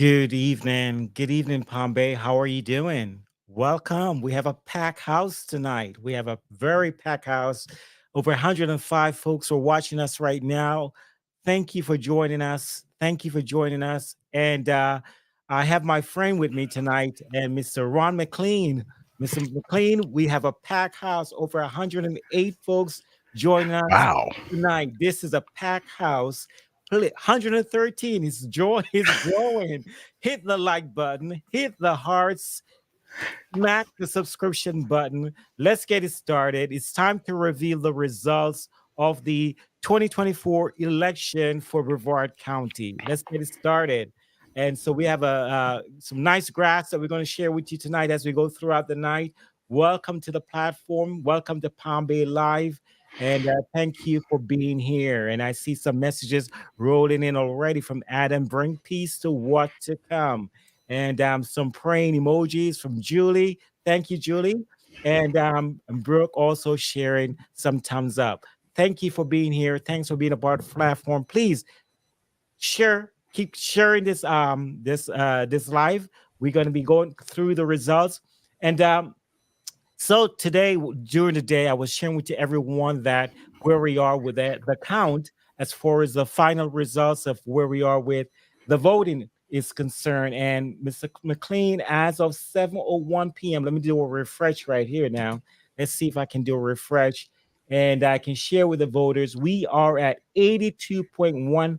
Good evening. Good evening, Palm Bay. How are you doing? Welcome. We have a packed house tonight. We have a very packed house. Over 105 folks are watching us right now. Thank you for joining us. Thank you for joining us. And I have my friend with me tonight, and Mr. Ron McLean. Mr. McLean, we have a packed house. Over 108 folks joining us Wow. tonight. This is a packed house. 113 is joy is growing. Hit the like button, hit the hearts, smack the subscription button. Let's get it started. It's time to reveal the results of the 2024 election for Brevard County. Let's get it started. And so we have some nice graphs that we're going to share with you tonight as we go throughout the night. Welcome to the platform. Welcome to Palm Bay Live. And thank you for being here. And I see some messages rolling in already from Adam. Bring peace to what to come, and some praying emojis from Julie. Thank you, Julie. And Brooke also sharing some thumbs up. Thank you for being here. Thanks for being a part of the platform. Please share, keep sharing this live. We're going to be going through the results. And so today, during the day, I was sharing with everyone that where we are with the count as far as the final results of where we are with the voting is concerned. And Mr. McLean, as of 7:01 p.m., let me do a refresh right here now. Let's see if I can do a refresh. And I can share with the voters, we are at Wow.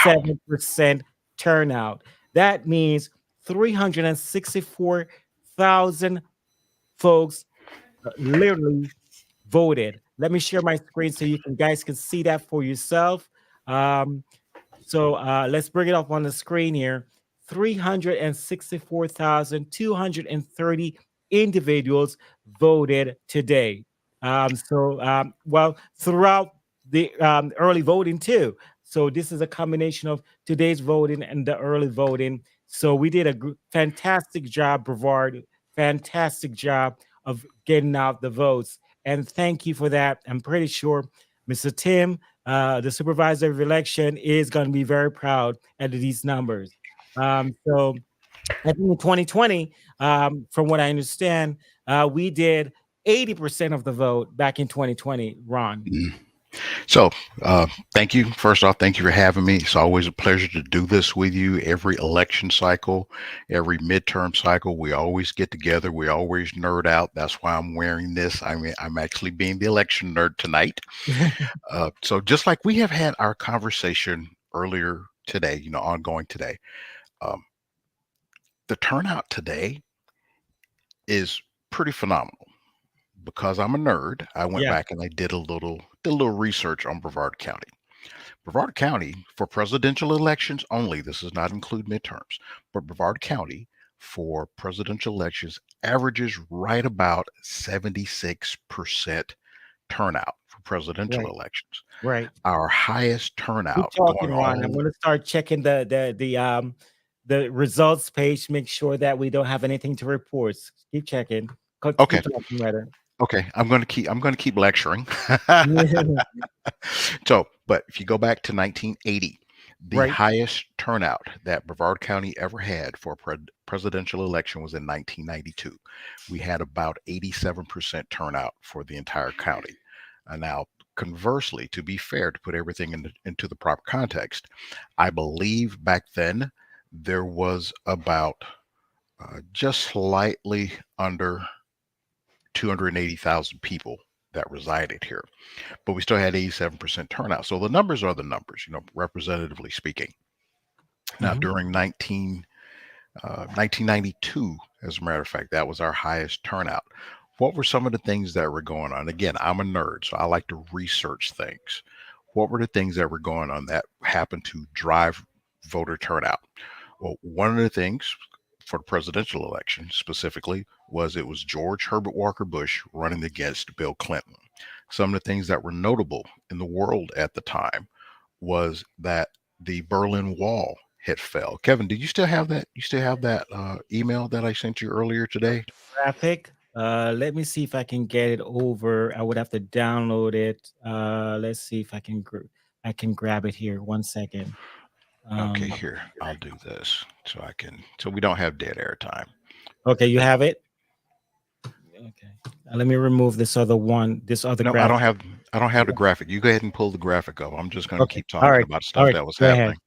82.17% turnout. That means 364,000 folks literally voted. Let me share my screen so you guys can see that for yourself. Um, so let's bring it up on the screen here. 364,230 individuals voted today. Well, throughout the early voting too. So this is a combination of today's voting and the early voting. So we did a fantastic job, Brevard. Fantastic job of getting out the votes. And thank you for that. I'm pretty sure Mr. Tim, the supervisor of election, is going to be very proud at these numbers. So I think in 2020, from what I understand, we did 80% of the vote back in 2020, Ron. Mm. So, thank you. First off, thank you for having me. It's always a pleasure to do this with you. Every election cycle, every midterm cycle, we always get together. We always nerd out. That's why I'm wearing this. I mean, I'm actually being the election nerd tonight. So, just like we have had our conversation earlier today, ongoing today, um, the turnout today is pretty phenomenal. Because I'm a nerd, I went Yeah, back and I did a little research on Brevard County. Brevard County, for presidential elections only, this does not include midterms, but Brevard County for presidential elections averages right about 76% turnout for presidential right, elections. right. Our highest Keep turnout talking, going Ron. I'm all. going to start checking the results page. Make sure that we don't have anything to report. Keep checking. Okay, Keep talking, rather. okay, I'm going to keep lecturing. Yeah, So, but if you go back to 1980, the right. highest turnout that Brevard County ever had for a presidential election was in 1992. We had about 87% turnout for the entire county. Now, conversely, to be fair, to put everything into the proper context, I believe back then there was about just slightly under 280,000 people that resided here, but we still had 87% turnout. So the numbers are the numbers, representatively speaking. Now, Mhm. during 1992, as a matter of fact, that was our highest turnout. What were some of the things that were going on? Again, I'm a nerd, so I like to research things. What were the things that were going on that happened to drive voter turnout? Well, one of the things for the presidential election specifically was it was George Herbert Walker Bush running against Bill Clinton. Some of the things that were notable in the world at the time was that the Berlin Wall had fell. Kevin, did you still have that? You still have that email that I sent you earlier today? Graphic. Let me see if I can get it over. I would have to download it. Let's see if I can grab it here. 1 second. Okay, Um, here, I'll do this so we don't have dead air time. okay, you have it. Okay, let me remove this other No, I don't graphic. have the graphic. You go ahead and pull the graphic up. I'm just going to Okay, keep talking about all stuff right, that was go ahead. happening.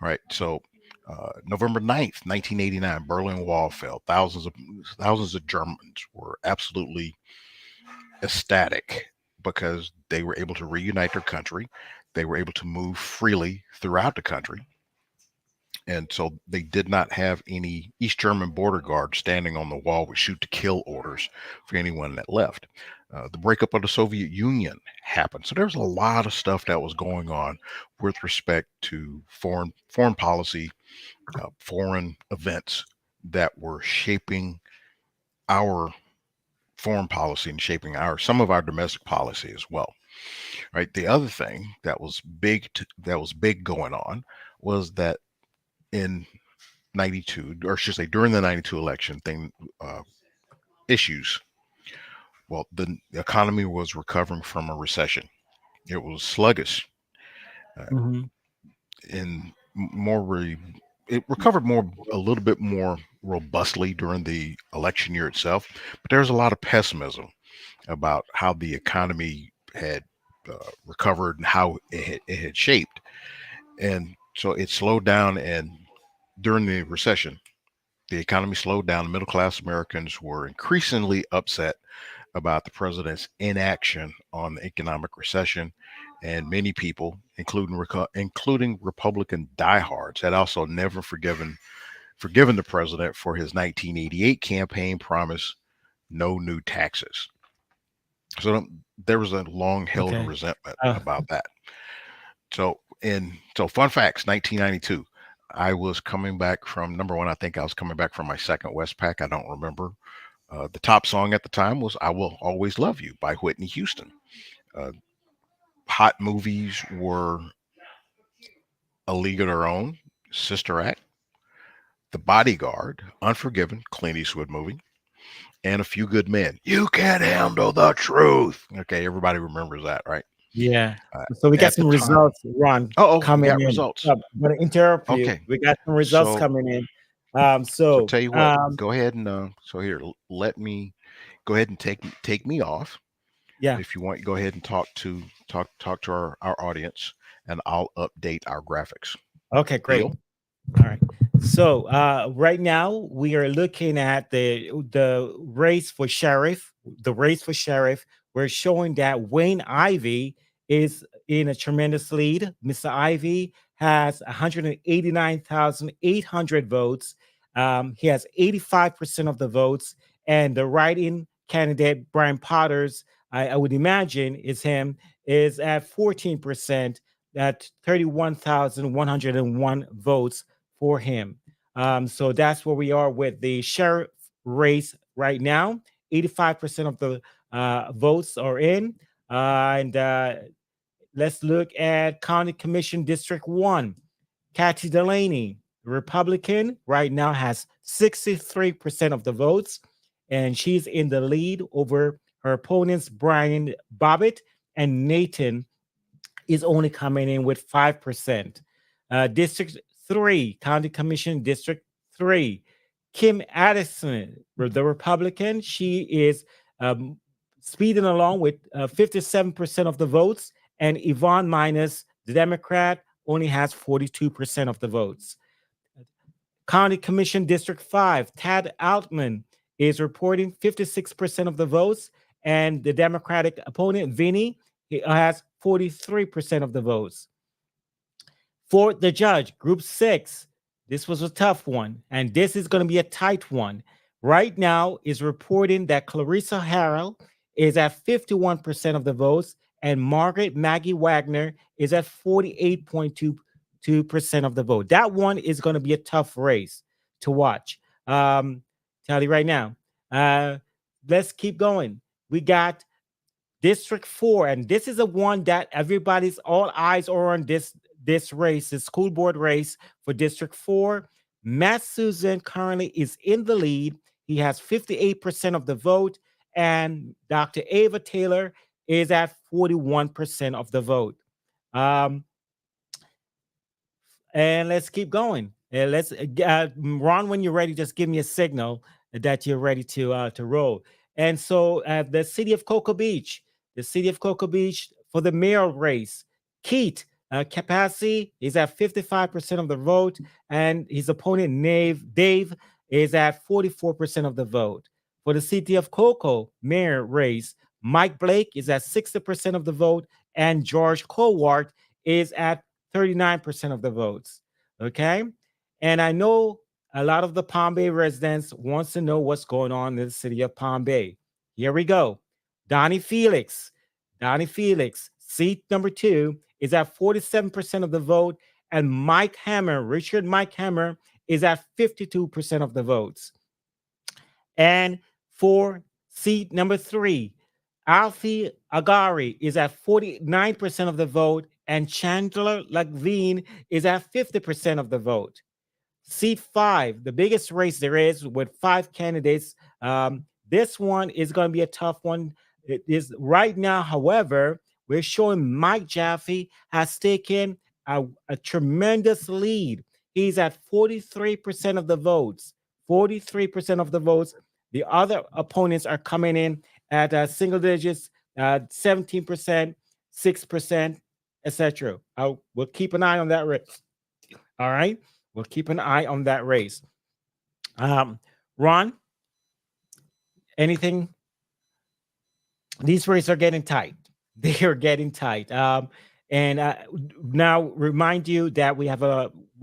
Right. So, November 9th, 1989, Berlin Wall fell. Thousands of Germans were absolutely ecstatic because they were able to reunite their country. They were able to move freely throughout the country. And so they did not have any East German border guards standing on the wall with shoot to kill orders for anyone that left. The breakup of the Soviet Union happened. So there was a lot of stuff that was going on with respect to foreign policy, foreign events that were shaping our foreign policy and shaping some of our domestic policy as well. Right. The other thing that was big going on was that in 92, or I should say during the 92 election thing, issues. Well, the economy was recovering from a recession. It was sluggish uh, Mhm. and it recovered a little bit more robustly during the election year itself. But there's a lot of pessimism about how the economy had recovered and how it had shaped. And so it slowed down. And during the recession, the economy slowed down. Middle class Americans were increasingly upset about the president's inaction on the economic recession, and many people, including Republican diehards, had also never forgiven the president for his 1988 campaign promise, no new taxes. So there was a long-held Okay. resentment Uh, about that. So fun facts: 1992. I was coming back from number one. I think I was coming back from my second Westpac. I don't remember. The top song at the time was "I Will Always Love You" by Whitney Houston. Uh, hot movies were A League of Their Own, Sister Act, The Bodyguard, Unforgiven, Clint Eastwood movie, and A Few Good Men. You can't handle the truth. Okay, everybody remembers that, right? yeah. Uh, So we got at the some time, results, Ron, we coming got in. results. I'm gonna interrupt you. Okay, We got some results so coming in. so tell you what, go ahead and so here, let me go ahead and take me off. Yeah. If you want, go ahead and talk to our audience, and I'll update our graphics. Okay, great. Deal? All right. So right now we are looking at the race for sheriff. The race for sheriff. We're showing that Wayne Ivey is in a tremendous lead. Mr. Ivey has 189,800 votes. He has 85% of the votes, and the write-in candidate Brian Potter's, I would imagine, is him, is at 14%, at 31,101 votes for him. So that's where we are with the sheriff race right now. 85% of the votes are in. And let's look at County Commission District 1. Kathy Delaney, Republican, right now has 63% of the votes, and she's in the lead over her opponents, Brian Bobbitt and Nathan is only coming in with 5%. District 3, County Commission District 3, Kim Addison, the Republican, she is speeding along with 57% of the votes, and Yvonne Minus, the Democrat, only has 42% of the votes. County Commission District 5, Tad Altman is reporting 56% of the votes, and the Democratic opponent, Vinny, he has 43% of the votes. For the judge, Group 6, this was a tough one, and this is going to be a tight one. Right now is reporting that Clarissa Harrell is at 51% of the votes, and Margaret Maggie Wagner is at 48.22% of the vote. That one is going to be a tough race to watch. Tell you right now. Let's keep going. We got District 4, and this is a one that everybody's all eyes are on this race, the school board race for District 4. Matt Susan currently is in the lead. He has 58% of the vote, and Dr. Ava Taylor is at 41% of the vote. Um, and let's keep going. Let's Ron, when you're ready, just give me a signal that you're ready to roll. And so, the city of Cocoa Beach, for the mayor race, Keith Capacity is at 55% of the vote, and his opponent Dave is at 44% of the vote. For the city of Cocoa mayor race, Mike Blake is at 60% of the vote, and George Cowart is at 39% of the votes. Okay. And I know a lot of the Palm Bay residents wants to know what's going on in the city of Palm Bay. Here we go. Donnie Felix. Seat number 2 is at 47% of the vote. And Richard Mike Hammer, is at 52% of the votes. And for seat number 3, Alfie Agari is at 49% of the vote, and Chandler Levine is at 50% of the vote. Seat 5, the biggest race there is with 5 candidates. This one is going to be a tough one. It is right now, however, we're showing Mike Jaffe has taken a tremendous lead. He's at 43% of the votes. 43% of the votes. The other opponents are coming in at single digits, 17%, 6%, etc. We'll keep an eye on that race. All right, we'll keep an eye on that race. Ron, anything? These races are getting tight. They are getting tight. And now remind you that we're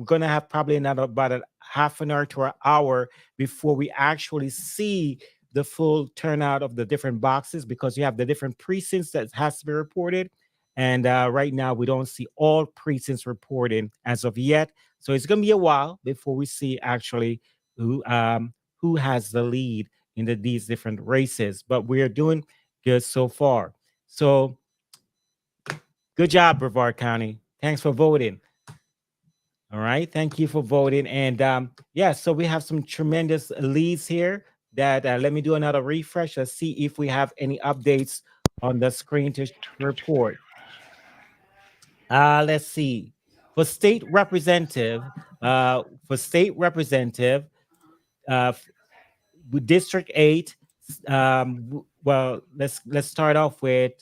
going to have probably another about a half an hour to an hour before we actually see the full turnout of the different boxes, because you have the different precincts that has to be reported. And right now we don't see all precincts reported as of yet. So it's going to be a while before we see actually who has the lead in these different races. But we're doing good so far. So good job, Brevard County. Thanks for voting. All right. Thank you for voting. And yeah, so we have some tremendous leads here that let me do another refresh. Let's see if we have any updates on the screen to report. Let's see. For state representative, with District 8, well, let's start off with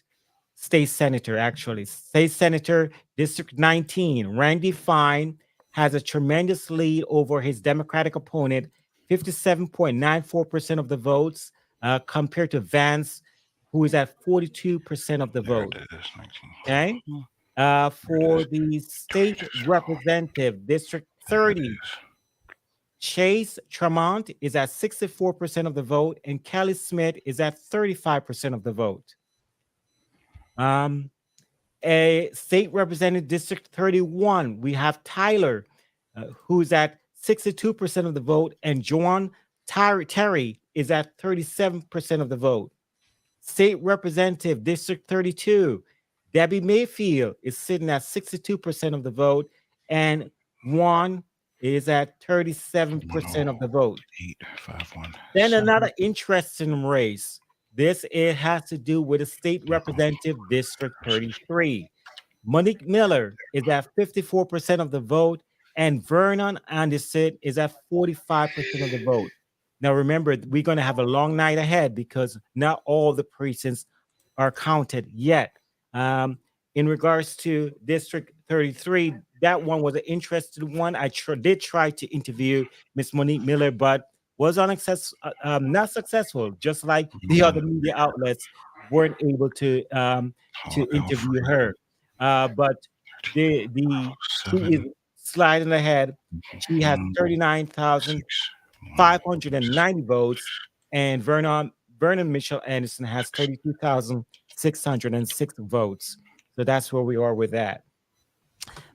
state senator, actually. State senator, District 19, Randy Fine has a tremendous lead over his Democratic opponent, 57.94% of the votes, compared to Vance, who is at 42% of the vote. Okay. For the state representative, District 30, Chase Tremont is at 64% of the vote, and Kelly Smith is at 35% of the vote. A state representative, District 31, we have Tyler, who's at 62% of the vote, and Joan Terry is at 37% of the vote. State representative, District 32, Debbie Mayfield is sitting at 62% of the vote, and Juan is at 37% of the vote. 851. Then another interesting race. It has to do with the state representative, District 33. Monique Miller is at 54% of the vote, and Vernon Anderson is at 45% of the vote. Now, remember, we're going to have a long night ahead because not all the precincts are counted yet. In regards to District 33, that one was an interesting one. I did try to interview Miss Monique Miller, but was not successful, just like the other media outlets weren't able to interview her. But she is sliding ahead. She has 39,590 votes, and Vernon Mitchell Anderson has 32,606 votes. So that's where we are with that.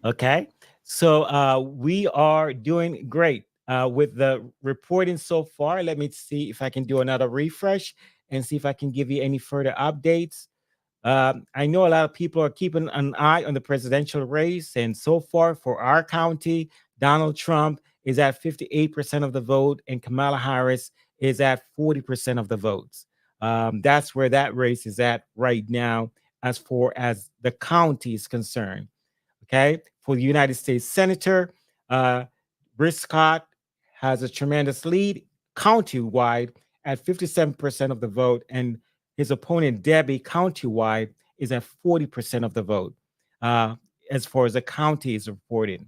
Okay, so we are doing great with the reporting so far. Let me see if I can do another refresh and see if I can give you any further updates. I know a lot of people are keeping an eye on the presidential race, and so far for our county, Donald Trump is at 58% of the vote, and Kamala Harris is at 40% of the votes. That's where that race is at right now, as far as the county is concerned. Okay, for the United States Senator, Briscott has a tremendous lead countywide at 57% of the vote, and his opponent Debbie countywide is at 40% of the vote, as far as the county is reporting.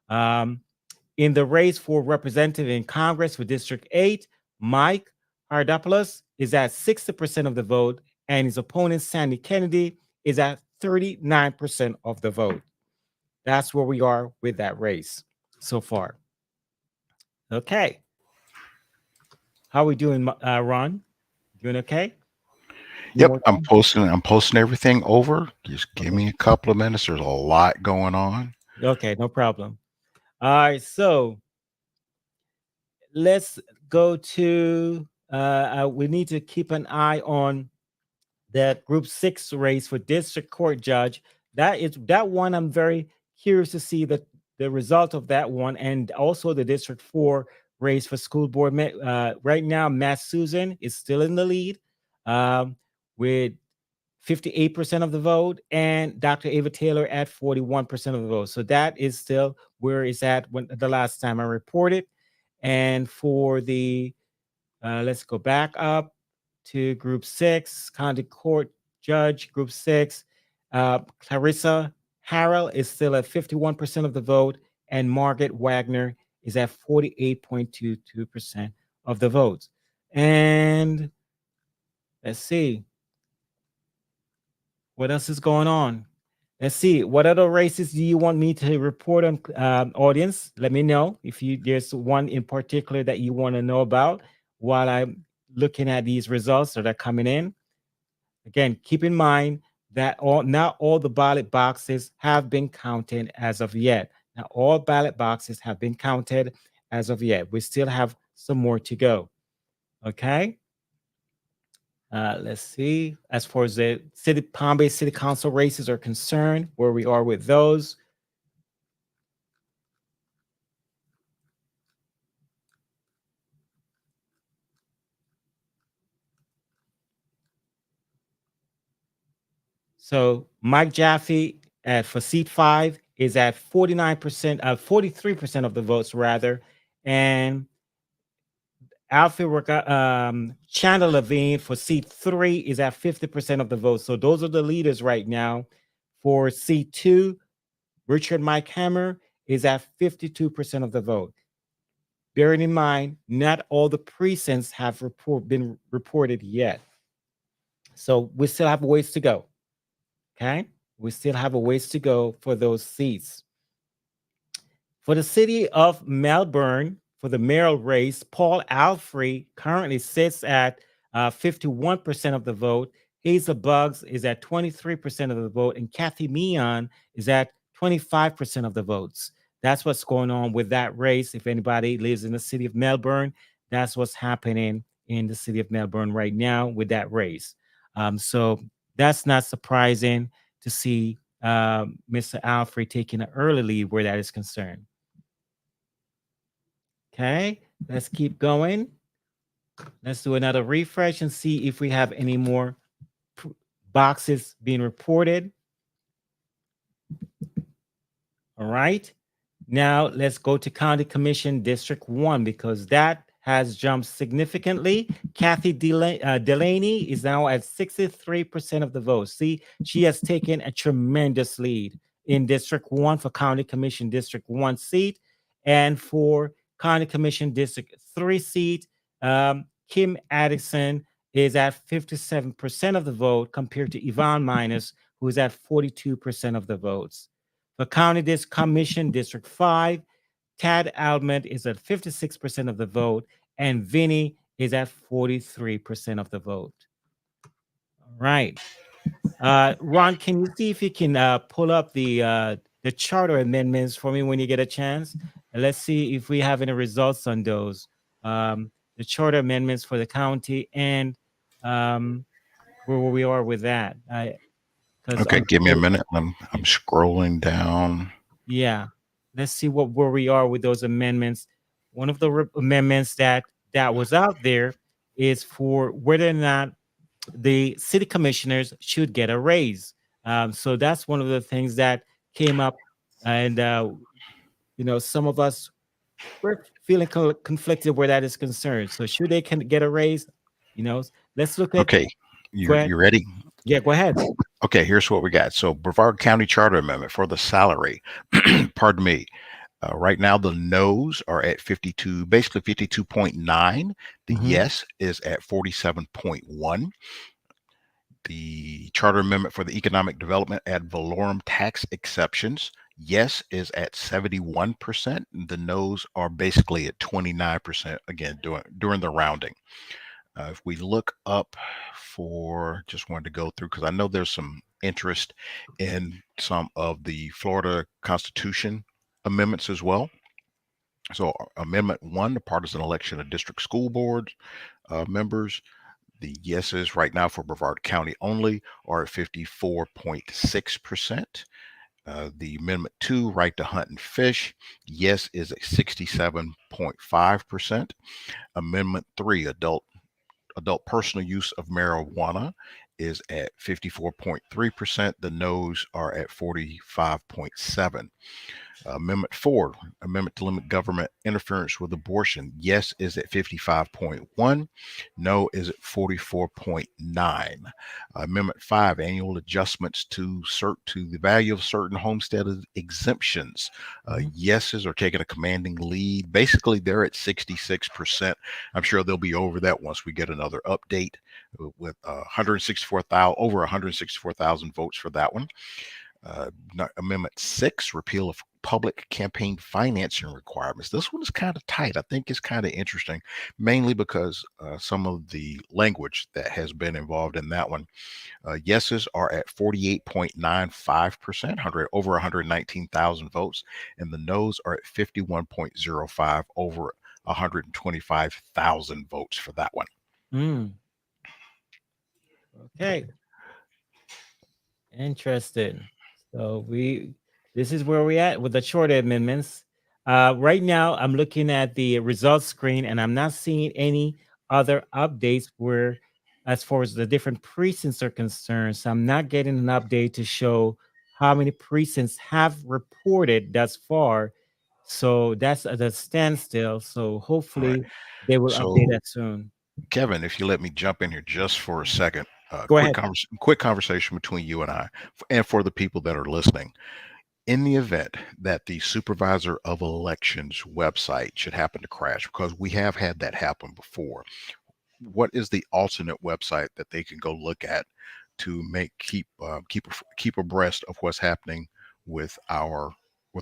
In the race for representative in Congress for District 8, Mike Hardopoulos is at 60% of the vote, and his opponent, Sandy Kennedy, is at 39% of the vote. That's where we are with that race so far. Okay. How are we doing, Ron? Doing okay? Yep, I'm posting everything over. Just give me a couple of minutes. There's a lot going on. Okay, no problem. All right, so let's go to we need to keep an eye on that Group 6 race for district court judge. That one I'm very curious to see the result of that one, and also the District 4 race for school board. Right now, Matt Susan is still in the lead with 58% of the vote, and Dr. Ava Taylor at 41% of the vote. So that is still where it's at when the last time I reported. And for the let's go back up to Group 6, County Court Judge, Group 6. Clarissa Harrell is still at 51% of the vote, and Margaret Wagner is at 48.22% of the votes. And let's see. What else is going on? Let's see. What other races do you want me to report on, audience? Let me know if there's one in particular that you want to know about while I'm looking at these results that are coming in. Again, keep in mind that not all the ballot boxes have been counted as of yet. Now, all ballot boxes have been counted as of yet. We still have some more to go. Okay. Let's see. As far as the Palm Bay City Council races are concerned, where we are with those. So Mike Jaffe for seat 5 is at 49%, 43% of the votes rather, and Alfred Chandler Levine for seat 3 is at 50% of the votes. So those are the leaders right now. For seat 2, Richard Mike Hammer is at 52% of the vote. Bearing in mind, not all the precincts have been reported yet. So we still have a ways to go. Okay? We still have a ways to go for those seats. For the city of Melbourne, for the mayoral race, Paul Alfrey currently sits at 51% of the vote. Hazel Buggs is at 23% of the vote, and Kathy Meehan is at 25% of the votes. That's what's going on with that race. If anybody lives in the city of Melbourne, that's what's happening in the city of Melbourne right now with that race. So that's not surprising to see Mr. Alfrey taking an early lead where that is concerned. Okay, let's keep going. Let's do another refresh and see if we have any more boxes being reported. All right. Now let's go to County Commission District 1 because that has jumped significantly. Kathy Delaney is now at 63% of the votes. See, she has taken a tremendous lead in District 1 for County Commission District 1 seat. And for County Commission District 3 seat, Kim Addison is at 57% of the vote compared to Yvonne Minus, who is at 42% of the votes. For County Commission District 5, Tad Almond is at 56% of the vote, and Vinny is at 43% of the vote. All right. Ron, can you see if you can pull up the charter amendments for me when you get a chance? And let's see if we have any results on those. The charter amendments for the county and where we are with that. Okay, give me a minute. I'm scrolling down. Yeah, let's see where we are with those amendments. One of the amendments that was out there is for whether or not the city commissioners should get a raise. So that's one of the things that came up, and some of us, we're feeling conflicted where that is concerned. So should they can get a raise? You know, let's look at. Okay, Go ahead. you ready? Yeah, go ahead. Okay, here's what we got. So Brevard County Charter Amendment for the salary. Pardon me. Right now, the no's are at 52, basically 52.9. The Mhm. yes is at 47.1. The charter amendment for the economic development ad valorem tax exceptions, yes is at 71%. The no's are basically at 29%, again, during the rounding. If we look up for, just wanted to go through, because I know there's some interest in some of the Florida Constitution amendments as well. So Amendment 1, the partisan election of district school board members, the yeses right now for Brevard County only are at 54.6%. The Amendment 2, right to hunt and fish, yes is at 67.5%. Amendment 3, adult personal use of marijuana, is at 54.3%. The no's are at 45.7%. Amendment 4, amendment to limit government interference with abortion, yes is at 55.1, no is at 44.9. Amendment 5, annual adjustments to the value of certain homestead exemptions, yeses are taking a commanding lead. Basically, they're at 66%. I'm sure they'll be over that once we get another update with over 164,000 votes for that one. Amendment 6, repeal of public campaign financing requirements. This one is kind of tight. I think it's kind of interesting, mainly because some of the language that has been involved in that one. Yeses are at 48.95%, over 119,000 votes, and the noes are at 51.05, over 125,000 votes for that one. Okay. Interesting. So this is where we're at with the charter amendments. Right now, I'm looking at the results screen, and I'm not seeing any other updates where, as far as the different precincts are concerned. So I'm not getting an update to show how many precincts have reported thus far. So that's at a standstill. So All right. hopefully they will So, update that soon. Kevin, if you let me jump in here just for a second, Go ahead. quick conversation between you and I, and for the people that are listening. In the event that the supervisor of elections website should happen to crash, because we have had that happen before, what is the alternate website that they can go look at to keep abreast of what's happening with our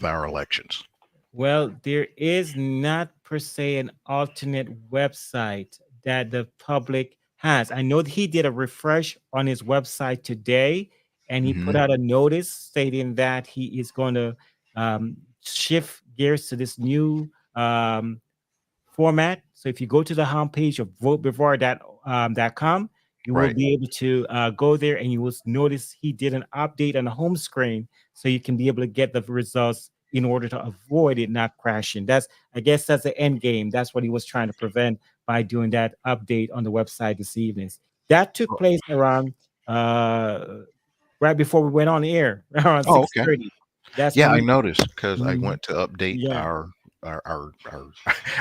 elections? Well, there is not per se an alternate website that the public has. I know that he did a refresh on his website today, and he put Hmm. out a notice stating that he is going to shift gears to this new format. So if you go to the homepage of votebrevard.com, you will Right. be able to go there, and you will notice he did an update on the home screen, so you can be able to get the results in order to avoid it not crashing. I guess that's the end game. That's what he was trying to prevent by doing that update on the website this evening. That took place around right before we went on the air, around Oh, okay. 6:30. That's Yeah, when I we. noticed because I Mhm. went to update Yeah.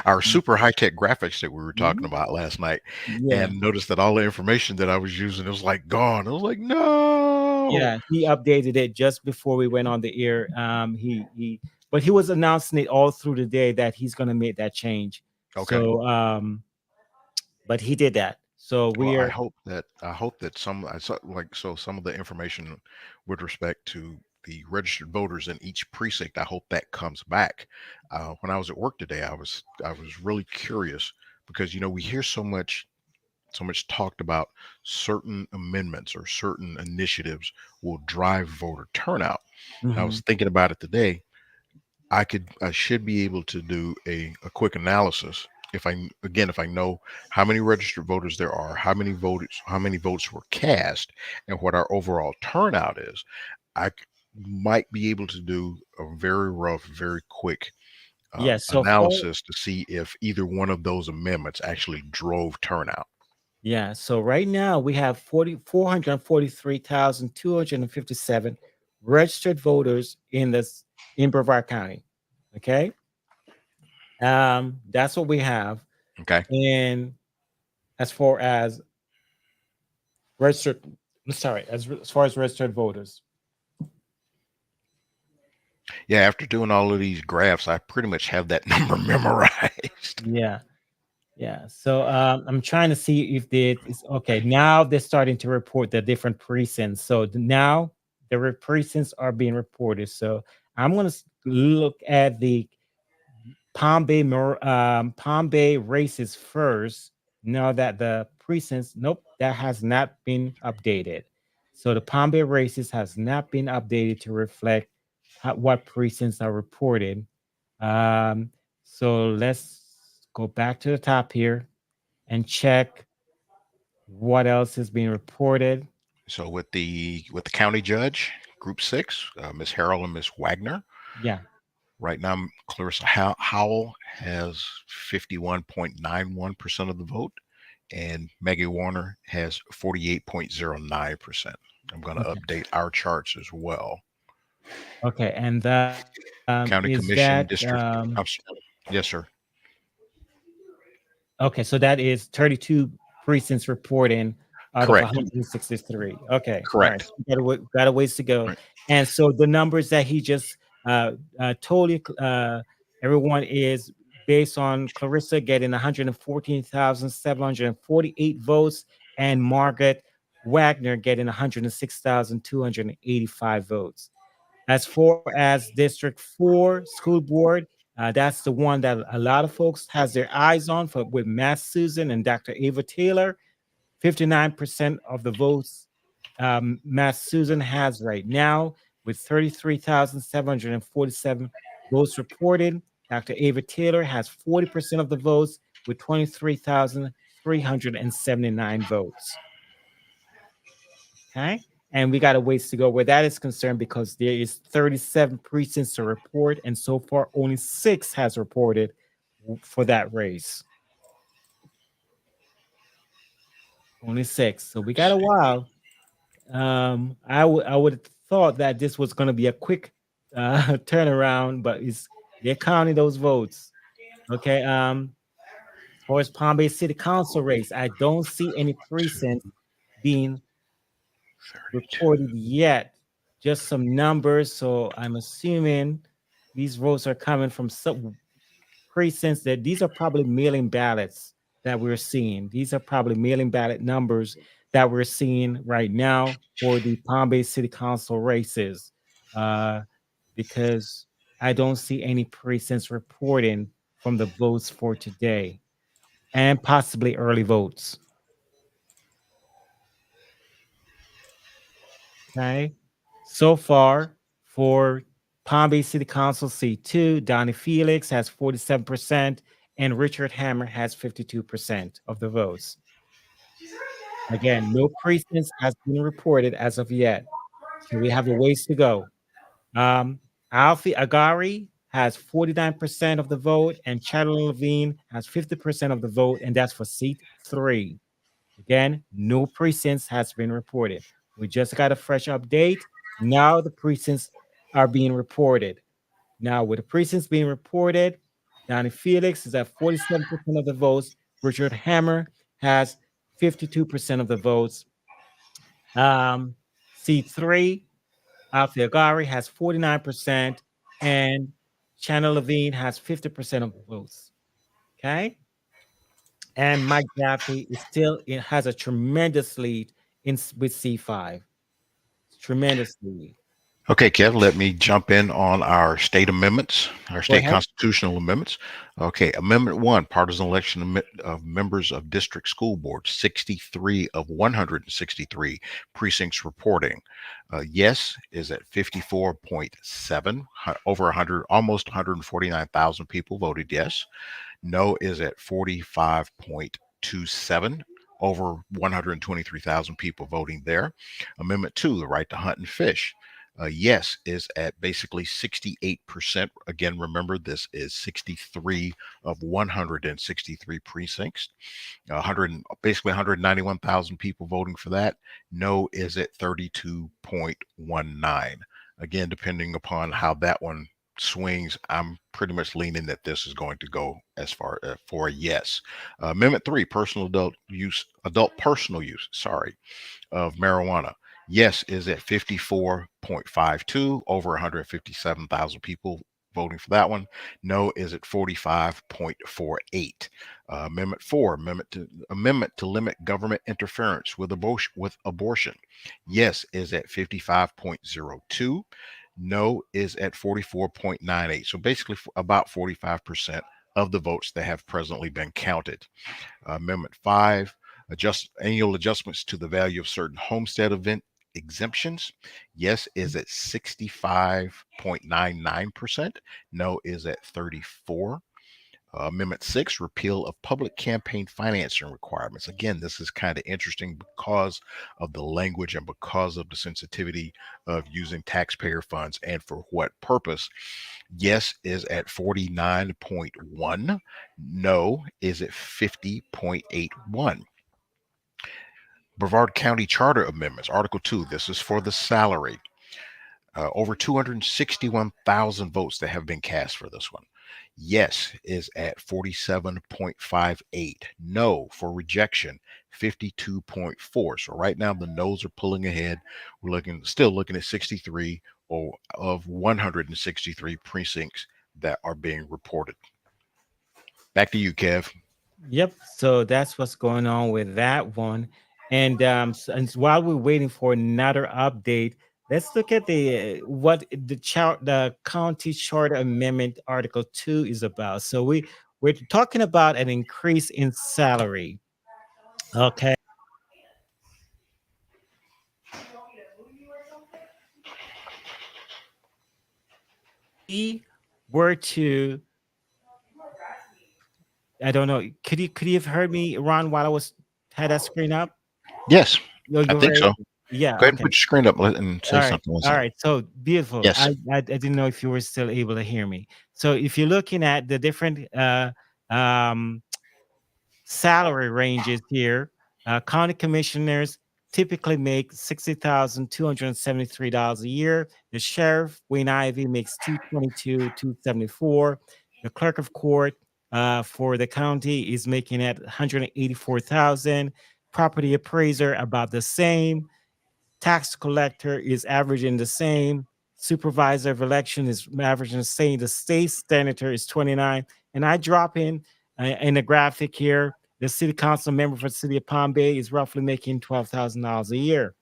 our super high tech graphics that we were talking Mhm. about last night, Yeah. and noticed that all the information that I was using was like gone. I was like, no. Yeah, he updated it just before we went on the air. But he was announcing it all through the day that he's going to make that change. Okay. So, but he did that. So Well, we're. I hope that some of the information with respect to the registered voters in each precinct, I hope that comes back. When I was at work today, I was really curious because we hear so much talked about certain amendments or certain initiatives will drive voter turnout. And I was Mhm. thinking about it today. I should be able to do a quick analysis if I know how many registered voters there are, how many votes were cast, and what our overall turnout is. Might be able to do a very rough, very quick Yeah. So far, analysis to see if either one of those amendments actually drove turnout. yeah. So right now we have 443,257 registered voters in Brevard County. Okay. That's what we have. Okay. And as far as registered, sorry, as far as registered voters. Yeah, after doing all of these graphs, I pretty much have that number memorized. Yeah. Yeah. So I'm trying to see if it's okay. Now they're starting to report the different precincts. So now the precincts are being reported. So I'm going to look at the Palm Bay races first. Now that the precincts, nope, that has not been updated. So the Palm Bay races has not been updated to reflect what precincts are reported. Um, so let's go back to the top here and check what else is being reported. So with the county judge, Group 6, Miss Harrell and Miss Wagner. Yeah. Right now, Clarissa Howell has 51.91% of the vote, and Maggie Warner has 48.09%. I'm going to Okay. update our charts as well. Okay. And that County is Commission that District. Yes, sir. okay, so that is 32 precincts reporting out of Correct. 163. Okay, all right. Correct. Got a ways to go. Right. And so the numbers that he just told you, everyone, is based on Clarissa getting 114,748 votes and Margaret Wagner getting 106,285 votes. As far as District 4 school board, that's the one that a lot of folks has their eyes on for with Matt Susan and Dr. Ava Taylor. 59% of the votes Matt Susan has right now, with 33,747 votes reported. Dr. Ava Taylor has 40% of the votes with 23,379 votes. Okay. And we got a ways to go where that is concerned, because there is 37 precincts to report, and so far only 6 has reported for that race. Only 6. So we got a while. I would have thought that this was going to be a quick turnaround, but they're counting those votes. Okay. As far as Palm Bay City Council race, I don't see any precincts being reported yet. Just some numbers. So I'm assuming these votes are coming from some precincts that these are probably mailing ballots that we're seeing. These are probably mailing ballot numbers that we're seeing right now for the Palm Bay City Council races, because I don't see any precincts reporting from the votes for today, and possibly early votes. Okay. So far, for Palm Bay City Council C2, Donnie Felix has 47%, and Richard Hammer has 52% of the votes. Again, no precincts has been reported as of yet, so we have a ways to go. Alfie Agari has 49% of the vote, and Chadley Levine has 50% of the vote, and that's for seat 3. Again, no precincts has been reported. We just got a fresh update. Now the precincts are being reported. Now, with the precincts being reported, Donnie Felix is at 47% of the votes. Richard Hammer has 52% of the votes. C3, Alfie Agari has 49%, and Channel Levine has 50% of the votes. Okay. And Mike Jaffe it has a tremendous lead with C5. Tremendous lead. Okay, Kev, let me jump in on our state amendments, our Go state ahead. constitutional amendments. Okay, Amendment 1, partisan election of members of district school boards, 63 of 163 precincts reporting. Yes is at 54.7, over 100, almost 149,000 people voted yes. No is at 45.27, over 123,000 people voting there. Amendment 2, the right to hunt and fish. Yes is at basically 68%. Again, remember, this is 63 of 163 precincts. Basically 191,000 people voting for that. No is at 32.19. Again, depending upon how that one swings, I'm pretty much leaning that this is going to go as far for a yes. Amendment 3, adult personal use, sorry, of marijuana. Yes is at 54.52, over 157,000 people voting for that one. No is at 45.48. Amendment 4, amendment to limit government interference with abortion. Yes is at 55.02. No is at 44.98. So basically about 45% of the votes that have presently been counted. Amendment 5, annual adjustments to the value of certain homestead event exemptions. Yes is at 65.99%. No is at 34. Amendment 6, repeal of public campaign financing requirements. Again, this is kind of interesting because of the language and because of the sensitivity of using taxpayer funds and for what purpose. Yes is at 49.1. No is at 50.81. Brevard County Charter Amendments, Article 2. This is for the salary. Over 261,000 votes that have been cast for this one. Yes is at 47.58. No for rejection, 52.4. So right now the no's are pulling ahead. We're still looking at 63 of 163 precincts that are being reported. Back to you, Kev. Yep. So that's what's going on with that one. And while we're waiting for another update, let's look at what the county charter amendment article 2 is about. So we're talking about an increase in salary. Okay. We were to, I don't know, could you have heard me, Ron, while had that screen up? Yes, I You think were, so. yeah, Go ahead and okay. put your screen up and say All right. something. All right. So beautiful. Yes. I didn't know if you were still able to hear me. So if you're looking at the different um, salary ranges here, county commissioners typically make $60,273 a year. The sheriff, Wayne Ivy, makes $222,274. The clerk of court for the county is making at $184,000. Property appraiser about the same. Tax collector is averaging the same. Supervisor of election is averaging the same. The state senator is 29. And I drop in the graphic here, the city council member for the city of Palm Bay is roughly making $12,000 a year.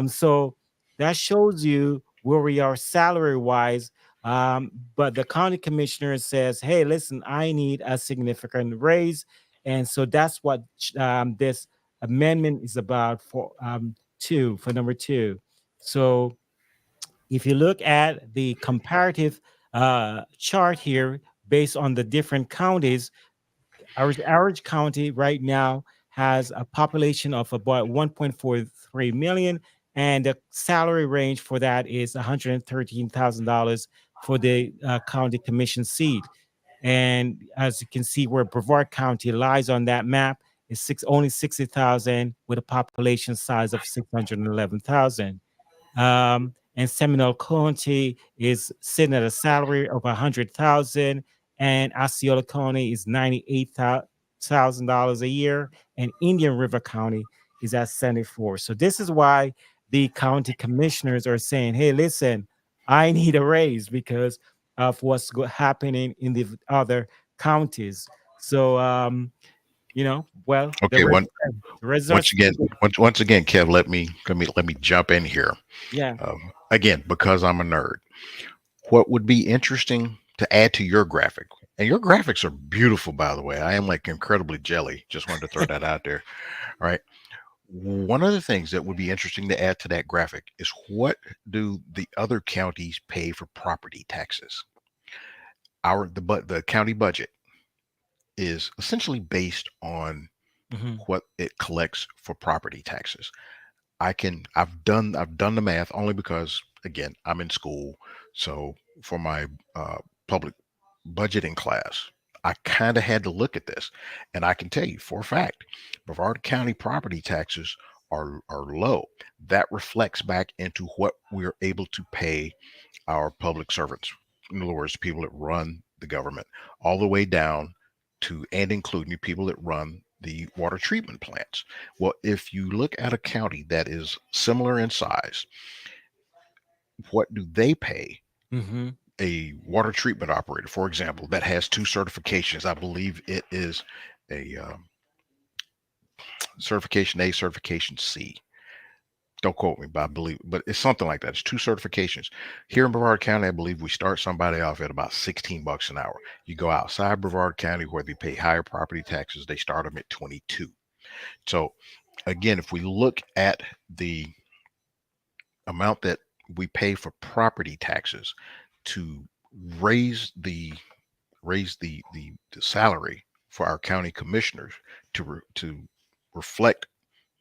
So that shows you where we are salary wise. But the county commissioner says, hey, listen, I need a significant raise. And so that's what this amendment is about for number 2. So if you look at the comparative chart here based on the different counties, our average county right now has a population of about 1.43 million, and the salary range for that is $113,000 for the county commission seat. And as you can see, where Brevard County lies on that map is only 60,000 with a population size of 611,000. And Seminole County is sitting at a salary of 100,000, and Osceola County is $98,000 a year, and Indian River County is at 74. So this is why the county commissioners are saying, "Hey, listen, I need a raise because of what's happening in the other counties." So, well, Okay. the results. Once again, Kev, let me jump in here. Yeah. Again, because I'm a nerd, what would be interesting to add to your graphic, and your graphics are beautiful, by the way. I am like incredibly jelly. Just wanted to throw that out there. All right. One of the things that would be interesting to add to that graphic is what do the other counties pay for property taxes? The county budget is essentially based on what it collects for property taxes. I've done the math only because again I'm in school, so for my public budgeting class I kind of had to look at this, and I can tell you for a fact Brevard County property taxes are low. That reflects back into what we're able to pay our public servants. in other words, the people that run the government, all the way down to and including the people that run the water treatment plants. Well, if you look at a county that is similar in size, what do they pay Mm-hmm. a water treatment operator, for example, that has two certifications? I believe it is a certification A, certification C. Don't quote me, but I believe, but it's something like that. It's two certifications. Here in Brevard County, I believe we start somebody off at about $16 an hour. You go outside Brevard County where they pay higher property taxes, they start them at 22. So again, if we look at the amount that we pay for property taxes to raise the the salary for our county commissioners to reflect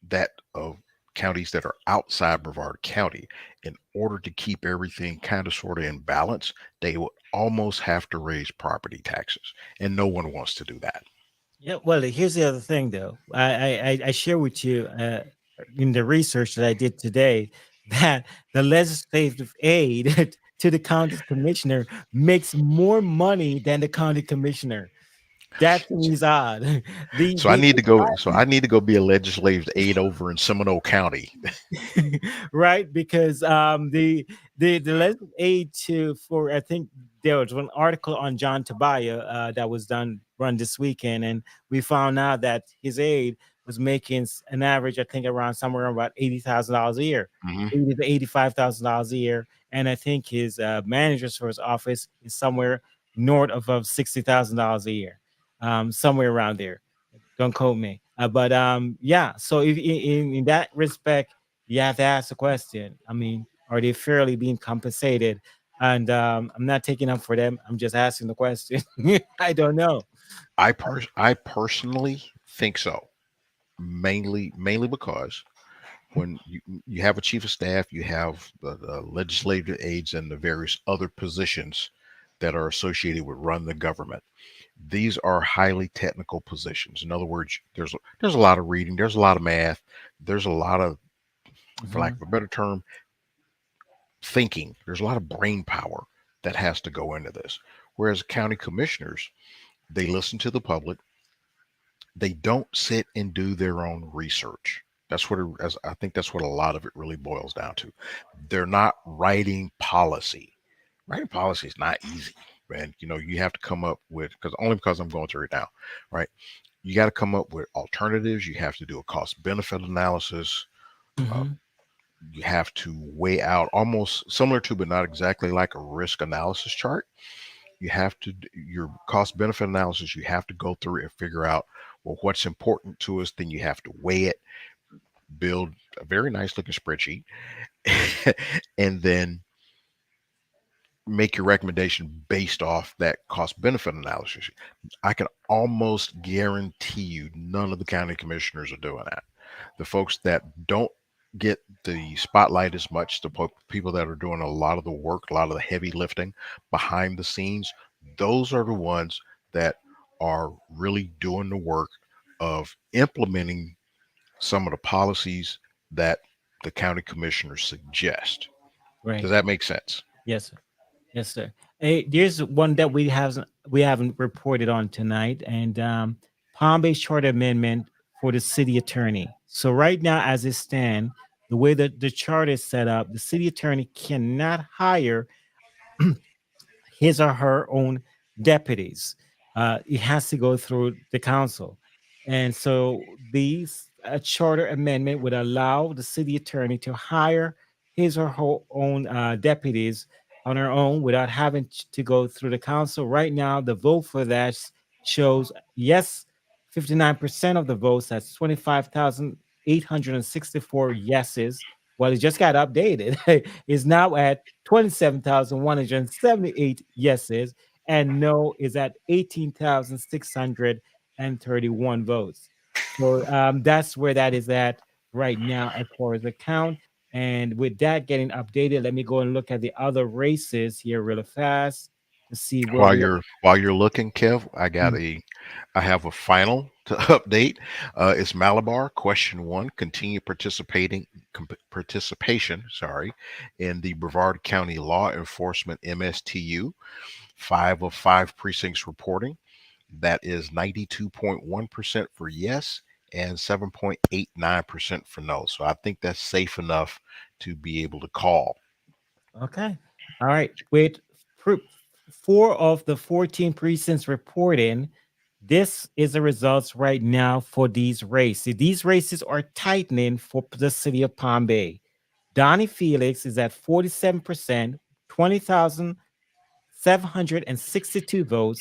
that of counties that are outside Brevard County, in order to keep everything kind of sort of in balance, they would almost have to raise property taxes, and no one wants to do that. Yeah, well, here's the other thing, though. I share with you in the research that I did today that the legislative aid to the county commissioner makes more money than the county commissioner. That to me is odd. The So I the need to go. So I need to go be a legislative aide over in Seminole County. right, because the legislative aid to for I think there was one article on John Tobiah that was done run this weekend, and we found out that his aide was making an average, I think, around somewhere about $80,000 a year, Hmm. 80 to $85,000 a year, and I think his managers for his office is somewhere north of $60,000 a year, somewhere around there. Don't quote me. But yeah. So if in that respect, you have to ask the question. I mean, are they fairly being compensated? And I'm not taking up for them. I'm just asking the question. I don't know. I personally think so. Mainly because when you have a chief of staff, you have the legislative aides and the various other positions that are associated with run the government. These are highly technical positions. In other words, there's a lot of reading, there's a lot of math, there's a lot of, for lack Mhm. of a better term, thinking. There's a lot of brain power that has to go into this. Whereas county commissioners, they listen to the public. They don't sit and do their own research. That's what as I think that's what a lot of it really boils down to. They're not writing policy. Writing policy is not easy, man. You know, you have to come up with, because only because I'm going through it now, right? You got to come up with alternatives. You have to do a cost benefit analysis. Uh, Mhm. you have to weigh out, almost similar to, but not exactly like, a risk analysis chart. You have to your cost benefit analysis. You have to go through and figure out, well, what's important to us. Then you have to weigh it, build a very nice looking spreadsheet, and then make your recommendation based off that cost benefit analysis. I can almost guarantee you none of the county commissioners are doing that. The folks that don't get the spotlight as much, the people that are doing a lot of the work, a lot of the heavy lifting behind the scenes, those are the ones that are really doing the work of implementing some of the policies that the county commissioners suggest. Does Right. that make sense? Yes, sir. Yes, sir. Hey, there's one that we haven't reported on tonight, and Palm Bay Charter Amendment for the city attorney. So right now, as it stands, the way that the chart is set up, the city attorney cannot hire his or her own deputies. It has to go through the council. And so these charter amendment would allow the city attorney to hire his or her own deputies on her own without having to go through the council. Right now, the vote for that shows yes, 59% of the votes. That's 25,864 yeses. Well, it just got updated. Is now at 27,178 yeses, and no is at 18,631 votes. So that's where that is at right now as far as the count. And with that getting updated, let me go and look at the other races here really fast to see where While we you're looking, Kev, are. I have a final to update. It's Malabar. Question one: continue participation. Sorry, in the Brevard County Law Enforcement MSTU. 5 of 5 precincts reporting. That is 92.1% for yes and 7.89% for no. So I think that's safe enough to be able to call. Okay. All right. With 4 of the 14 precincts reporting, this is the results right now for these races. These races are tightening for the city of Palm Bay. Donnie Felix is at 47%, 20,762 votes.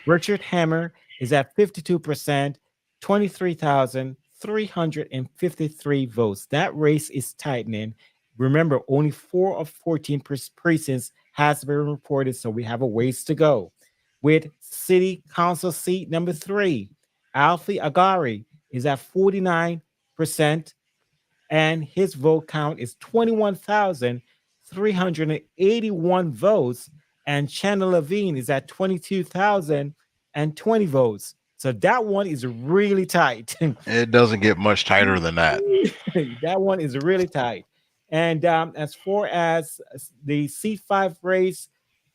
Richard Hammer is at 52%, 23,353 votes. That race is tightening. Remember, only 4 of 14 precincts has been reported, so we have a ways to go. With city council seat number 3, Alfie Agari is at 49%, and his vote count is 21,381 votes. And Chandler Levine is at 22,020 votes. So that one is really tight. It doesn't get much tighter than that. That one is really tight. And as far as the C5 race,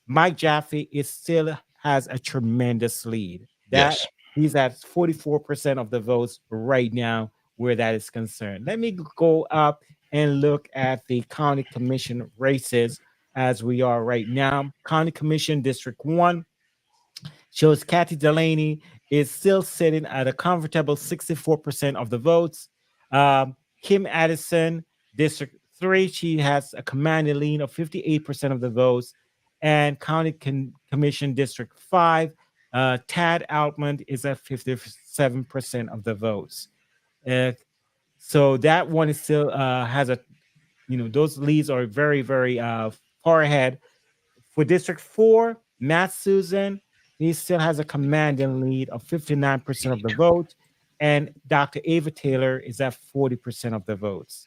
Mike Jaffe is still has a tremendous lead. That Yes. he's at 44% of the votes right now where that is concerned. Let me go up and look at the county commission races as we are right now. County Commission District 1 shows Kathy Delaney is still sitting at a comfortable 64% of the votes. Kim Addison, District 3, she has a commanding lead of 58% of the votes. And County Commission District 5, Tad Altman is at 57% of the votes. So that one is still has a, those leads are very, very far ahead. For District 4, Matt Susan, he still has a commanding lead of 59% of the vote. And Dr. Ava Taylor is at 40% of the votes.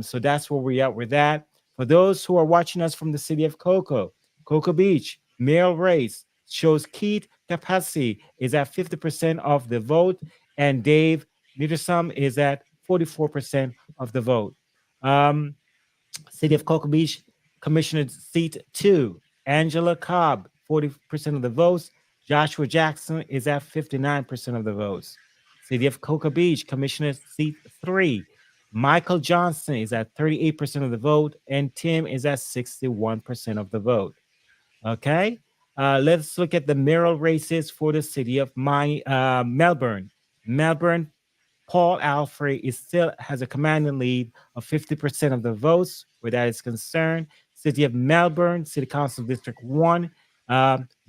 So that's where we are with that. For those who are watching us from the city of Cocoa Beach, mail race shows Keith Capacity is at 50% of the vote, and Dave Nittersum is at 44% of the vote. City of Cocoa Beach, Commissioner seat 2, Angela Cobb, 40% of the votes. Joshua Jackson is at 59% of the votes. City of Cocoa Beach, Commissioner seat 3, Michael Johnson is at 38% of the vote, and Tim is at 61% of the vote. Okay, let's look at the mayoral races for the city of Melbourne. Melbourne, Paul Alfrey still has a commanding lead of 50% of the votes where that is concerned. City of Melbourne, City Council District 1,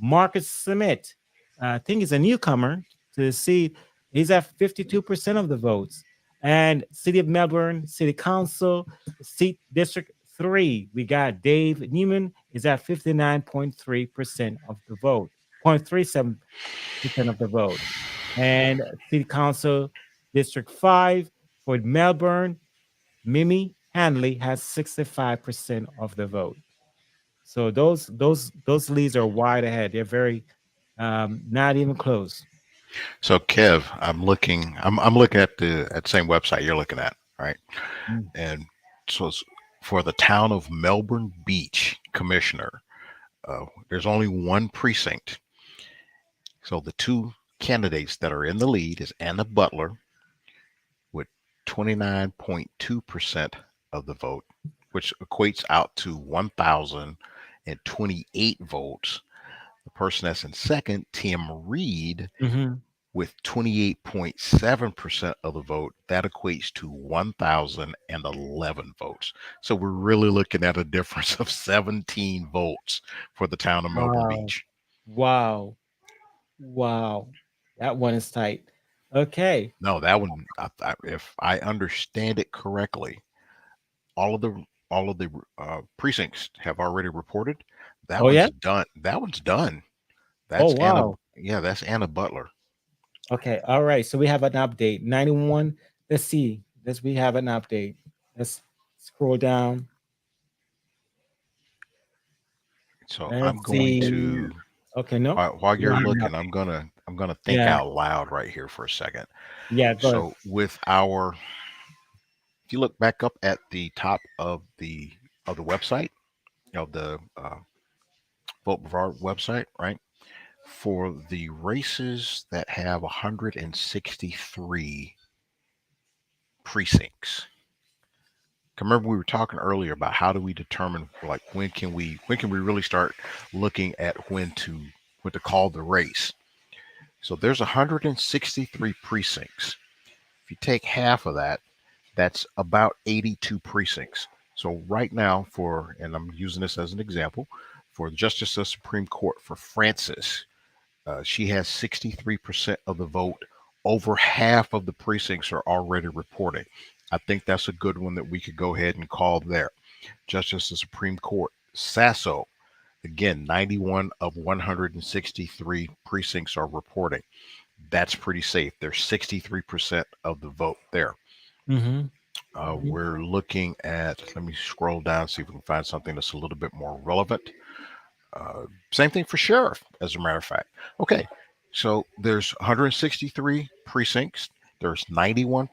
Marcus Smith, I think he's a newcomer to the seat. He's at 52% of the votes. And City of Melbourne, City Council, seat District 3, we got Dave Newman is at 59.3% of the vote, 0.37% of the vote. And City Council District 5 for Melbourne, Mimi Hanley has 65% of the vote. So those leads are wide ahead. They're very not even close. So Kev, I'm looking at the same website you're looking at, right? Mm. And so it's for the town of Melbourne Beach commissioner, there's only one precinct. So the two candidates that are in the lead is Anna Butler with 29.2% of the vote, which equates out to 1,028 votes. The person that's in second, Tim Reed, with 28.7% of the vote. That equates to 1,011 votes. So we're really looking at a difference of 17 votes for the town of Melbourne Wow. Beach. Wow. That one is tight. Okay. No, that one, if I understand it correctly, all of the precincts have already reported. That Oh, yeah? one's done. That one's done. Oh, That's Anna. wow. Yeah, that's Anna Butler. Okay. All right. So we have an update. 91. Let's see. We have an update. Let's scroll down. So I'm Let's going see. to Okay, no. while We don't you're have an looking, update. I'm gonna think Yeah. out loud right here for a second. Yeah. Go ahead. So with our, if you look back up at the top of the website of the Vote Brevard website, right? For the races that have 163 precincts. Remember we were talking earlier about how do we determine like when can we really start looking at when to call the race. So there's 163 precincts. If you take half of that, that's about 82 precincts. So right now and I'm using this as an example, for Justice of the Supreme Court for Francis, she has 63% of the vote. Over half of the precincts are already reporting. I think that's a good one that we could go ahead and call there. Justice of the Supreme Court, Sasso, again, 91 of 163 precincts are reporting. That's pretty safe. There's 63% of the vote there. Mm-hmm. We're looking at, let me scroll down, see if we can find something that's a little bit more relevant. Same thing for sheriff, as a matter of fact. Okay, so there's 163 precincts. There's 91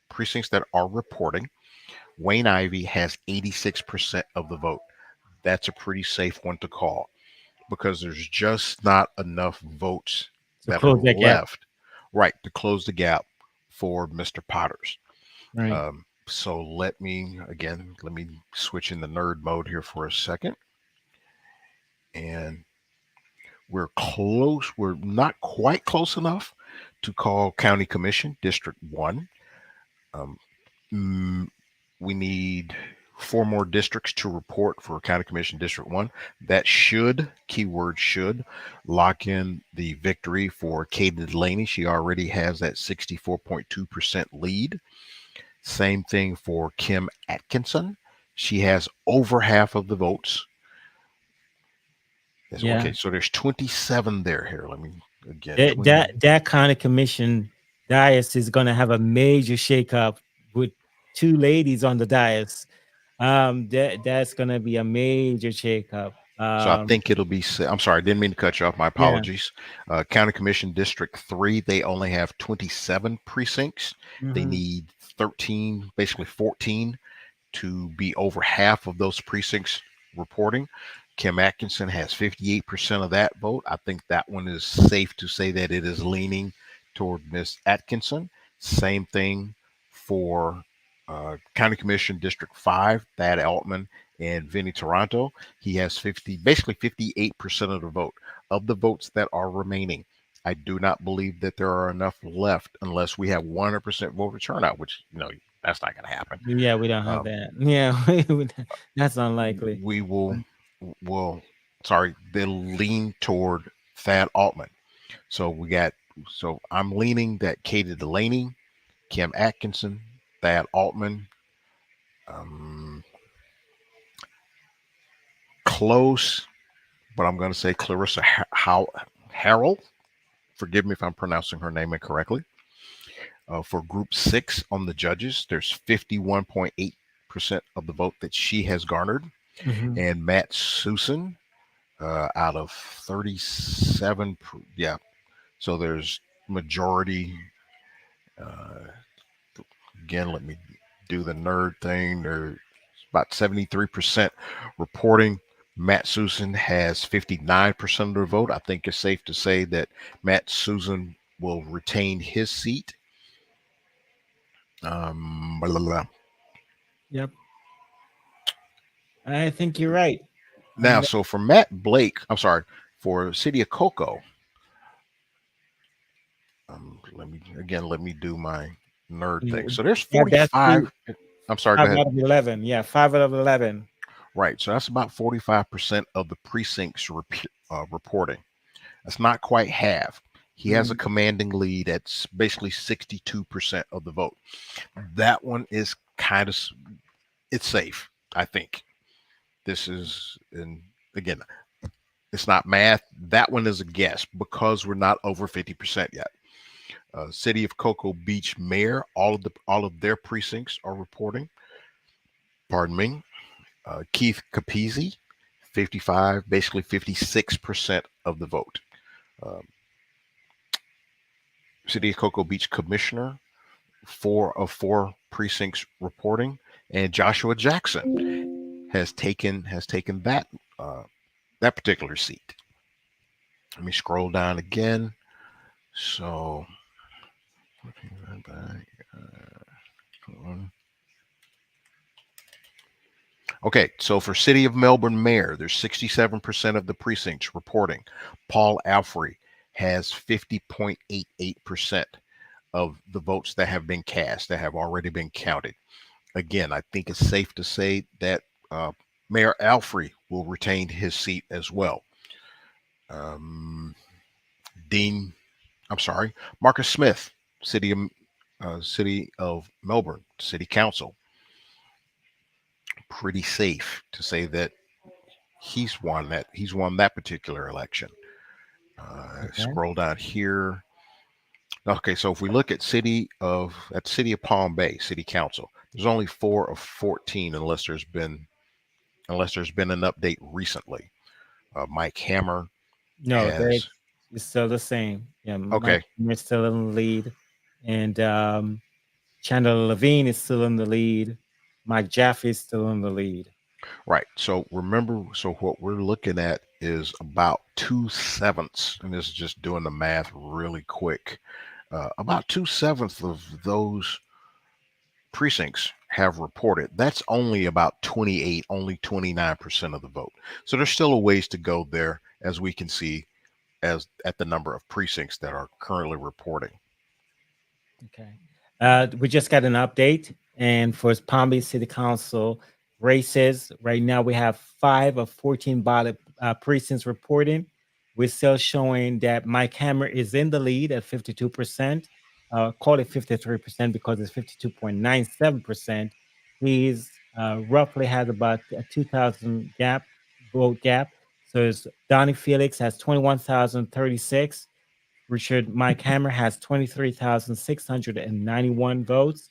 precincts that are reporting. Wayne Ivey has 86% of the vote. That's a pretty safe one to call because there's just not enough votes To that are close that gap. left, right, to close the gap for Mr. Potters. Right. So let me switch in the nerd mode here for a second. And we're close. We're not quite close enough to call County Commission District 1. Um, we need 4 more districts to report for County Commission District 1. That should, keyword should, lock in the victory for Katie Delaney. She already has that 64.2% lead. Same thing for Kim Atkinson. She has over half of the votes. Yes, Yeah. okay, so there's 27 there. Here, let me again. That kind of commission dais is going to have a major shakeup with 2 ladies on the dais. That's going to be a major shakeup. So I think it'll be. I'm sorry, I didn't mean to cut you off. My Yeah. apologies. County Commission District 3, they only have 27 precincts. They Mhm. need 13, basically 14, to be over half of those precincts reporting. Kim Atkinson has 58% of that vote. I think that one is safe to say that it is leaning toward Miss Atkinson. Same thing for County Commission District 5, Thad Altman and Vinnie Toronto. He has basically 58% of the vote. Of the votes that are remaining, I do not believe that there are enough left unless we have 100% voter turnout, which, that's not going to happen. Yeah, we don't have that. Yeah, that's unlikely. We they'll lean toward Thad Altman. So I'm leaning that Katie Delaney, Kim Atkinson, Thad Altman, close, but I'm going to say Clarissa Harrell. Forgive me if I'm pronouncing her name incorrectly. For Group 6 on the judges, there's 51.8% of the vote that she has garnered. Mhm. And Matt Susan, out of 37, yeah. So there's majority. Again, let me do the nerd thing. There's about 73% reporting. Matt Susan has 59% of the vote. I think it's safe to say that Matt Susan will retain his seat. Blah, blah, blah. Yep. I think you're right. Now, so for Matt Blake, I'm sorry, for City of Cocoa, let me do my nerd thing. So there's 45. I'm sorry, go 5 ahead. out of 11. Yeah, 5 out of 11. Right. So that's about 45% of the precincts reporting. That's not quite half. He has a commanding lead at basically 62% of the vote. That one is it's safe, I think. This is, and again, it's not math. That one is a guess because we're not over 50% yet. City of Cocoa Beach Mayor, all of their precincts are reporting. Pardon me. Keith Capizzi, 55, basically 56% of the vote. Um, City of Cocoa Beach Commissioner, 4 of 4 precincts reporting, and Joshua Jackson has taken that that particular seat. Let me scroll down again. So, okay, so for City of Melbourne Mayor, there's 67% of the precincts reporting. Paul Alfrey has 50.88% of the votes that have been cast, that have already been counted. Again, I think it's safe to say that Mayor Alfrey will retain his seat as well. Um, Dean, I'm sorry, Marcus Smith, City of Melbourne City Council. Pretty safe to say that he's won that particular election. Okay. Scroll down here. Okay, so if we look at City of Palm Bay City Council, there's only 4 of 14 unless there's been an update recently. Mike Hammer No, has it's still the same. Yeah, Mike okay, Hammer is still in the lead, and Chandler Levine is still in the lead. Mike Jaffe is still in the lead. right. So remember, so what we're looking at is about 2/7, and this is just doing the math really quick. About 2/7 of those precincts have reported. That's only about 28, only 29% of the vote. So there's still a ways to go there, as we can see as at the number of precincts that are currently reporting. Okay. We just got an update, and for Palm Beach City Council races, right now we have 5 of 14 ballot precincts reporting. We're still showing that Mike Hammer is in the lead at 52%. Call it 53% because it's 52.97%. He's roughly has about a 2,000 vote gap. So it's Donnie Felix has 21,036. Richard Mike Hammer has 23,691 votes.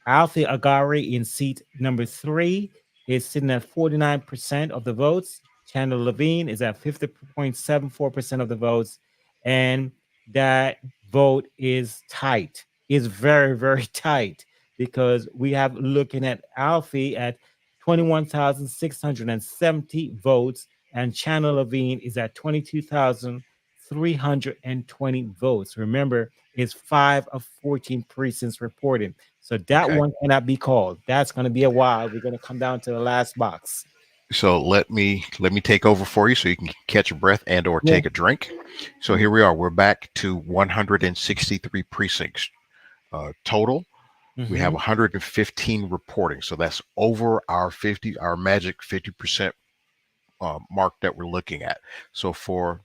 Alfie Agari in seat number 3 is sitting at 49% of the votes. Chandler Levine is at 50.74% of the votes. And that vote is tight. It's very, very tight because we have looking at Alfie at 21,670 votes, and Chandler Levine is at 22,320 votes. Remember, it's 5 of 14 precincts reported. So that Okay. one cannot be called. That's going to be a while. We're going to come down to the last box. So let me take over for you so you can catch a breath and or take a drink. So here we are. We're back to 163 precincts total. We have 115 reporting. So that's over our magic 50% mark that we're looking at. So for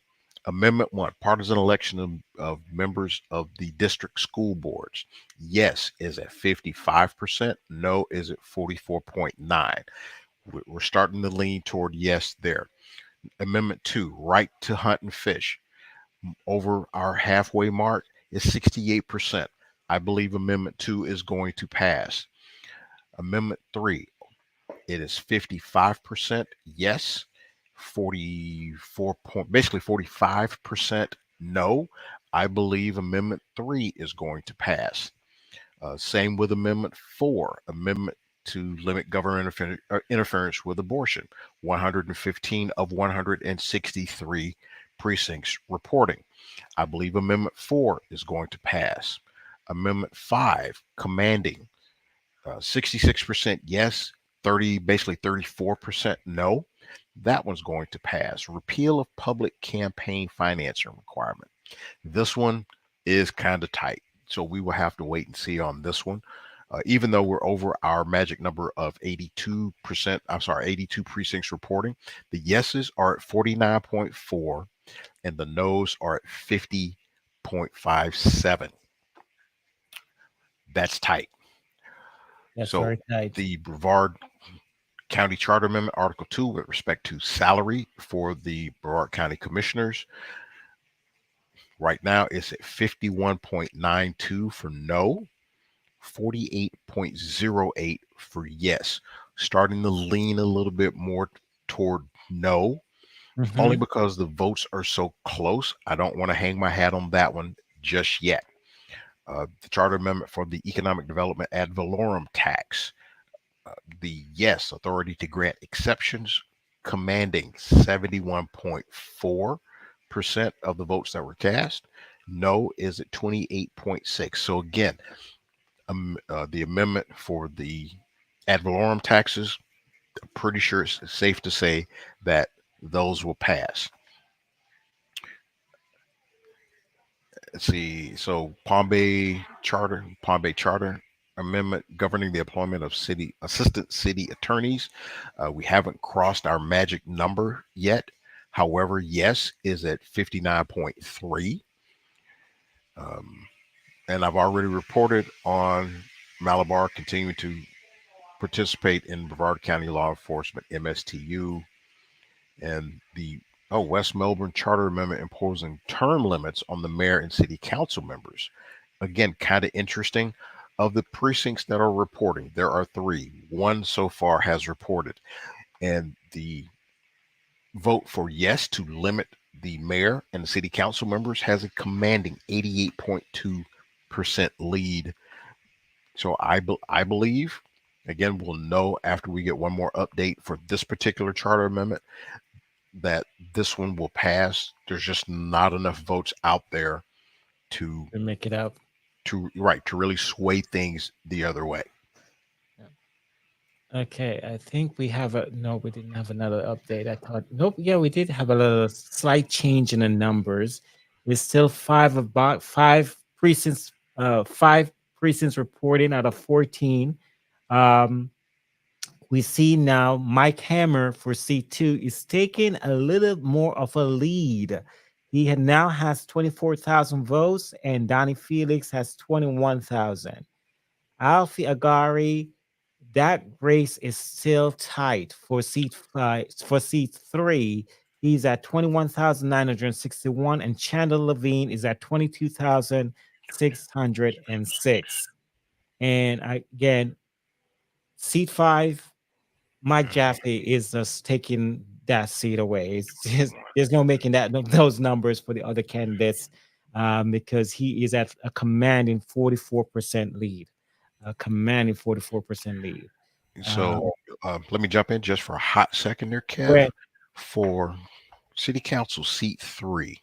Amendment 1, partisan election of members of the district school boards, yes is at 55%, no is at 44.9. We're starting to lean toward yes there. Amendment 2, right to hunt and fish, over our halfway mark is 68%. I believe Amendment 2 is going to pass. Amendment 3, it is 55% yes, 45% no. I believe Amendment 3 is going to pass. Same with Amendment 4, amendment to limit government interference with abortion. 115 of 163 precincts reporting. I believe Amendment 4 is going to pass. Amendment 5, commanding, 66% yes, basically 34% no. That one's going to pass. Repeal of public campaign financing requirement. This one is kind of tight. So we will have to wait and see on this one. Even though we're over our magic number of 82%, 82 precincts reporting, the yeses are at 49.4 and the no's are at 50.57. That's tight. That's So very tight. the Brevard County Charter Amendment, Article 2, with respect to salary for the Brevard County Commissioners, right now it's at 51.92 for no, 48.08 for yes. Starting to lean a little bit more toward no. only Mhm. because the votes are so close. I don't want to hang my hat on that one just yet. The charter amendment for the economic development ad valorem tax, the yes authority to grant exceptions, commanding 71.4% of the votes that were cast. No is at 28.6. So again, the amendment for the ad valorem taxes, I'm pretty sure it's safe to say that those will pass. Let's see. So Palm Bay Charter Amendment governing the employment of city assistant city attorneys. We haven't crossed our magic number yet. However, yes is at 59.3. And I've already reported on Malabar continuing to participate in Brevard County Law Enforcement MSTU and the West Melbourne Charter Amendment imposing term limits on the mayor and city council members. Again, kind of interesting. Of the precincts that are reporting, there are three. One so far has reported, and the vote for yes to limit the mayor and the city council members has a commanding 88.2% lead. So I believe, again, we'll know after we get one more update for this particular charter amendment, that this one will pass. There's just not enough votes out there to make it up. to really sway things the other way. Okay, I think we have no, we didn't have another update. I thought, nope, yeah, we did have a little slight change in the numbers. It's still five precincts, 5 precincts reporting out of 14. Um, we see now Mike Hammer for C2 is taking a little more of a lead. He now has 24,000 votes, and Donnie Felix has 21,000. Alfie Agari, that race is still tight for seat 5. For seat 3, he's at 21,961, and Chandler Levine is at 22,606. And again, seat 5, Mike Jaffe is just taking that seat away. It's just, there's no making those numbers for the other candidates, because he is at a commanding 44% lead. A commanding 44% lead. So let me jump in just for a hot second there, Go Kev. ahead. For City Council seat 3,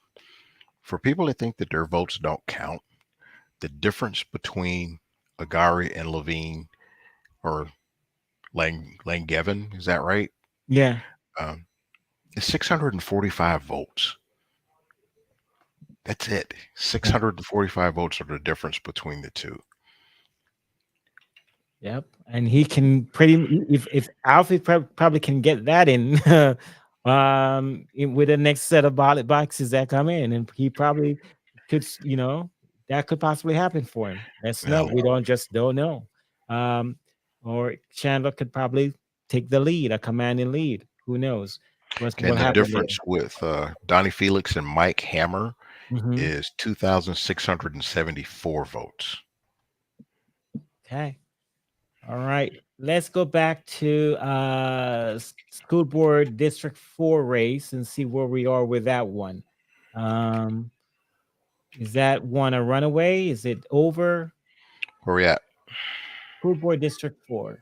for people that think that their votes don't count, the difference between Agari and Levine, or Langevin, is that right? Yeah. Is 645 votes. That's it. 645 votes are the difference between the two. Yep. And he can if Alfie probably can get that in, with the next set of ballot boxes that come in, and he probably could, that could possibly happen for him. Let's know. Yeah. We don't know. Or Chandler could probably take the lead, a commanding lead. Who knows? What And the happened there? difference with Donnie Felix and Mike Hammer Mhm. is 2,674 votes. Okay. All right. Let's go back to school board district 4 race and see where we are with that one. Is that one a runaway? Is it over? Where we at? School board district 4.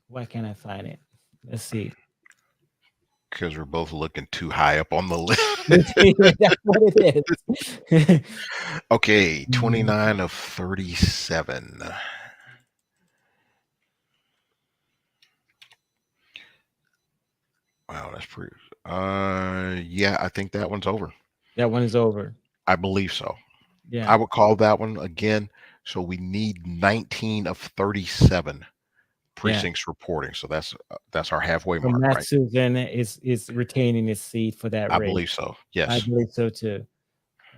Why can't I find it? Let's see. Because we're both looking too high up on the list. That's what it is. Okay, 29 of 37. Wow, that's pretty. Yeah, I think that one's over. That one is over. I believe so. Yeah. I would call that one again. So we need 19 of 37 precincts reporting. So that's our halfway So mark, Matt right? Susan is retaining his seat for that I race. believe so. I Yes. believe so too.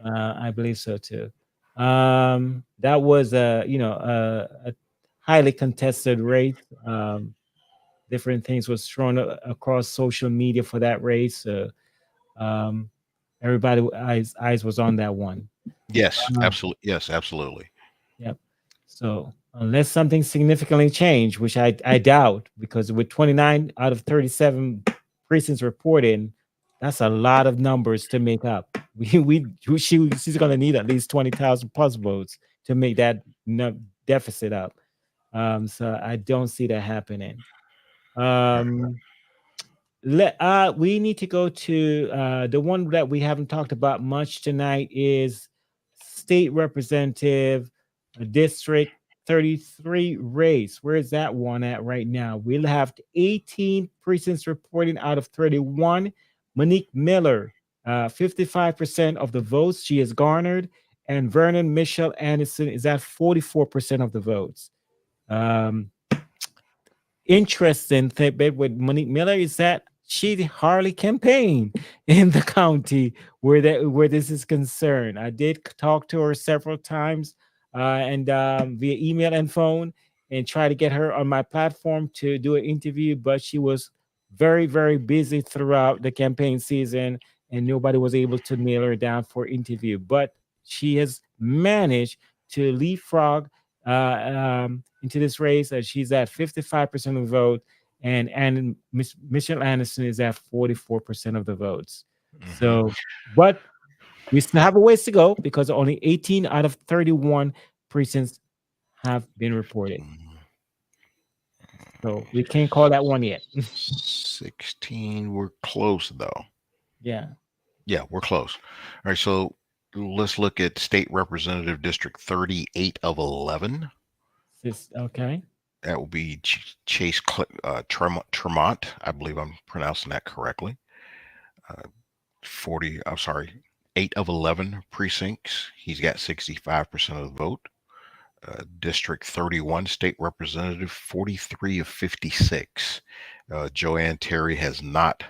I believe so too. That was a highly contested race. Different things was thrown across social media for that race. Everybody eyes was on that one. Yes, absolutely. Yes, absolutely. Yep. So unless something significantly changed, which I doubt, because with 29 out of 37 precincts reporting, that's a lot of numbers to make up. She's going to need at least 20,000 plus votes to make that deficit up. So I don't see that happening. We need to go to the one that we haven't talked about much tonight is state representative district 33 race. Where is that one at right now? We'll have 18 precincts reporting out of 31. Monique Miller, 55% of the votes she has garnered, and Vernon Michelle Anderson is at 44% of the votes. Interesting thing with Monique Miller is that she hardly campaigned in the county where this is concerned. I did talk to her several times and via email and phone and try to get her on my platform to do an interview, but she was very, very busy throughout the campaign season and nobody was able to nail her down for interview. But she has managed to leapfrog into this race. She's at 55% of the vote, and Michelle Anderson is at 44% of the votes. Mhm. So, but we still have a ways to go because only 18 out of 31 precincts have been reported. So we can't call that one yet. 16. We're close though. Yeah. Yeah, we're close. All right, so let's look at State Representative District 38 of 11. Okay. That will be Chase Tremont. I believe I'm pronouncing that correctly. 8 of 11 precincts. He's got 65% of the vote. District 31 State Representative, 43 of 56. Joanne Terry has not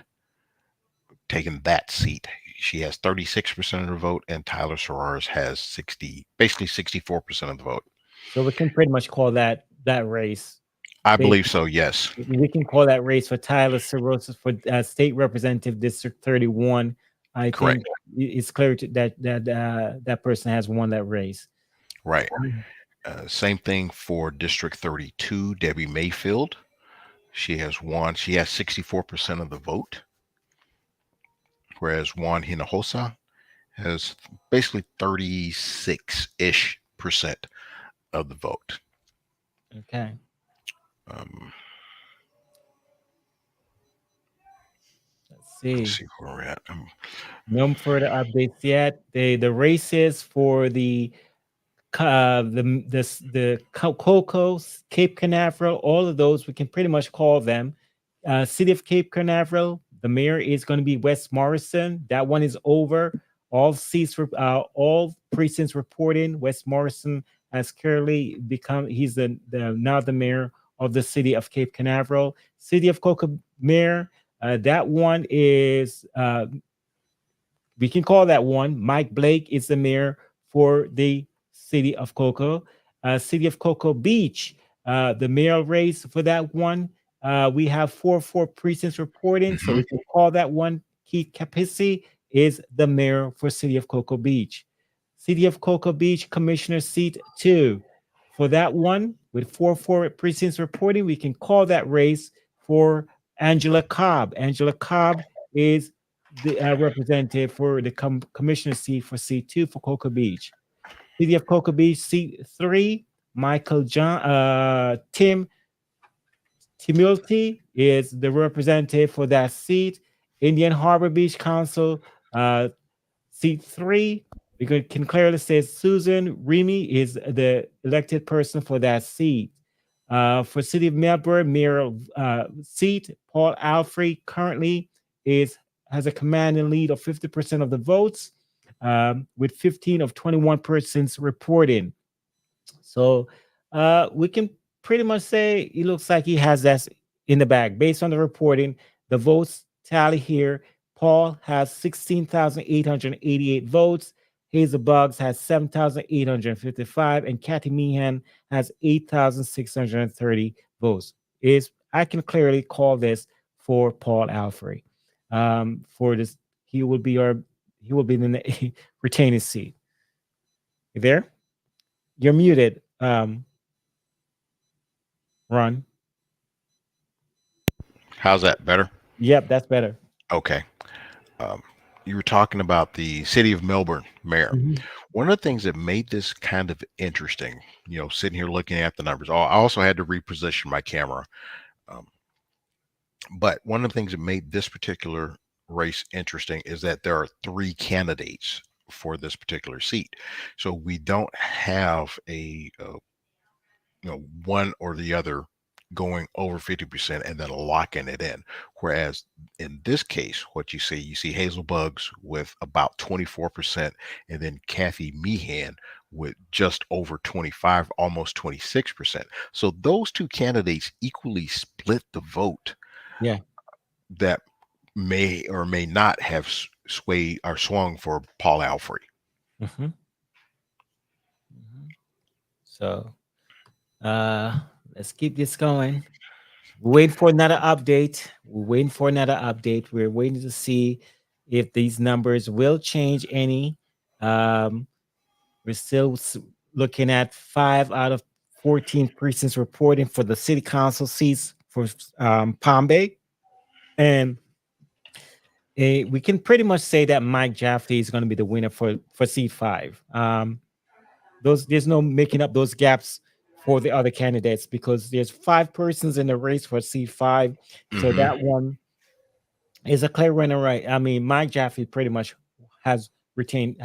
taken that seat. She has 36% of the vote, and Tyler Soares has 64% of the vote. So we can pretty much call that race. I believe so, yes. We can call that race for Tyler Soares for State Representative District 31. I Correct. think it's clear that person has won that race. Right. Same thing for District 32, Debbie Mayfield. She has won. She has 64% of the vote, whereas Juan Hinojosa has basically 36-ish percent of the vote. Okay. Let's see where we're at. No further updates yet. The races for the Cocoa, Cape Canaveral, all of those we can pretty much call them. City of Cape Canaveral, the mayor is going to be Wes Morrison. That one is over. All seats for all precincts reporting. Wes Morrison has currently become now the mayor of the city of Cape Canaveral. City of Cocoa mayor, that one is we can call that one. Mike Blake is the mayor for the city of Cocoa. City of Cocoa Beach, the mayoral race for that one. We have 4 precincts reporting, so we can call that one. Keith Capizzi is the mayor for City of Cocoa Beach. City of Cocoa Beach Commissioner seat 2. For that one, with 4 precincts reporting, we can call that race for Angela Cobb. Angela Cobb is the representative for the commissioner seat for C2 for Cocoa Beach. City of Cocoa Beach seat 3, Tim Timilty is the representative for that seat. Indian Harbor Beach Council seat 3. We can clearly say Susan Remy is the elected person for that seat. For City of Melbourne mayoral seat, Paul Alfrey currently has a commanding lead of 50% of the votes, with 15 of 21 persons reporting. So we can pretty much say it looks like he has that in the bag. Based on the reporting, the votes tally here, Paul has 16,888 votes. Hazel Buggs has 7,855, and Kathy Meehan has 8,630 votes. I can clearly call this for Paul Alfrey. For this, he will be in the retaining seat. You there? You're muted. run. How's that better? Yep, that's better. Okay. Um, you were talking about the city of Melbourne mayor. Mhm. One of the things that made this kind of interesting, sitting here looking at the numbers, I also had to reposition my camera. Um, but one of the things that made this particular race interesting is that there are three candidates for this particular seat. So we don't have one or the other going over 50% and then locking it in. Whereas in this case, what you see Hazel Buggs with about 24%, and then Kathy Meehan with just over 25, almost 26%. So those two candidates equally split the vote Yeah. that may or may not have swayed or swung for Paul Alfrey. Hmm. Hmm. So uh, let's keep this going. We're waiting for another update. We're waiting for another update. We're waiting to see if these numbers will change any. Um, we're still looking at 5 out of 14 precincts reporting for the city council seats for Palm Bay. And we can pretty much say that Mike Jaffe is going to be the winner for seat 5. There's no making up those gaps for the other candidates because there's 5 persons in the race for seat 5. So Hmm. that one is a clear winner, right? I mean, Mike Jaffe pretty much has retained,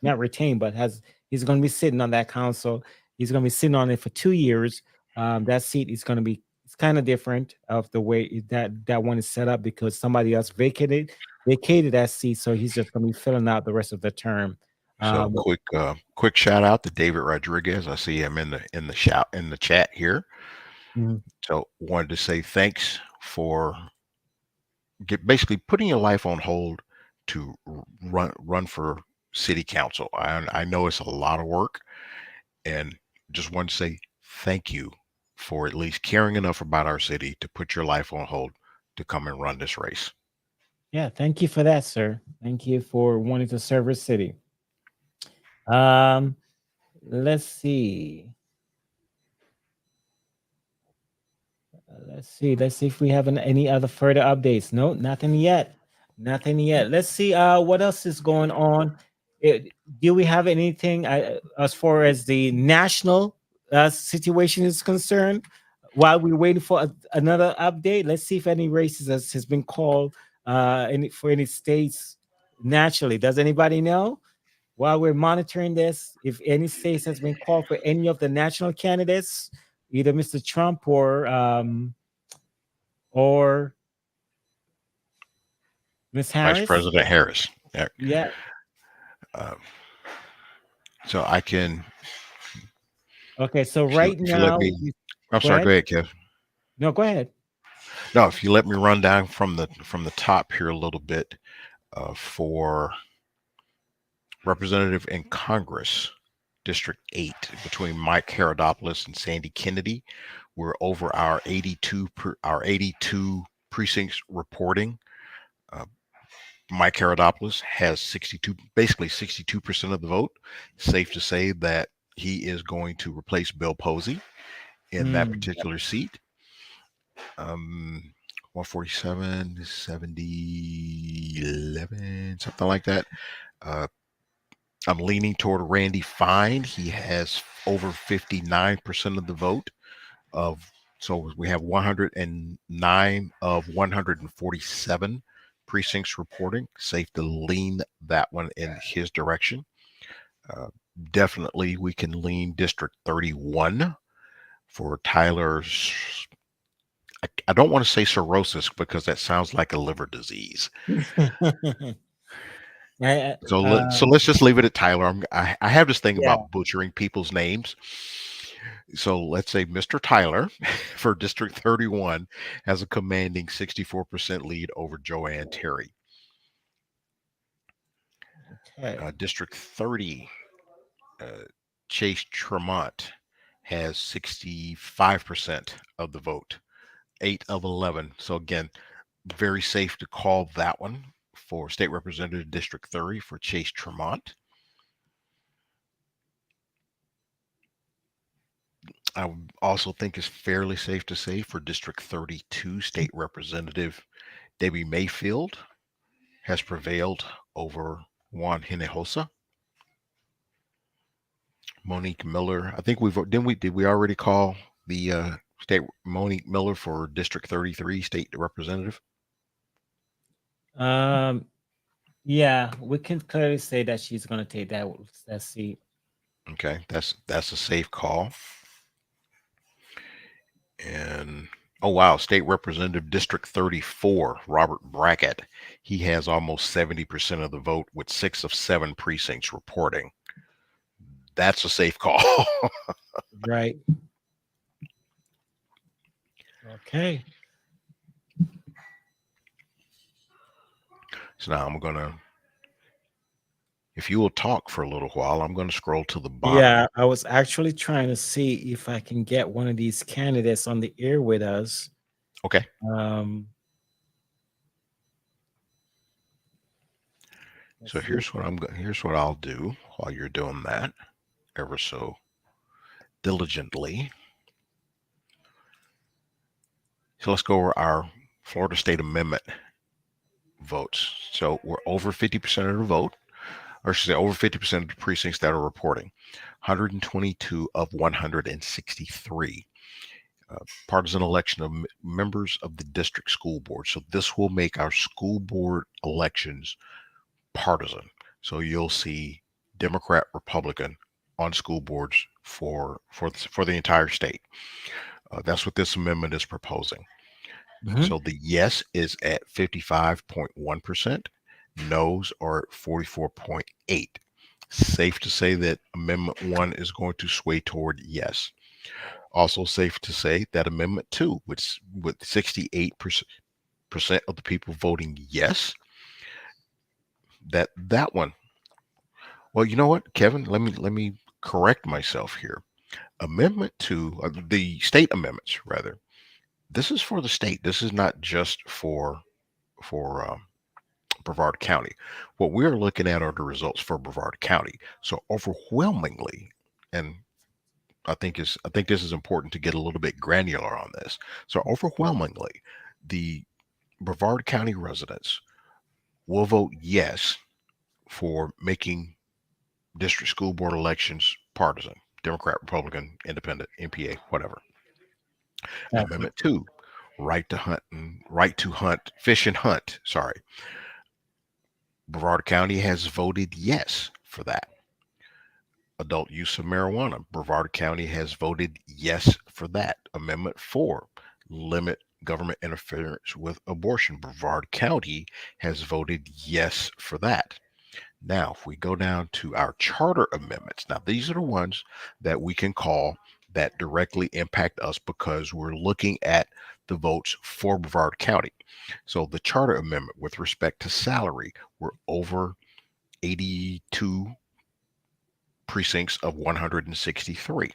not retained, but he's going to be sitting on that council. He's going to be sitting on it for 2 years. That seat is going to be, it's kind of different of the way that one is set up because somebody else vacated that seat, so he's just going to be filling out the rest of the term. So Um, quick shout out to David Rodriguez. I see him in the chat here. mhm. So wanted to say thanks for basically putting your life on hold to run for city council. I know it's a lot of work, and just want to say thank you for at least caring enough about our city to put your life on hold to come and run this race. Yeah, thank you for that, sir. Thank you for wanting to serve our city. Um, let's see. Let's see. Let's see if we have any other further updates. No, nothing yet. Nothing yet. Let's see. What else is going on? Do we have anything as far as the national situation is concerned? While we're waiting for another update, let's see if any races has been called for any states naturally. Does anybody know? While we're monitoring this, if any states has been called for any of the national candidates, either Mr. Trump or Miss Vice Harris. President Harris. Yeah. Yeah. Uh, so I can, Okay. So if you right if you let now, me, I'm go sorry. Go ahead. ahead, Kev. No, go ahead. No, if you let me run down from the top here a little bit for representative in Congress, District 8, between Mike Herodopoulos and Sandy Kennedy. We're over our 82 precincts reporting. Uh, Mike Herodopoulos has 62% of the vote. Safe to say that he is going to replace Bill Posey in that Hmm. particular seat. 147, 70, 11, something like that. Uh, I'm leaning toward Randy Fine. He has over 59% of the vote. So we have 109 of 147 precincts reporting. Safe to lean that one in his direction. Uh, Definitely, we can lean District 31 for Tyler's. I don't want to say cirrhosis because that sounds like a liver disease. I- So let's just leave it at Tyler. I have this thing yeah. about butchering people's names. So let's say Mr. Tyler for District 31 has a commanding 64% lead over Joanne Terry. Okay. District 30, uh, Chase Tremont has 65% of the vote, 8 of 11. So again, very safe to call that one for State Representative District 30 for Chase Tremont. I would also think it's fairly safe to say for District 32, State Representative Debbie Mayfield has prevailed over Juan Hinojosa. Monique Miller, I think did we already call the state Monique Miller for District 33 State Representative? Yeah, we can clearly say that she's going to take that seat. Okay, that's a safe call. And oh wow, State Representative District 34, Robert Brackett. He has almost 70% of the vote with 6 of 7 precincts reporting. That's a safe call. Right. Okay. So now I'm gonna, if you will talk for a little while, I'm gonna scroll to the bottom. Yeah, I was actually trying to see if I can get one of these candidates on the air with us. Okay. So here's what I'll do while you're doing that, ever so diligently. So let's go over our Florida State Amendment votes. So we're over 50% of the vote, or I should say over 50% of the precincts that are reporting. 122 of 163. Partisan election of members of the district school board. So this will make our school board elections partisan. So you'll see Democrat, Republican on school boards for the entire state. That's what this amendment is proposing. So the yes is at 55.1%, no's are at 44.8%. Safe to say that Amendment 1 is going to sway toward yes. Also safe to say that Amendment 2, which with 68% of the people voting yes, that one. Well, you know what, Kevin? Let me correct myself here. Amendment 2, the state amendments rather. This is for the state. This is not just for Brevard County. What we're looking at are the results for Brevard County. So overwhelmingly, and I think this is important to get a little bit granular on this. So overwhelmingly, the Brevard County residents will vote yes for making district school board elections partisan, Democrat, Republican, Independent, NPA, whatever. Amendment 2, right to hunt, fish and hunt. Sorry. Brevard County has voted yes for that. Adult use of marijuana. Brevard County has voted yes for that. Amendment 4, limit government interference with abortion. Brevard County has voted yes for that. Now, if we go down to our charter amendments, now these are the ones that we can call that directly impact us because we're looking at the votes for Brevard County. So the charter amendment with respect to salary, we're over 82 precincts of 163.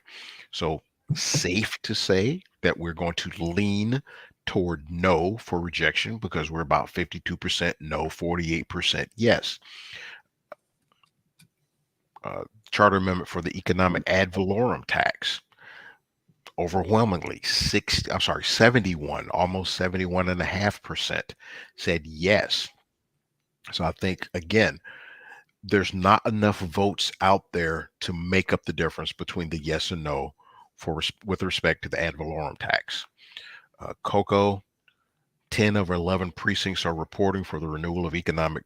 So safe to say that we're going to lean toward no for rejection because we're about 52% no, 48% yes. Charter amendment for the economic ad valorem tax. Overwhelmingly 71, almost 71.5% said yes. So I think again, there's not enough votes out there to make up the difference between the yes and no with respect to the ad valorem tax. COCO, 10 of 11 precincts are reporting for the renewal of economic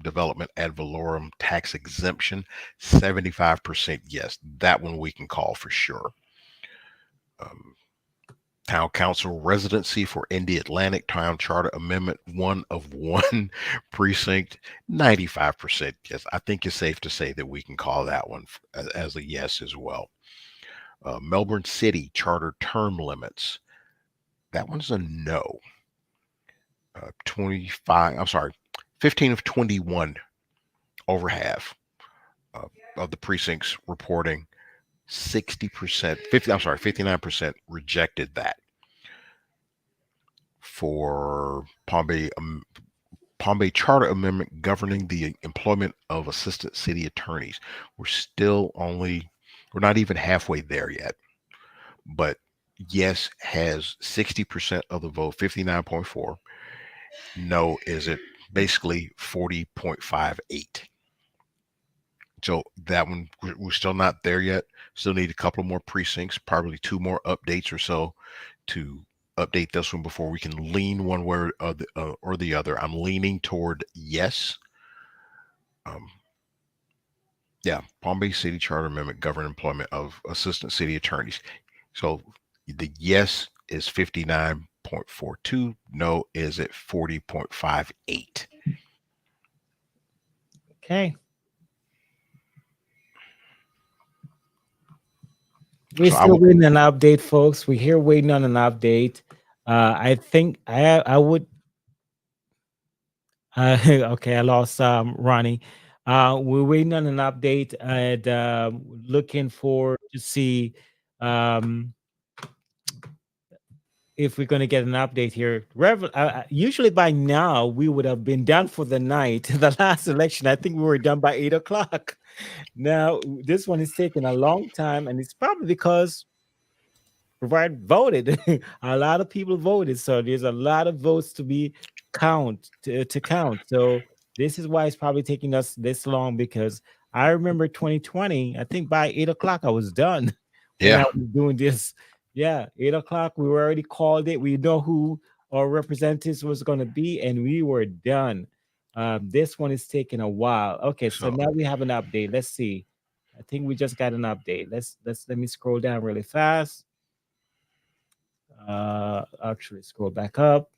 development ad valorem tax exemption. 75% yes. That one we can call for sure. Town council residency for Indy Atlantic Town Charter Amendment 1 of 1 precinct, 95% yes. I think it's safe to say that we can call that one as a yes as well. Melbourne City Charter term limits. That one's a no. 15 of 21, over half of the precincts reporting 59% rejected that. For Palm Bay Charter Amendment governing the employment of assistant city attorneys, we're not even halfway there yet. but yes has 60% of the vote, 59.4. No is at basically 40.58. So that one, we're still not there yet. Still need a couple more precincts, probably 2 more updates or so to update this one before we can lean one way or the other. I'm leaning toward yes. Yeah, Palm Bay City Charter Amendment govern employment of assistant city attorneys. So the yes is 59.42, no is at 40.58. Okay. We're So still waiting on an update, folks. We're here waiting on an update. I think I would. Okay, I lost Ronnie. We're waiting on an update and looking for to see if we're going to get an update here. Usually by now we would have been done for the night. The last election, I think we were done by 8 o'clock. Now this one is taking a long time, and it's probably because Brevard voted. A lot of people voted, so there's a lot of votes to be to count. So this is why it's probably taking us this long, because I remember 2020. I think by 8 o'clock I was done when I was doing this. Yeah, 8 o'clock we were already called it. We know who our representatives was going to be, and we were done. This one is taking a while. Okay, so now we have an update. Let's see. I think we just got an update. Let me scroll down really fast. Actually scroll back up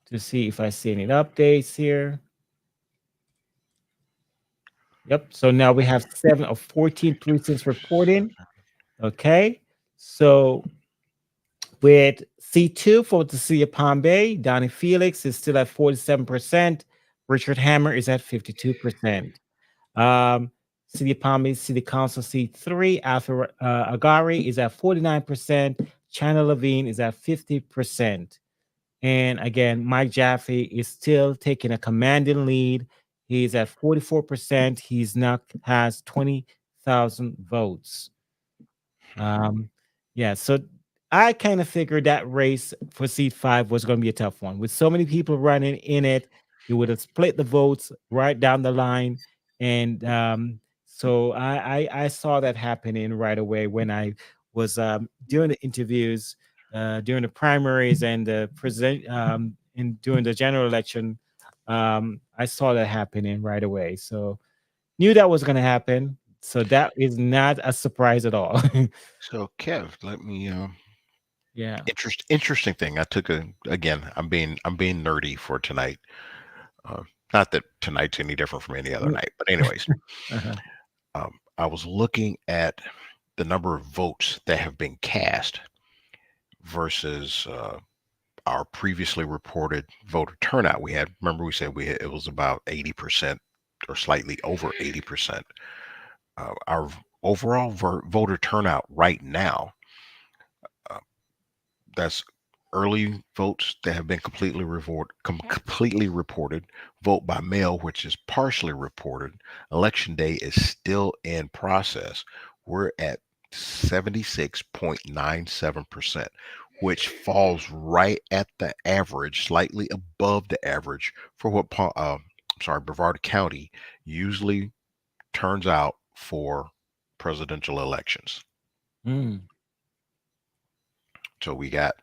to see if I see any updates here. Yep. So now we have 7 of 14 precincts reporting. Okay. So with C2 for the city of Palm Bay, Donnie Felix is still at 47%. Richard Hammer is at 52%. City of Palm Bay City Council C3, Arthur Agari is at 49%. China Levine is at 50%. And again, Mike Jaffe is still taking a commanding lead. He's at 44%. He's now has 20,000 votes. Yeah, so I kind of figured that race for seat 5 was going to be a tough one. With so many people running in it, you would have split the votes right down the line. And so I saw that happening right away when I was doing the interviews during the primaries and the during the general election. I saw that happening right away. So knew that was going to happen. So that is not a surprise at all. So Kev, let me Yeah. interesting thing. I took again, I'm being nerdy for tonight. Not that tonight's any different from any other night, but anyways, I was looking at the number of votes that have been cast versus our previously reported voter turnout. Remember we said it was about 80% or slightly over 80%. Our overall voter turnout right now, that's early votes that have been completely reported, vote by mail, which is partially reported, election day is still in process. We're at 76.97%, which falls right at the average, slightly above the average for what Brevard County usually turns out for presidential elections. So we got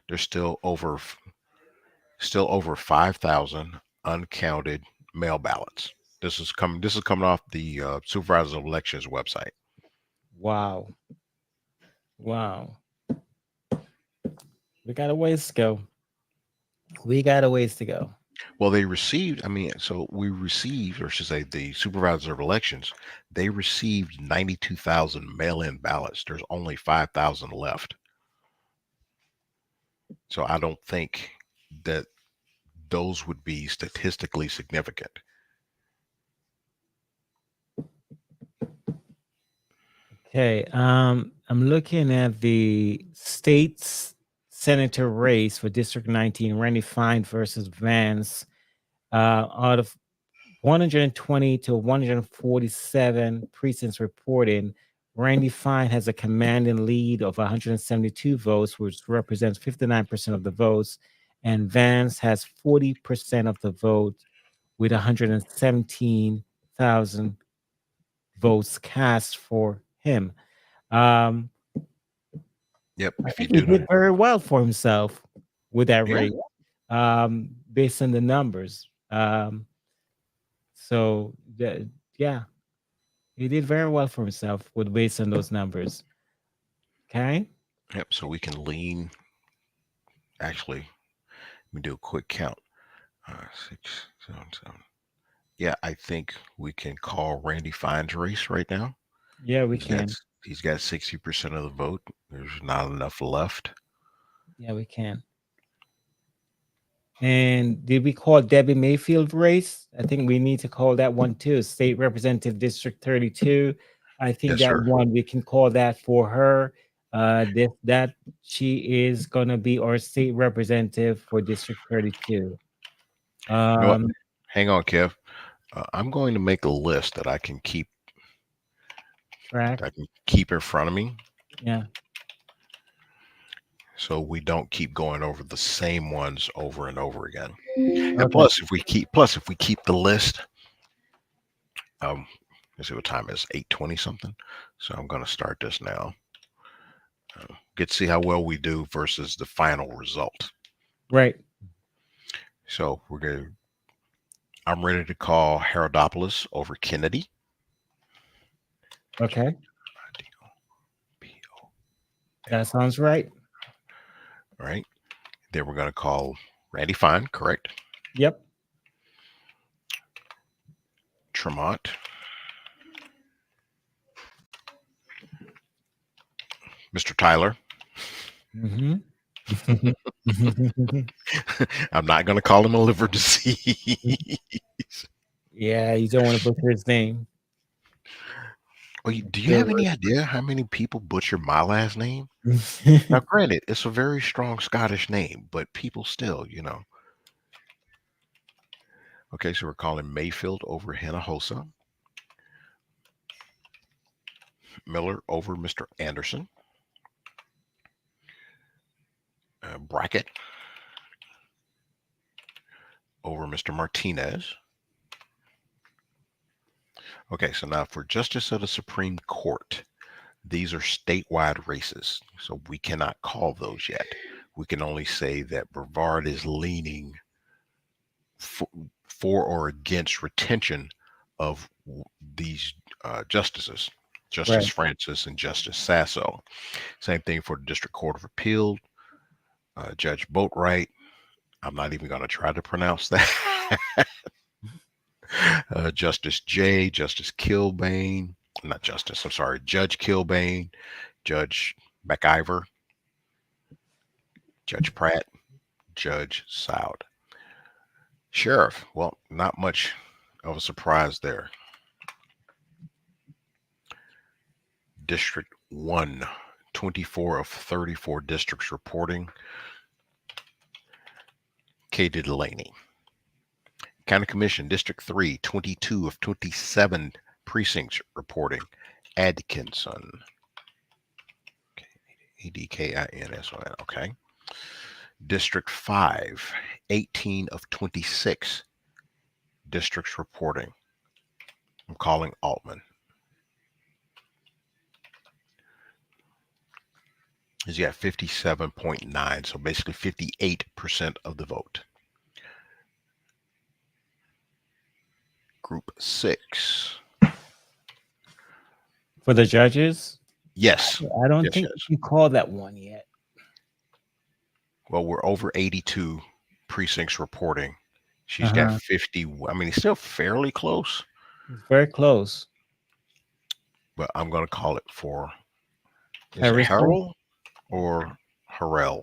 there's still over 5,000 uncounted mail ballots. This is coming off the Supervisors of Elections website. Wow. We got a ways to go. Well, we received, or should say the Supervisors of Elections, they received 92,000 mail-in ballots. There's only 5,000 left. So I don't think that those would be statistically significant. Okay. I'm looking at the state's senator race for District 19, Randy Fine versus Vance. Out of 120 to 147 precincts reporting, Randy Fine has a commanding lead of 172 votes, which represents 59% of the votes. And Vance has 40% of the vote with 117,000 votes cast for him. Yep. I If you think he do did that. very well for himself with that Yeah. race, based on the numbers. So yeah, he did very well for himself with based on those numbers. Okay. Yep. So we can lean. Actually, let me do a quick count. 6, 7, 7. Yeah, I think we can call Randy Fine's race right now. Yeah, we He's got can. he's got 60% of the vote. There's not enough left. Yeah, we can. And did we call Debbie Mayfield race? I think we need to call that one too. State Representative District 32. I think Yes, that sir. one we can call that for her. That she is gonna be our state representative for District 32. You know what? Um, Hang on, Kev. I'm going to make a list that I can keep track. in front of me, Yeah. so we don't keep going over the same ones over and over again. And Okay. plus, if we keep the list, let's see what time it is, 8:20 something. So I'm going to start this now. Get to see how well we do versus the final result. Right. So I'm ready to call Herodopoulos over Kennedy. Okay. That sounds right. All right. Then we're going to call Randy Fine, correct? Yep. Tremont. Mr. Tyler. Mm-hmm. I'm not going to call him a liver disease. Yeah, you don't want to butcher his name. Well, do you have any idea how many people butcher my last name? Now, granted, it's a very strong Scottish name, but people still, Okay, so we're calling Mayfield over Hinojosa. Miller over Mr. Anderson. Brackett over Mr. Martinez. Okay, so now for Justice of the Supreme Court, these are statewide races, so we cannot call those yet. We can only say that Brevard is leaning for or against retention of these justices, Justice Francis and Justice Sasso. Same thing for the District Court of Appeal, Judge Boatwright. I'm not even going to try to pronounce that. Justice J, Justice Kilbane, not Justice, I'm sorry, Judge Kilbane, Judge McIver, Judge Pratt, Judge Soud. Sheriff, well, not much of a surprise there. District 1, 24 of 34 districts reporting. Katie Delaney. County Commission, District 3, 22 of 27 precincts reporting. Adkinson. Adkinson. Okay. District 5, 18 of 26 districts reporting. I'm calling Altman. He's got 57.9, so basically 58% of the vote. Group 6. For the judges? Yes. I don't think you can call that one yet. Well, we're over 82 precincts reporting. She's got 50. I mean, it's still fairly close. It's very close. But I'm going to call it for Harrell or Harrell.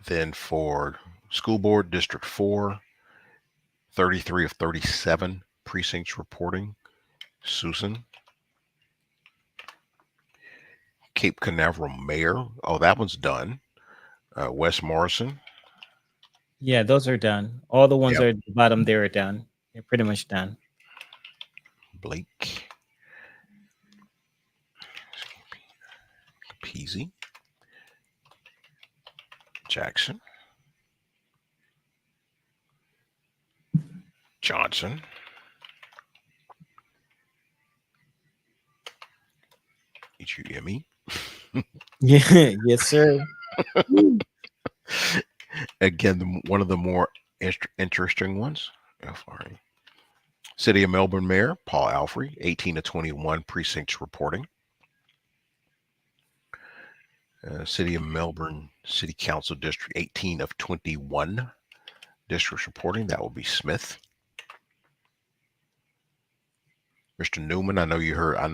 Then for School Board, District 4, 33 of 37 precincts reporting. Susan. Cape Canaveral Mayor. Oh, that one's done. Wes Morrison. Yeah, those are done. All the ones that are at the bottom there are done. They're pretty much done. Blake, Peasy, Jackson, Johnson, Ichiyemi. Yeah, yes, sir. Again, one of the more interesting ones. FRE. City of Melbourne Mayor Paul Alfrey, 18 to 21 precincts reporting. City of Melbourne City Council District, 18 of 21 districts reporting. That will be Smith. Mr. Newman, I know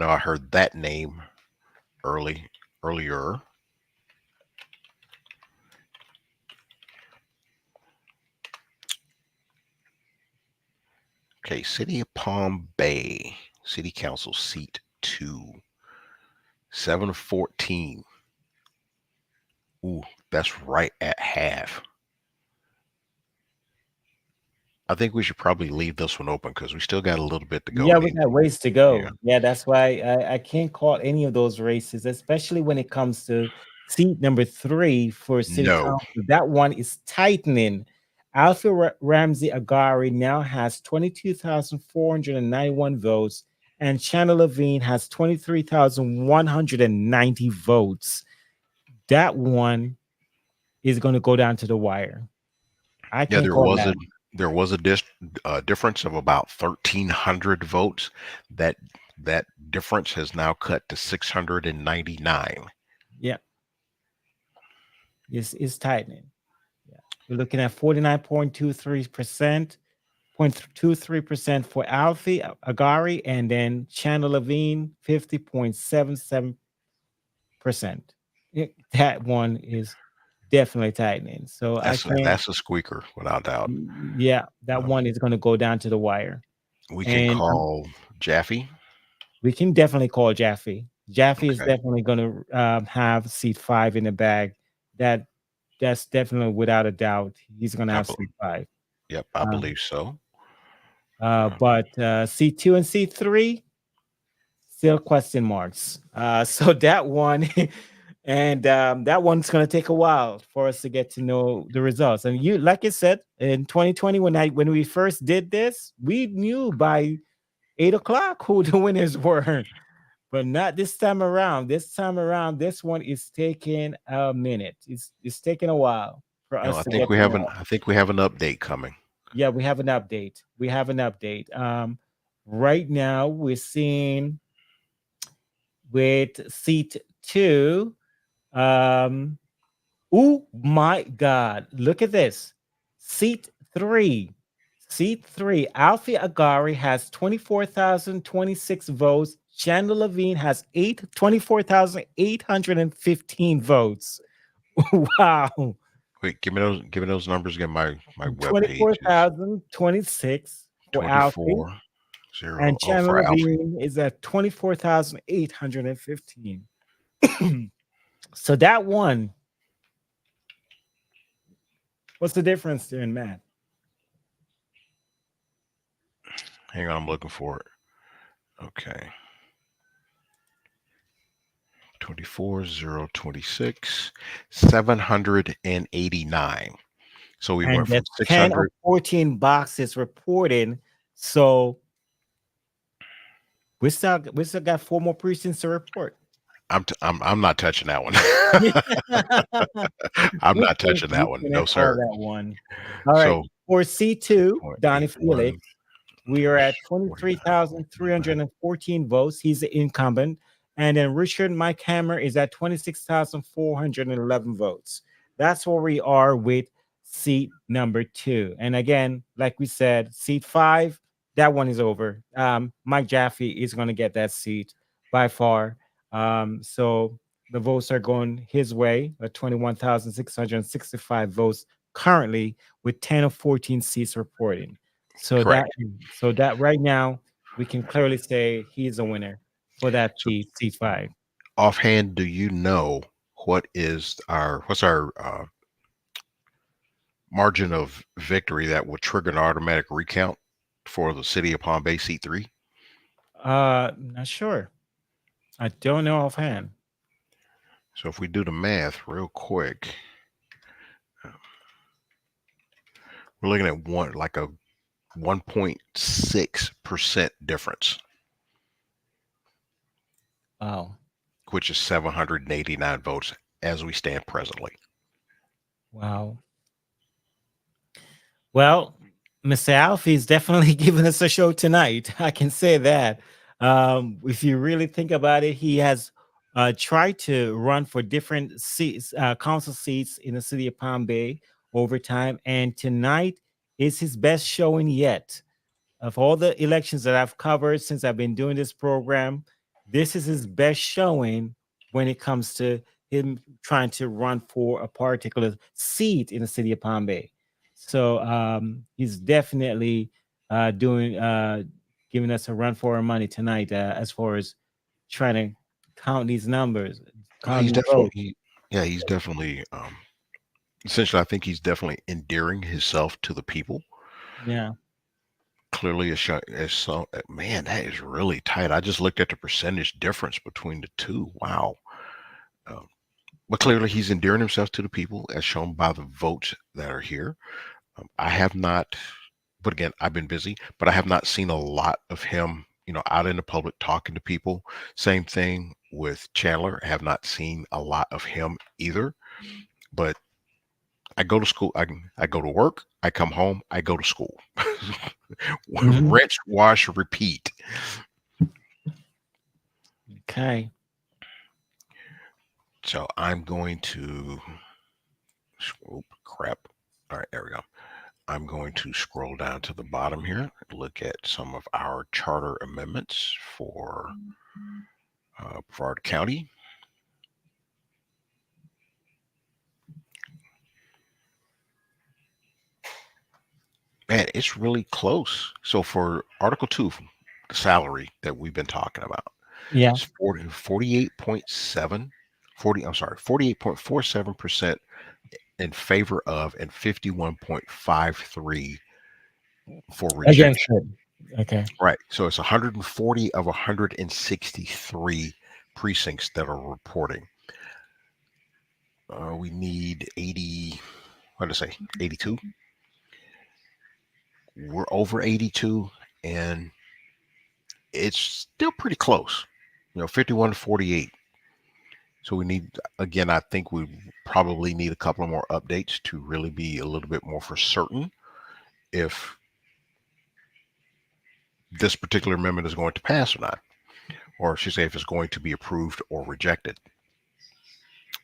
I heard that name earlier. Okay, City of Palm Bay, City Council seat 2, 7 of 14. Ooh, that's right at half. I think we should probably leave this one open because we still got a little bit to go. Yeah, we got ways to go. Yeah. Yeah, that's why I can't call any of those races, especially when it comes to seat number 3 for city council. That one is tightening. Alfie Ramsey Agari now has 22,491 votes, and Chandler Levine has 23,190 votes. That one is going to go down to the wire. I can't call that. There was a difference of about 1,300 votes. That difference has now cut to 699. Yeah, it's tightening. Yeah, we're looking at 49.23%, 0.23% for Alfie Agari, and then Chandler Levine 50.77%. That one is definitely tightening. So that's a squeaker without doubt. Yeah, that one is going to go down to the wire. We can call Jaffe. We can definitely call Jaffe. Jaffe is definitely going to have seat 5 in the bag. That's definitely without a doubt. He's going to have seat 5. Yep, I believe so. But seat 2 and seat 3, still question marks. So that one. And that one's going to take a while for us to get to know the results. And you, like I said, in 2020, when we first did this, we knew by 8 o'clock who the winners were, but not this time around. This time around, this one is taking a minute. It's taking a while for us. I think we have an update coming. Yeah, we have an update. Right now, we're seeing with seat 2. Oh my God, look at this. Seat 3. Alfie Agari has 24,026 votes. Chandler Levine has 24,815 votes. Wow. Wait, give me those numbers again. My web page. 24,026 for Alfie. And Chandler Levine is at 24,815. So that one, what's the difference there in math? Hang on, I'm looking for it. Okay. 24,026, 789. So we went from 600. 10 or 14 boxes reported. So we still got 4 more precincts to report. I'm not touching that one. I'm not touching that one. No, sir. That one. All right. So, for C2, Donnie Felix, we are at 23,314 votes. He's the incumbent. And then Richard Mike Hammer is at 26,411 votes. That's where we are with seat number 2. And again, like we said, seat 5, that one is over. Mike Jaffe is going to get that seat by far. So the votes are going his way at 21,665 votes currently, with 10 of 14 seats reporting. So that right now we can clearly say he's a winner for that seat 5. Offhand, do you know what's our margin of victory that would trigger an automatic recount for the City of Palm Bay seat 3? Not sure. I don't know offhand. So if we do the math real quick, we're looking at a 1.6% difference, Wow. which is 789 votes as we stand presently. Wow. Well, Mr. Alfie is definitely giving us a show tonight. I can say that. If you really think about it, he has tried to run for different seats, council seats in the city of Palm Bay over time, and tonight is his best showing yet. Of all the elections that I've covered since I've been doing this program, this is his best showing when it comes to him trying to run for a particular seat in the city of Palm Bay. So he's definitely doing giving us a run for our money tonight as far as trying to count these numbers, count He's these votes. definitely, yeah, he's definitely, essentially, I think he's definitely endearing himself to the people. Yeah. Clearly, man, that is really tight. I just looked at the percentage difference between the two. Wow. Um, but clearly, he's endearing himself to the people, as shown by the votes that are here. I have not, but again, I've been busy, but I have not seen a lot of him, out in the public talking to people. Same thing with Chandler. I have not seen a lot of him either. But I go to school. I go to work. I come home. I go to school. Mhm. Rinse, wash, repeat. Okay. So I'm going to. Oop, crap. All right, there we go. I'm going to scroll down to the bottom here and look at some of our charter amendments for Brevard County. Man, it's really close. So for Article 2, the salary that we've been talking about, Yeah. it's 48.47% in favor of and 51.53 for Against rejection. it. Okay. Right. So it's 140 of 163 precincts that are reporting. We need 80, what did I say? 82. We're over 82, and it's still pretty close. 51 to 48. So we need, again, I think we probably need a couple of more updates to really be a little bit more for certain if this particular amendment is going to pass or not, or I should say if it's going to be approved or rejected.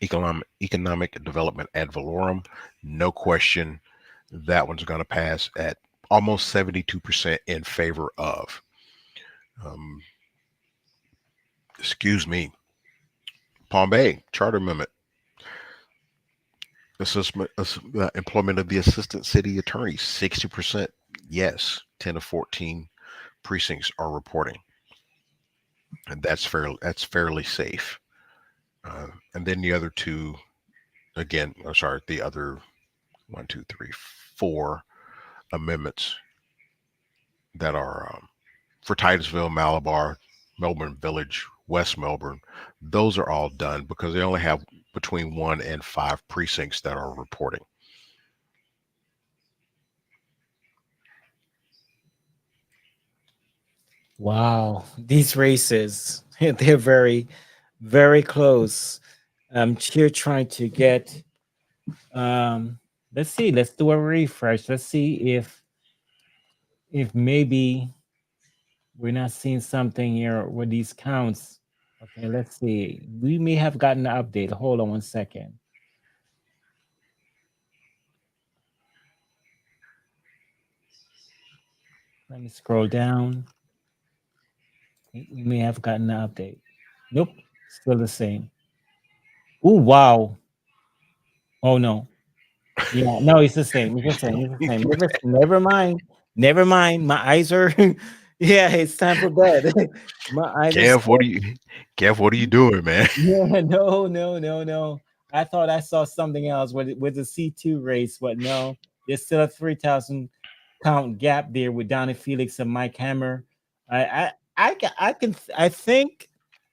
Economic development ad valorem, no question, that one's going to pass at almost 72% in favor of. Excuse me. Palm Bay Charter Amendment. Employment of the assistant city attorney, 60% yes. 10 to 14 precincts are reporting, and that's fairly safe. And then the other two, again, I'm sorry, the other 1, 2, 3, 4 amendments that are for Titusville, Malabar, Melbourne Village, West Melbourne, those are all done because they only have between 1 and 5 precincts that are reporting. Wow, these races, they're very, very close. I'm here trying to get let's see, let's do a refresh. Let's see if maybe we're not seeing something here with these counts. Okay, let's see. We may have gotten an update. Hold on one second. Let me scroll down. We may have gotten an update. Nope, still the same. Oh wow. Oh no. Yeah, no, it's the same. It's the same. It's the same. Never mind. Never mind. My eyes are yeah, it's time for bed. My eyes are Kev, what are you doing, man? yeah, no, no, no, no. I thought I saw something else with the C2 race, but no, there's still a 3,000 count gap there with Donnie Felix and Mike Hammer. I think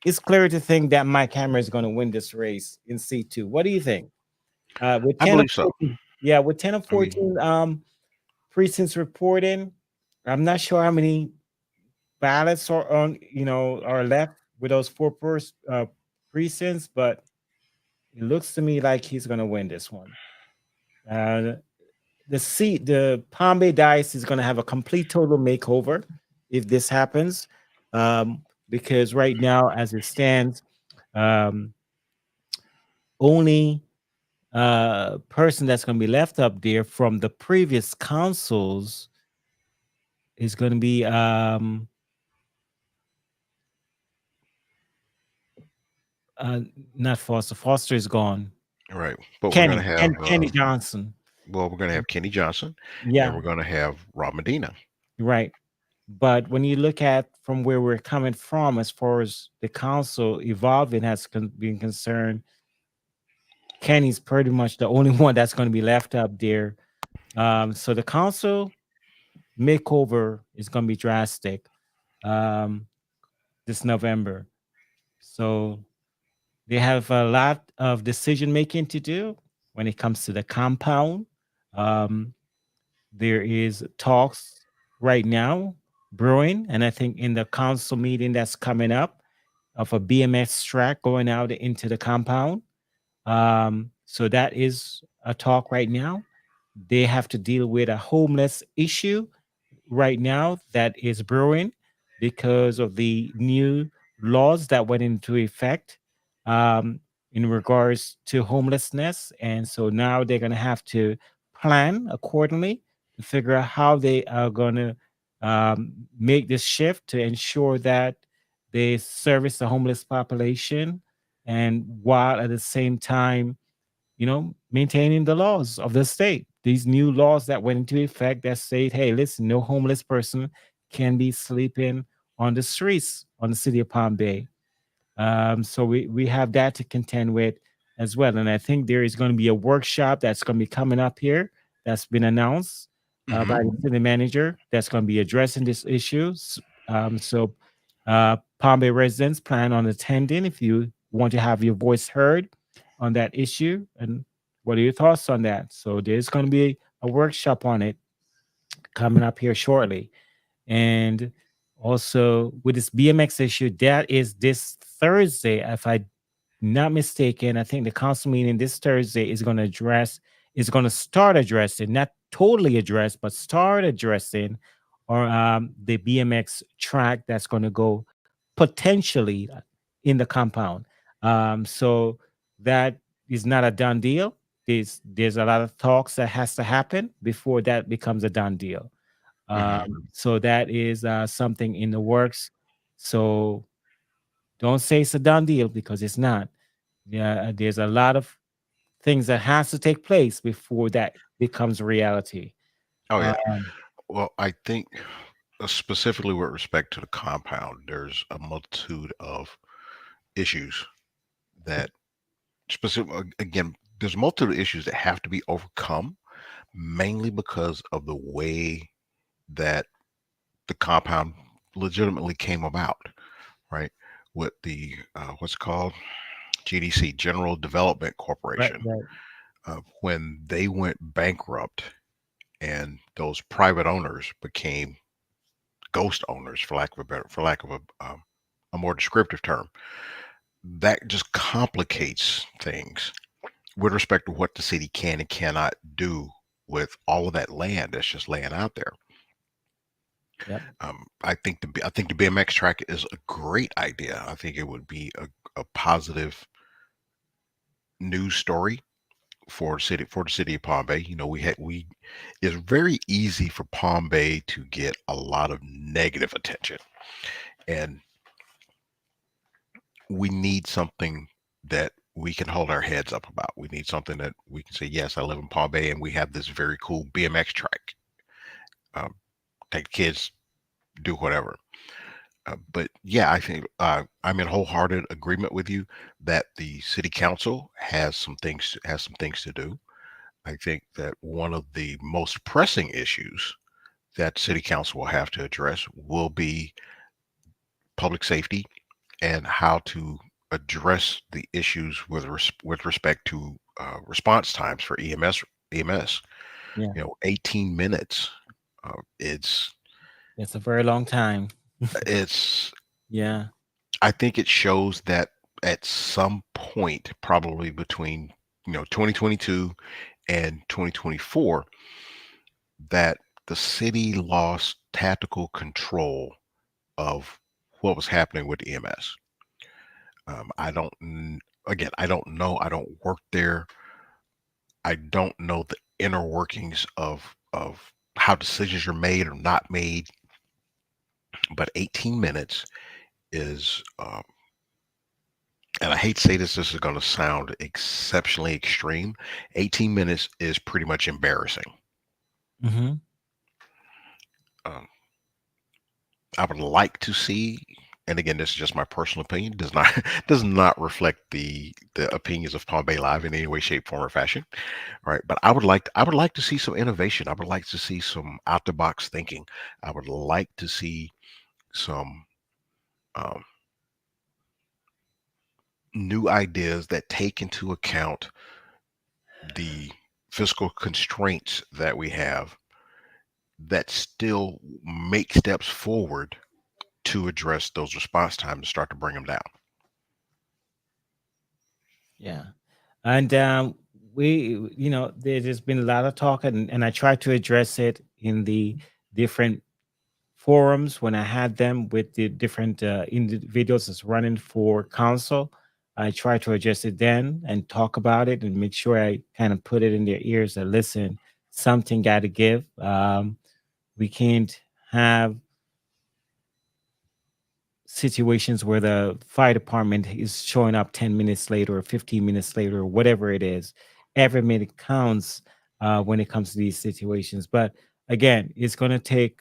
it's clear to think that Mike Hammer is going to win this race in C2. What do you think? With I 10 of believe so. 14, yeah, with 10 of I mean, 14 precincts reporting, I'm not sure how many ballots are on, are left with those precincts, but it looks to me like he's going to win this one. Uh, the Palm Bay Dice is going to have a complete total makeover if this happens, because right now, as it stands, um, only person that's going to be left up there from the previous councils is going to be not Foster. Foster is gone. right. But we're going to have, Kenny Johnson. well, we're going to have Kenny Johnson, Yeah, and we're going to have Rob Medina. right. But when you look at from where we're coming from, as far as the council evolving has been concerned, Kenny's pretty much the only one that's going to be left up there. So the council makeover is going to be drastic this November. So they have a lot of decision making to do when it comes to the compound. Um, there is talks right now brewing, and I think in the council meeting that's coming up of a BMX track going out into the compound. So that is a talk right now. They have to deal with a homeless issue right now that is brewing because of the new laws that went into effect um, in regards to homelessness. And so now they're going to have to plan accordingly to figure out how they are going to make this shift to ensure that they service the homeless population and while at the same time maintaining the laws of the state. These new laws that went into effect that say, hey, listen, no homeless person can be sleeping on the streets on the city of Palm Bay. So we have that to contend with as well. And I think there is going to be a workshop that's going to be coming up here that's been announced by the city manager that's going to be addressing this issue. So Palm Bay residents plan on attending if you want to have your voice heard on that issue. And what are your thoughts on that? So there's going to be a workshop on it coming up here shortly. And also with this BMX issue, that is this Thursday, if I'm not mistaken. I think the council meeting this Thursday is going to start addressing, not totally address, but start addressing or the BMX track that's going to go potentially in the compound. So that is not a done deal. There's a lot of talks that has to happen before that becomes a done deal. So that is something in the works. So don't say it's a done deal because it's not. Yeah, there's a lot of things that has to take place before that becomes reality. Oh yeah. Um, Well, I think specifically with respect to the compound, there's a multitude of issues that again, there's a multitude of issues that have to be overcome, mainly because of the way that the compound legitimately came about, right? With the what's it called GDC, General Development right, Corporation, right, when they went bankrupt and those private owners became ghost owners, for lack of a more descriptive term, that just complicates things with respect to what the city can and cannot do with all of that land that's just laying out there. yep, I think the BMX track is a great idea. I think it would be a positive news story for the city of Palm Bay. You know, it's very easy for Palm Bay to get a lot of negative attention, and we need something that we can hold our heads up about. We need something that we can say, yes, I live in Palm Bay and we have this very cool BMX track. Take kids, do whatever. But yeah, I think I'm in wholehearted agreement with you that the city council has some things to do. I think that one of the most pressing issues that city council will have to address will be public safety and how to address the issues with respect to response times for EMS. Yeah, 18 minutes. It's it's a very long time. it's. Yeah. I think it shows that at some point, probably between 2022 and 2024, that the city lost tactical control of what was happening with EMS. Again, I don't know. I don't work there. I don't know the inner workings of how decisions are made or not made. But 18 minutes is, and I hate to say this. This is going to sound exceptionally extreme. 18 minutes is pretty much embarrassing. Hmm. Um, I would like to see, and again, this is just my personal opinion, does not does not reflect the opinions of Palm Bay Live in any way, shape, form, or fashion. Right. But I would like to see some innovation. I would like to see some out the box thinking. I would like to see some um, new ideas that take into account the fiscal constraints that we have that still make steps forward to address those response times and start to bring them down. Yeah. And there's been a lot of talk, and I tried to address it in the different forums when I had them with the different individuals that's running for council. I tried to address it then and talk about it and make sure I kind of put it in their ears that listen, something got to give. We can't have situations where the fire department is showing up 10 minutes later or 15 minutes later or whatever it is. Every minute counts when it comes to these situations. But again, it's going to take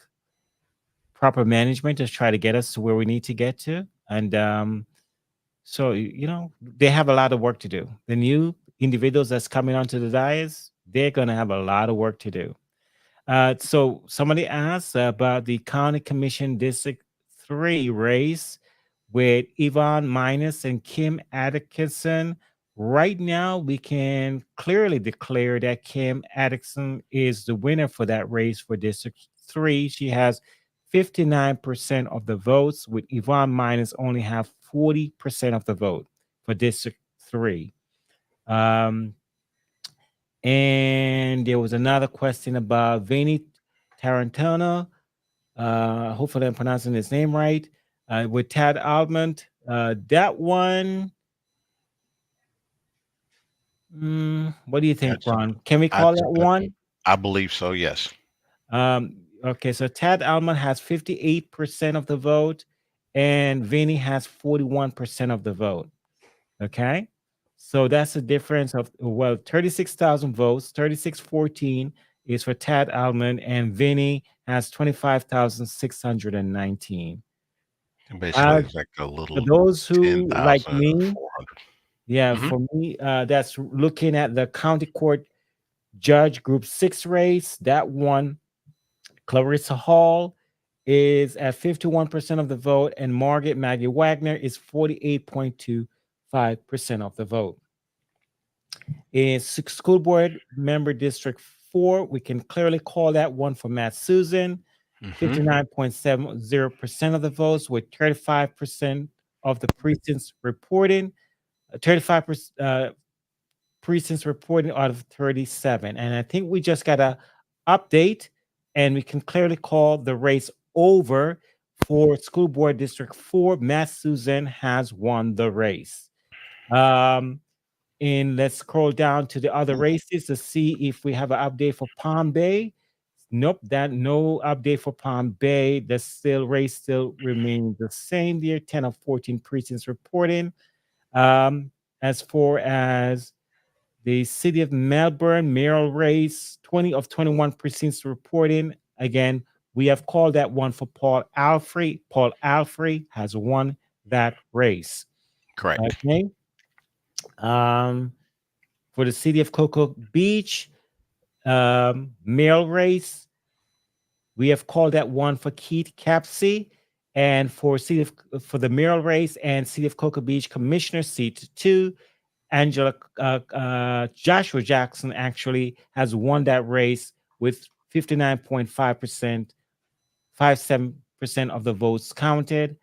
proper management to try to get us to where we need to get to. And so, they have a lot of work to do. The new individuals that's coming onto the dais, they're going to have a lot of work to do. So somebody asked about the County Commission District 3 race with Yvonne Minus and Kim Atkinson. Right now, we can clearly declare that Kim Atkinson is the winner for that race for District 3. She has 59% of the votes, with Yvonne Minus only have 40% of the vote for District 3. And there was another question about Vinny Tarantino. Hopefully, I'm pronouncing his name right. With Tad Almond. That one, what do you think, That's Ron? Can we call that's that that's one? I believe so. Yes. Okay, so Tad Almond has 58% of the vote, and Vinny has 41% of the vote. Okay. So that's a difference of, well, 36,000 votes. 3614 is for Tad Almond, and Vinny has 25,619. Basically, Uh, it's like a for little those ten who, like thousand me, four hundred. yeah, Mm-hmm. for me, that's looking at the county court judge group 6 race. That one, Clarissa Hall is at 51% of the vote, and Margaret Maggie Wagner is 48.25% of the vote. In school board member district 4, we can clearly call that one for Matt Susan. Mm-hmm. 59.70% of the votes, with 35% of the precincts reporting, 35% precincts reporting out of 37. And I think we just got to update, and we can clearly call the race over for school board district 4. Matt Susan has won the race. And let's scroll down to the other races to see if we have an update for Palm Bay. Nope, that no update for Palm Bay. The race still remains the same there. 10 of 14 precincts reporting. As far as the city of Melbourne mayoral race, 20 of 21 precincts reporting. Again, we have called that one for Paul Alfrey. Paul Alfrey has won that race. Correct. Okay. For the city of Cocoa Beach, mail race, we have called that one for Keith Capsey, And for the mayoral race and City of Cocoa Beach Commissioner seat 2, Joshua Jackson actually has won that race with 59.5%, 57% of the votes counted,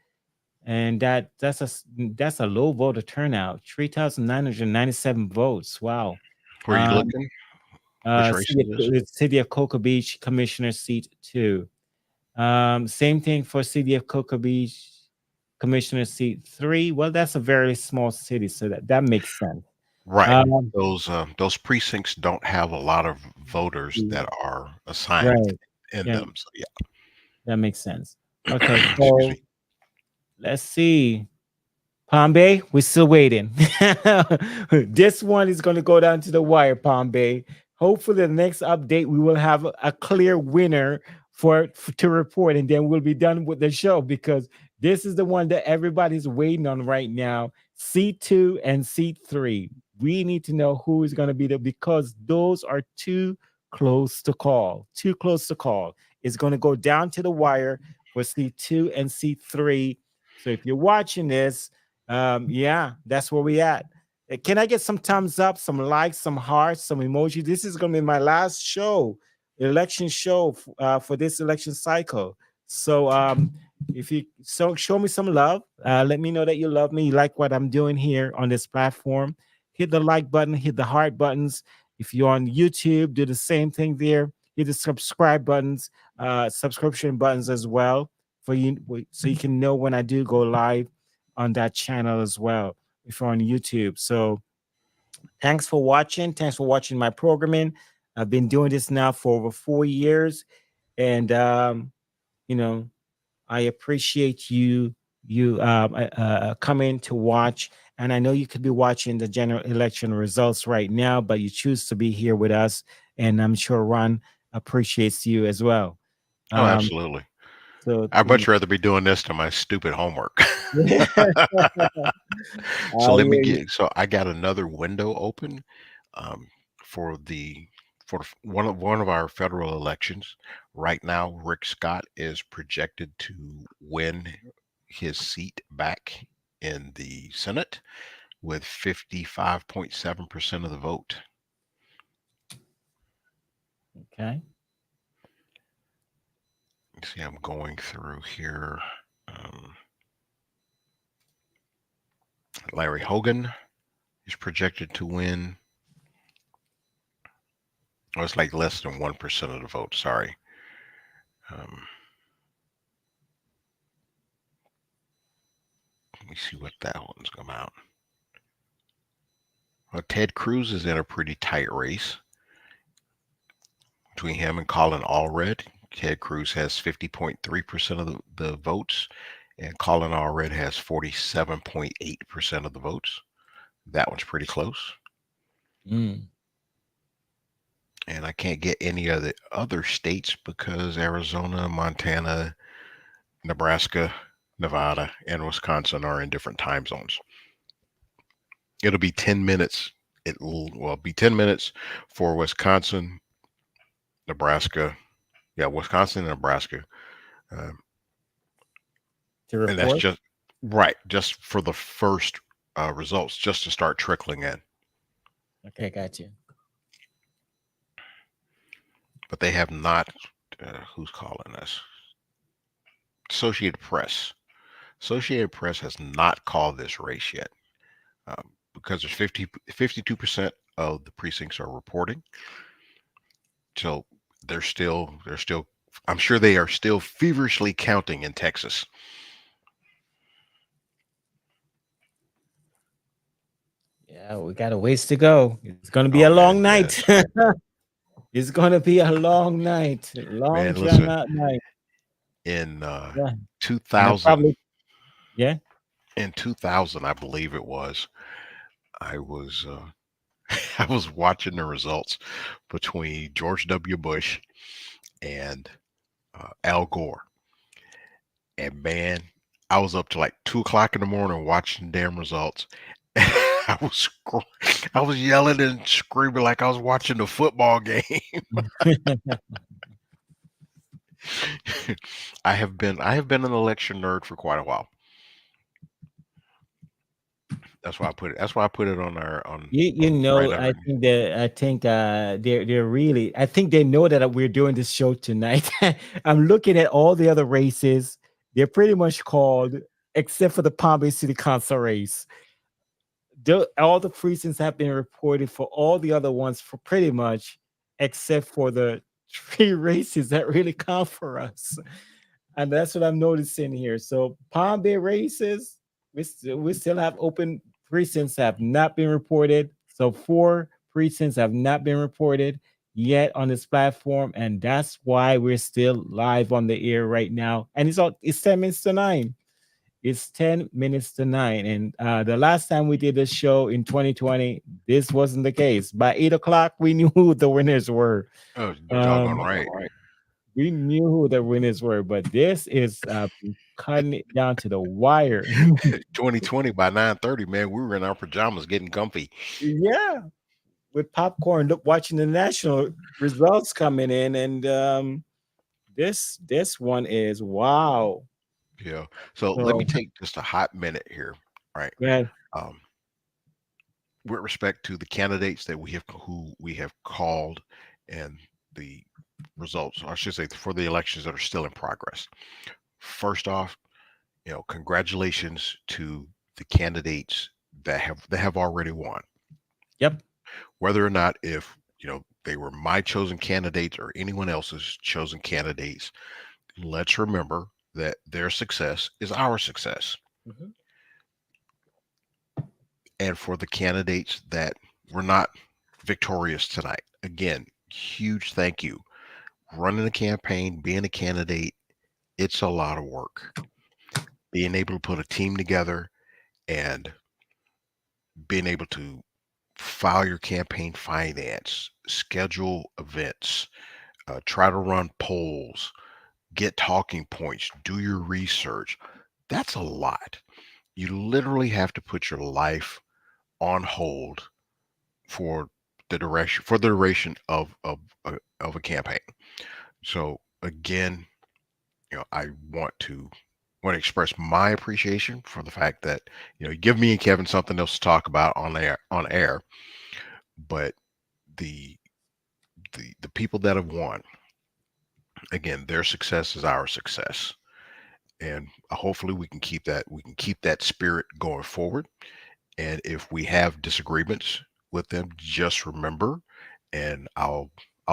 and that's a low voter turnout, 3,997 votes. Wow. Where are you Um, looking? Which race is this? City of Cocoa Beach Commissioner seat 2. Same thing for City of Cocoa Beach Commissioner seat 3. Well, that's a very small city, so that makes sense. Right. Um, Those precincts don't have a lot of voters that are assigned right. in Yeah, them. So that makes sense. Okay, yeah. Excuse so me. let's see. Palm Bay, we're still waiting. This one is going to go down to the wire, Palm Bay. Hopefully, the next update, we will have a clear winner to report, and then we'll be done with the show because this is the one that everybody's waiting on right now. C2 and C3. We need to know who is going to be there because those are too close to call. Too close to call. It's going to go down to the wire for C2 and C3. So if you're watching this, yeah, that's where we at. Can I get some thumbs up, some likes, some hearts, some emoji? This is going to be my last show, election show for this election cycle. So if you show me some love, let me know that you love me, you like what I'm doing here on this platform. Hit the like button, hit the heart buttons. If you're on YouTube, do the same thing there. Hit the subscription buttons as well for you, so you can know when I do go live on that channel as well if you're on YouTube. So thanks for watching. Thanks for watching my programming. I've been doing this now for over 4 years, and you know, I appreciate you coming to watch. And I know you could be watching the general election results right now, but you choose to be here with us, and I'm sure Ron appreciates you as well. Oh, Um, absolutely. so I'd much rather be doing this than my stupid homework. So I let me hear you. get. So I got another window open um, for one of our federal elections. Right now, Rick Scott is projected to win his seat back in the Senate with 55.7% of the vote. Okay. See, I'm going through here. Um, Larry Hogan is projected to win. Oh, it's like less than 1% of the vote. Sorry. Um, let me see what that one's about. Well, Ted Cruz is in a pretty tight race between him and Colin Allred. Ted Cruz has 50.3% of the votes, and Colin Allred has 47.8% of the votes. That one's pretty close. Mm. And I can't get any of the other states because Arizona, Montana, Nebraska, Nevada, and Wisconsin are in different time zones. It'll be 10 minutes. It'll be 10 minutes for Wisconsin, Nebraska. Yeah, Wisconsin and Nebraska. Um, To and that's report. just right, just for the first results, just to start trickling in. Okay, got you. But they have not. Who's calling us? Associated Press. Associated Press has not called this race yet because there's 52% of the precincts are reporting. So they're still. I'm sure they are still feverishly counting in Texas. Yeah, we got a ways to go. It's gonna be Oh a man, long night. yes, It's gonna be a long night, long man. drawn Listen, out night. in Yeah, and I 2000, probably yeah. in 2000, I believe it was. I was I was watching the results between George W. Bush and Al Gore, and man, I was up to like 2 o'clock in the morning watching damn results. I was yelling and screaming like I was watching a football game. I have been an election nerd for quite a while. That's why I put it on our You right know, under. I think they're really, I think they know that we're doing this show tonight. I'm looking at all the other races. They're pretty much called, except for the Palm Bay City Council race. All the precincts have been reported for all the other ones for pretty much, except for the three races that really count for us. And that's what I'm noticing here. So Palm Bay races, we still have open precincts have not been reported. So four precincts have not been reported yet on this platform, and that's why we're still live on the air right now. And it's 10 minutes to 9. It's 10 minutes to 9. And the last time we did this show in 2020, this wasn't the case. By 8 o'clock, we knew who the winners were. Oh, you're doggone Um, right. we knew who the winners were, but this is cutting it down to the wire. 2020 by 9:30, man, we were in our pajamas getting comfy. Yeah, with popcorn, look, watching the national results coming in, and this one is wow. Yeah. So let me So take just a hot minute here, right? yeah, Um, with respect to the candidates that we have called and the results, or I should say, for the elections that are still in progress. First off, congratulations to the candidates that have already won. yep, Whether or not if they were my chosen candidates or anyone else's chosen candidates, let's remember that their success is our success. mhm, And for the candidates that were not victorious tonight, again, huge thank you. Running a campaign, being a candidate, it's a lot of work. Being able to put a team together and being able to file your campaign finance, schedule events, try to run polls, get talking points, do your research. That's a lot. You literally have to put your life on hold for the duration of a campaign. So again, I want to express my appreciation for the fact that you give me and Kevin something else to talk about on air, but the the people that have won, again, their success is our success, and hopefully we can keep that spirit going forward. And if we have disagreements with them, just remember, and I'll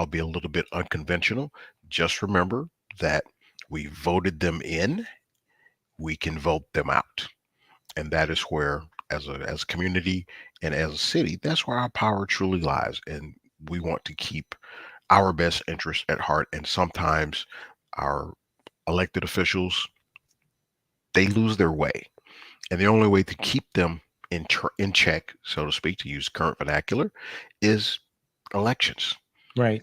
be a little bit unconventional. Just remember that we voted them in, we can vote them out. And that is where, as a community and as a city, that's where our power truly lies. And we want to keep our best interests at heart. And sometimes our elected officials, they lose their way. And the only way to keep them in check, so to speak, to use current vernacular, is elections. right,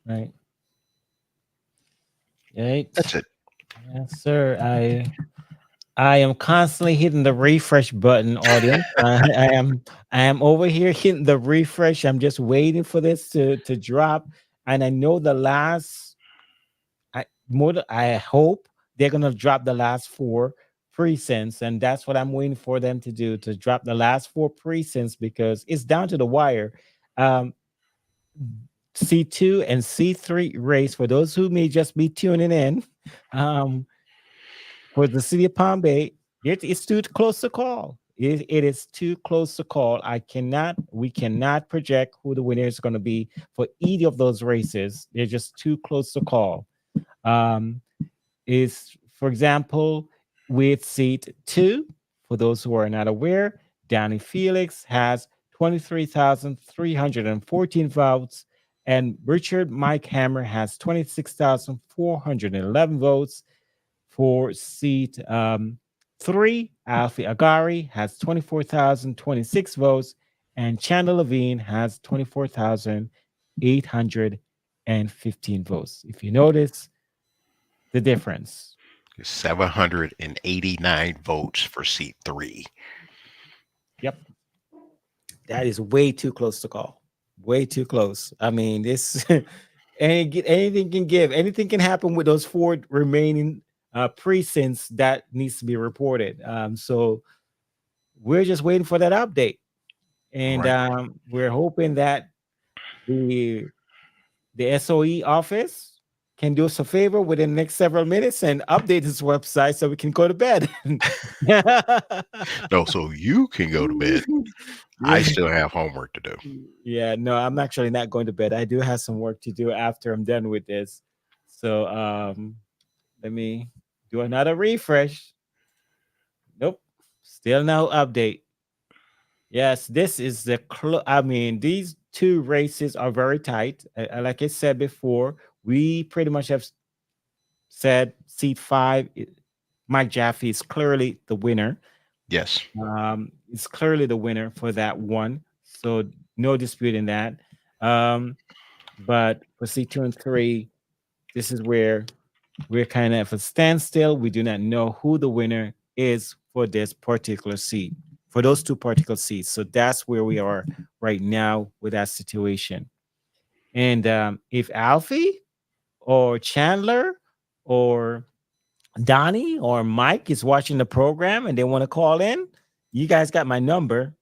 right, right. That's it. Yes, sir. I am constantly hitting the refresh button, audience. I am over here hitting the refresh. I'm just waiting for this to drop. And I know the last I hope they're gonna drop the last four precincts, and that's what I'm waiting for them to do, to drop the last four precincts, because it's down to the wire. Um, C2 and C3 race, for those who may just be tuning in. Um, for the city of Palm Bay, it's too close to call. It is too close to call. We cannot project who the winner is going to be for either of those races. They're just too close to call. Um, is, for example, with seat 2, for those who are not aware, Danny Felix has 23,314 votes, and Richard Mike Hammer has 26,411 votes. For seat 3, Alfie Agari has 24,026 votes, and Chandler Levine has 24,815 votes. If you notice the difference. 789 votes for seat 3. Yep. That is way too close to call. Way too close. I mean, this anything can give. Anything can happen with those four remaining precincts that needs to be reported. So we're just waiting for that update, and Right. we're hoping that the SOE office can do us a favor within the next several minutes and update this website so we can go to bed. No, so you can go to bed. I Yeah. still have homework to do. Yeah, no, I'm actually not going to bed. I do have some work to do after I'm done with this. So let me do another refresh. Nope. Still no update. Yes, this is I mean, these two races are very tight. Like I said before, we pretty much have said seat 5, Mike Jaffe is clearly the winner. Yes. It's clearly the winner for that one. So no dispute in that. Um, but for seat 2 and 3, this is where we're kind of at a standstill. We do not know who the winner is for this particular seat, for those two particular seats. So that's where we are right now with that situation. And if Alfie or Chandler or Donnie or Mike is watching the program and they want to call in, you guys got my number.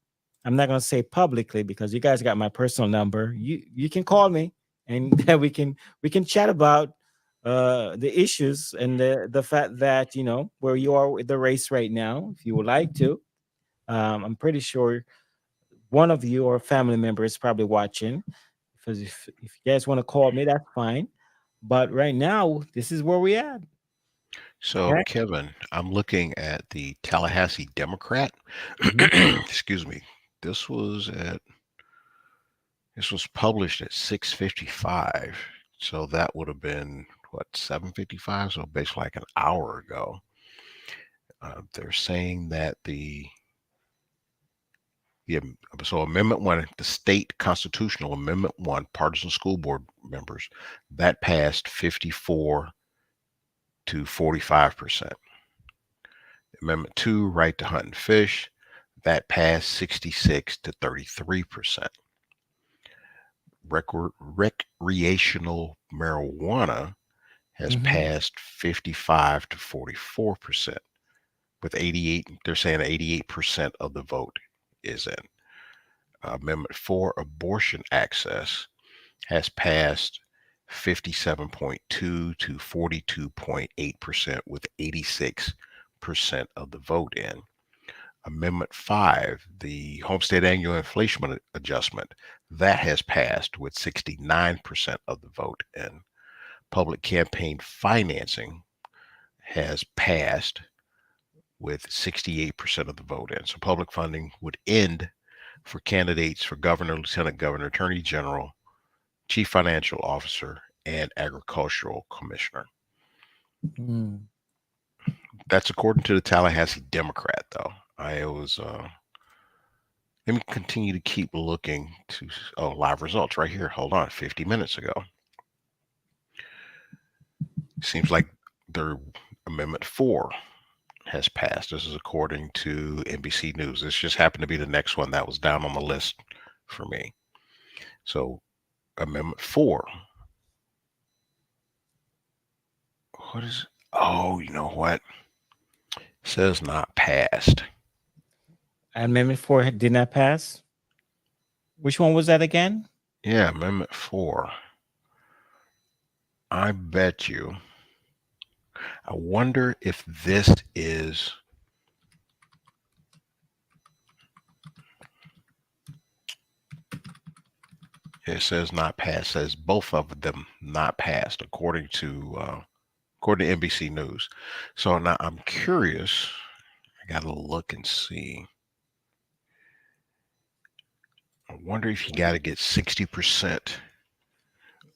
I'm not going to say publicly because you guys got my personal number. You can call me and then we can chat about the issues and the fact that where you are with the race right now. If you would like to, I'm pretty sure one of you or a family member is probably watching. Because if you guys want to call me, that's fine. But right now, this is where we at. So, Okay. Kevin, I'm looking at the Tallahassee Democrat. Mhm. Excuse me. This was at this was published at 6:55. So that would have been what, 7:55? So basically like an hour ago. They're saying that so Amendment 1, the state constitutional Amendment 1, partisan school board members, that passed 54 to 45%. Amendment 2, right to hunt and fish, that passed 66 to 33%. Recreational marijuana has Mhm. passed 55 to 44%. With 88, they're saying 88% of the vote is in. Amendment 4, abortion access, has passed 57.2 to 42.8% with 86% of the vote in. Amendment 5, the homestead annual inflation adjustment, that has passed with 69% of the vote in. Public campaign financing has passed with 68% of the vote in. So public funding would end for candidates for governor, lieutenant governor, attorney general, chief financial officer, and agricultural commissioner. Mm. That's according to the Tallahassee Democrat, though. I was let me continue to keep looking to live results right here. Hold on, 50 minutes ago. Seems like their Amendment 4 has passed. This is according to NBC News. This just happened to be the next one that was down on the list for me. So Amendment 4. What is it? Oh, you know what? It says not passed. Amendment 4 did not pass. Which one was that again? Yeah, Amendment 4. I bet you. I wonder if this is. It says not passed. It says both of them not passed, according to NBC News. So now I'm curious. I gotta look and see. I wonder if you got to get 60%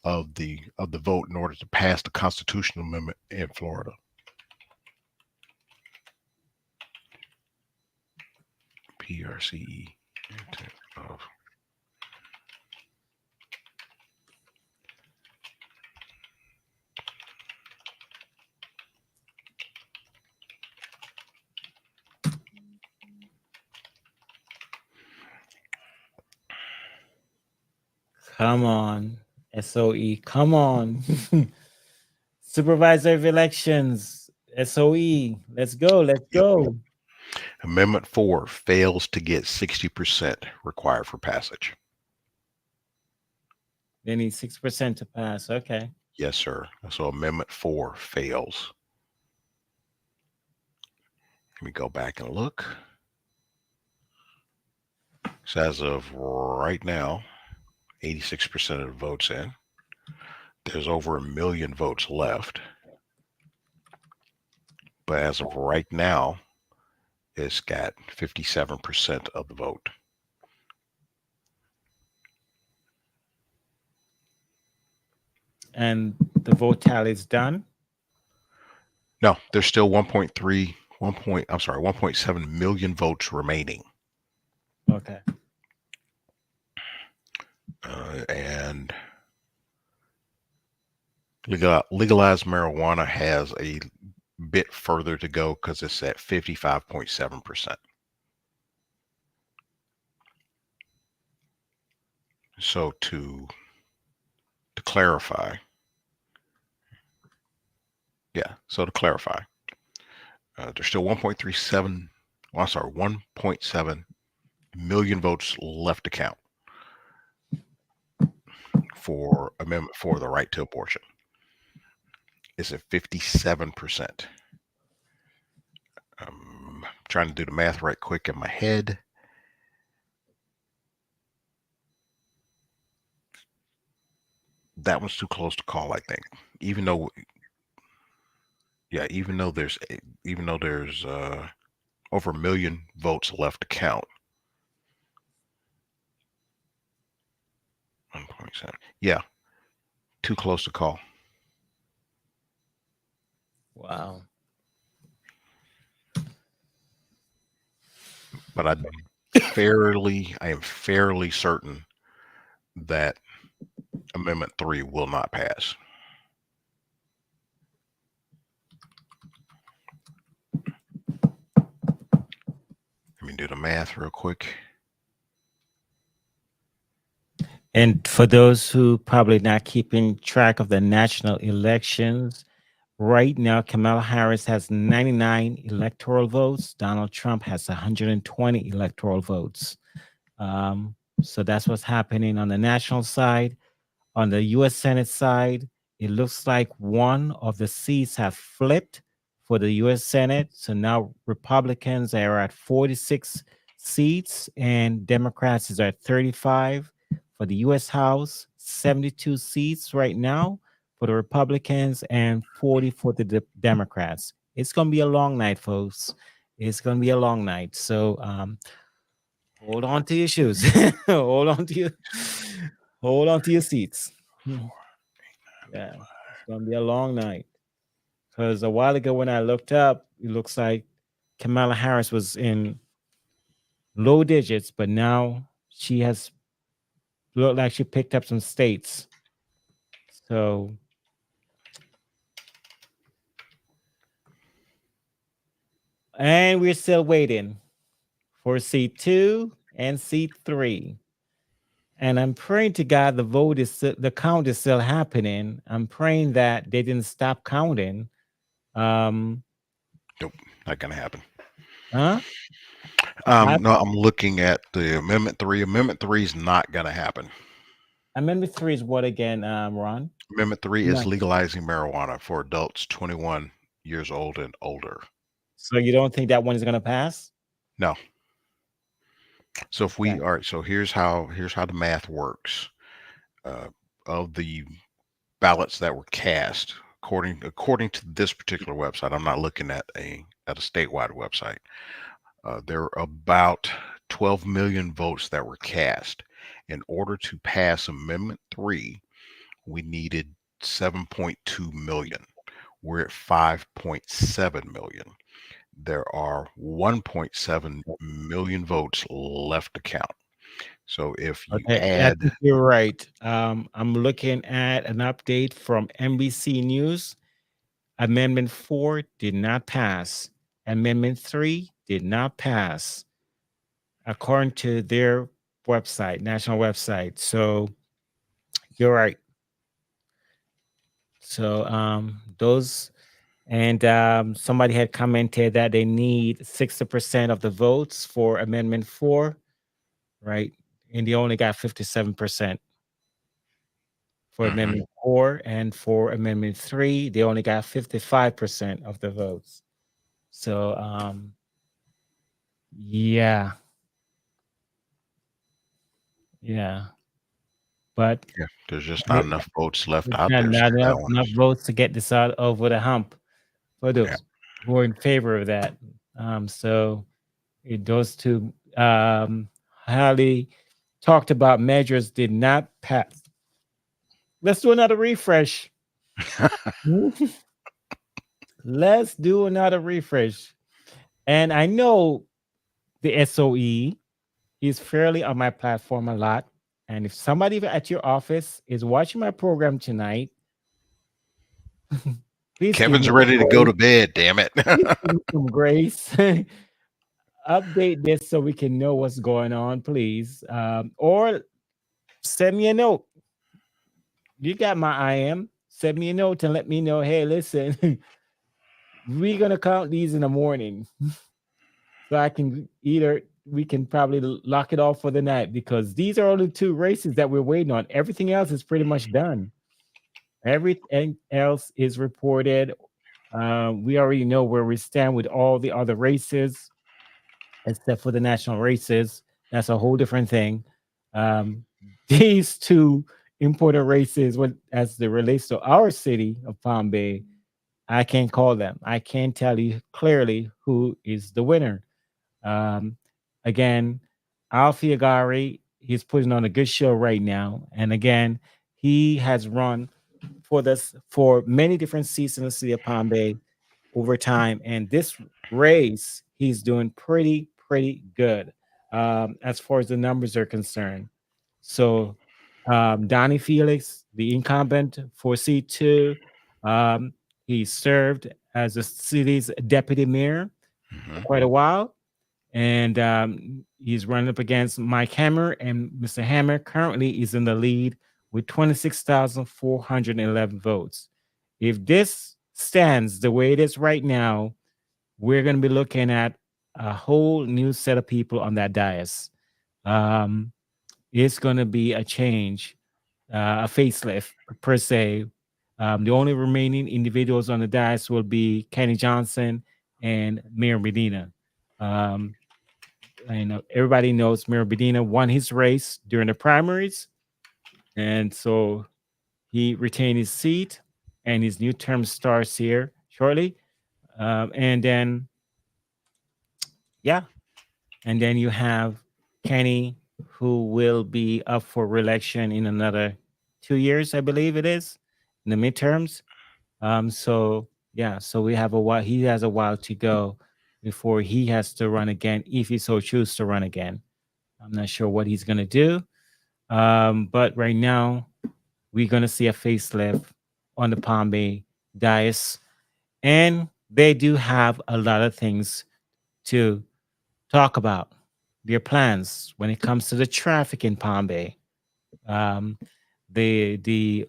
of the vote in order to pass the constitutional amendment in Florida. PRCE. Of Come on. SOE, come on. Supervisor of Elections, SOE, let's go, let's Yep. go. Amendment 4 fails to get 60% required for passage. They need 6% to pass. Okay. Yes, sir. So Amendment 4 fails. Let me go back and look. So as of right now, 86% of the votes in. There's over 1 million votes left. But as of right now, it's got 57% of the vote. And the vote tally is done. No, there's still 1.7 million votes remaining. Okay. And legalized marijuana has a bit further to go because it's at 55.7%. So to clarify, there's still 1.7 million votes left to count for Amendment 4, the right to abortion. It's at 57%. I'm trying to do the math right quick in my head. That one's too close to call, I think. Even though there's over 1 million votes left to count. 1.7. Yeah, too close to call. Wow. But I am fairly certain that Amendment 3 will not pass. Let me do the math real quick. And for those who probably not keeping track of the national elections, right now Kamala Harris has 99 electoral votes. Donald Trump has 120 electoral votes. So that's what's happening on the national side. On the U.S. Senate side, it looks like one of the seats have flipped for the U.S. Senate. So now Republicans are at 46 seats and Democrats is at 35. For the U.S. House, 72 seats right now for the Republicans and 40 for the Democrats. It's going to be a long night, folks. It's going to be a long night. So hold on to your shoes. hold on to your seats. Yeah, it's gonna be a long night. Because a while ago when I looked up, it looks like Kamala Harris was in low digits, but now she has looked like she picked up some states. So and we're still waiting for seat 2 and seat 3. And I'm praying to God the count is still happening. I'm praying that they didn't stop counting. Nope, not gonna happen. Huh? No, I'm looking at the Amendment 3. Amendment 3 is not gonna happen. Amendment 3 is what again, Ron? Amendment 3 is legalizing marijuana for adults 21 years old and older. So you don't think that one is gonna pass? No. So if we are, so here's how the math works. Of the ballots that were cast, according to this particular website, I'm not looking at a statewide website. There are about 12 million votes that were cast. In order to pass Amendment 3, we needed 7.2 million. We're at 5.7 million. There are 1.7 million votes left to count. So if you add, I think you're right. I'm looking at an update from NBC News. Amendment 4 did not pass. Amendment 3 did not pass, according to their website, national website. So you're right. So those and somebody had commented that they need 60% of the votes for Amendment 4, right? And they only got 57% for Mhm. Amendment 4, and for Amendment 3, they only got 55% of the votes. So yeah, yeah. But Yeah, there's just not it, enough votes left it's out not, there, so not that enough one's votes to get this out over the hump for yeah. those who are in favor of that. So those two highly talked about measures did not pass. Let's do another refresh. Let's do another refresh. And I know the SOE is fairly on my platform a lot. And if somebody at your office is watching my program tonight, please give Kevin's me ready to go grace. to bed, damn it. Please give me some grace. Update this so we can know what's going on, please. Or send me a note. You got my IM. Send me a note and let me know, hey, listen, we're gonna count these in the morning. So I can either we can probably lock it off for the night because these are only two races that we're waiting on. Everything else is pretty much done. Everything else is reported. We already know where we stand with all the other races, except for the national races. That's a whole different thing. Um, these two important races, what as it relates to our city of Palm Bay, I can't call them. I can't tell you clearly who is the winner. Um, again, Alfie Agari, he's putting on a good show right now. And again, he has run for this for many different seats in the city of Palm Bay over time. And this race, he's doing pretty good as far as the numbers are concerned. So Donnie Felix, the incumbent for C2, um, he served as the city's deputy mayor for Mhm. quite a while, and he's running up against Mike Hammer, and Mr. Hammer currently is in the lead with 26,411 votes. If this stands the way it is right now, we're going to be looking at a whole new set of people on that dais. Um, it's going to be a change, a facelift per se. The only remaining individuals on the dais will be Kenny Johnson and Mayor Medina. Um, I know everybody knows Mayor Medina won his race during the primaries, and so he retained his seat, and his new term starts here shortly. And then, yeah, and then you have Kenny, who will be up for reelection in another 2 years, I believe it is, in the midterms. So yeah, so we have a while. He has a while to go before he has to run again, if he so chooses to run again. I'm not sure what he's gonna do. But right now, we're gonna see a facelift on the Palm Bay dais, and they do have a lot of things to talk about. Their plans when it comes to the traffic in Palm Bay. Um, the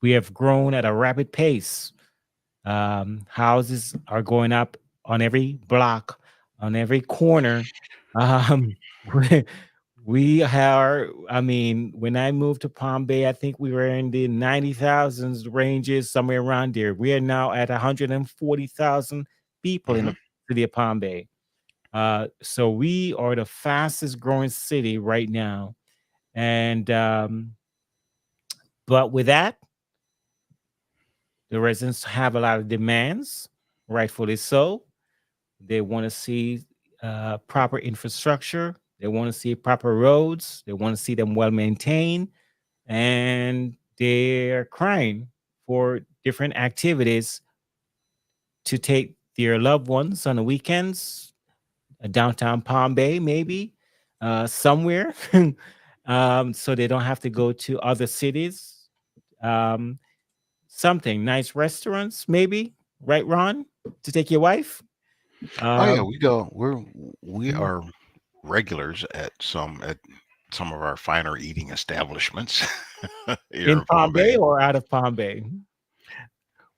we have grown at a rapid pace. Houses are going up on every block, on every corner. Um, we are, I mean, when I moved to Palm Bay, I think we were in the 90,000s ranges, somewhere around there. We are now at 140,000 people in Mhm. the city of Palm Bay. So we are the fastest growing city right now. And, but with that, the residents have a lot of demands, rightfully so. They want to see proper infrastructure. They want to see proper roads. They want to see them well maintained. And they're crying for different activities to take their loved ones on the weekends, downtown Palm Bay, maybe somewhere, so they don't have to go to other cities. Um, something nice restaurants, maybe, right, Ron, to take your wife. Oh yeah, Um, we are regulars at some of our finer eating establishments here in in Palm Palm Bay. Bay or out of Palm Bay?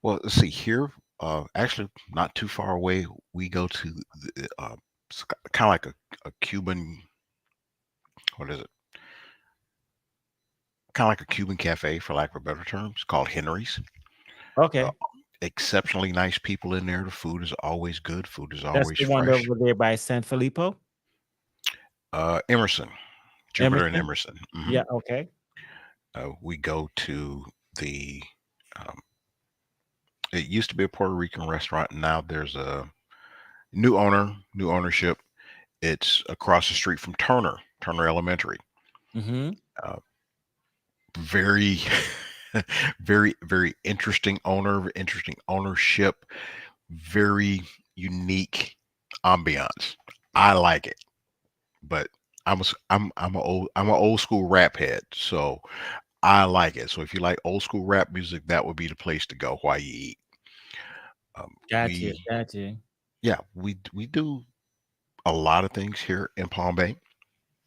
Well, let's see here. Actually, not too far away, we go to kind of like a Cuban. What is it? Kind of like a Cuban cafe, for lack of a better term. It's called Henry's. Uh, Okay, exceptionally nice people in there. The food is always good. Food is that's always the one fresh. over there by San Filippo, Emerson, Jupiter and Emerson. Emerson. Yeah. Okay. We go to the. Um, it used to be a Puerto Rican restaurant. Now there's a new owner, new ownership. It's across the street from Turner Elementary. Mm-hmm. Uh, very, very interesting owner, interesting ownership, very unique ambiance. I like it, but I'm an old school rap head, so I like it. So if you like old school rap music, that would be the place to go while you eat. Gotcha. We Gotcha. Yeah, we do a lot of things here in Palm Bay,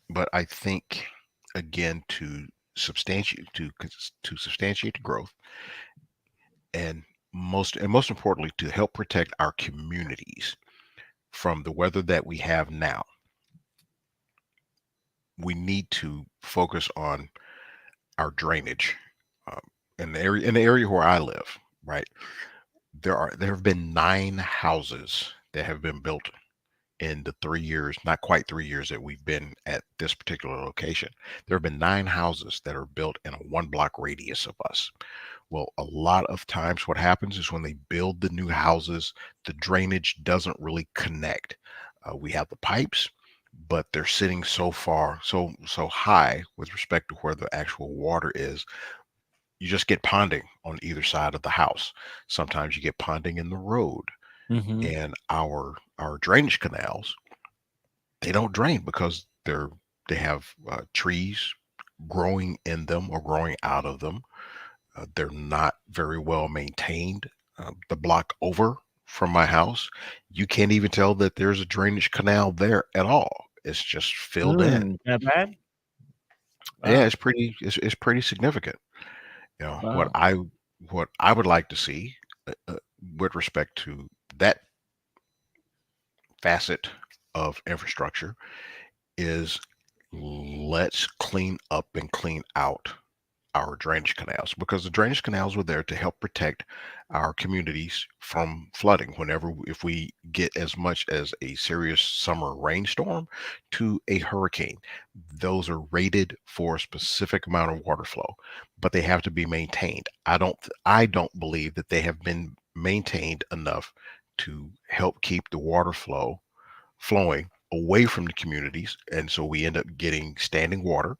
but I think again to substantiate the growth and most importantly to help protect our communities from the weather that we have now, we need to focus on our drainage. um, in the area where I live, right, there have been 9 houses that have been built in the 3 years, not quite 3 years, that we've been at this particular location. There have been 9 houses that are built in a 1 block radius of us. Well, a lot of times what happens is when they build the new houses, the drainage doesn't really connect. We have the pipes, but they're sitting so far, so high with respect to where the actual water is. You just get ponding on either side of the house. Sometimes you get ponding in the road, Mm-hmm. and our drainage canals, they don't drain because they have trees growing in them or growing out of them. They're not very well maintained. The block over from my house, you can't even tell that there's a drainage canal there at all. It's just filled in. That bad? Yeah, Wow. it's pretty significant. You know Wow. what I would like to see with respect to that facet of infrastructure is, let's clean up and clean out our drainage canals, because the drainage canals were there to help protect our communities from flooding whenever, if we get as much as a serious summer rainstorm to a hurricane. Those are rated for a specific amount of water flow, but they have to be maintained. I don't believe that they have been maintained enough to help keep the water flowing away from the communities, and so we end up getting standing water,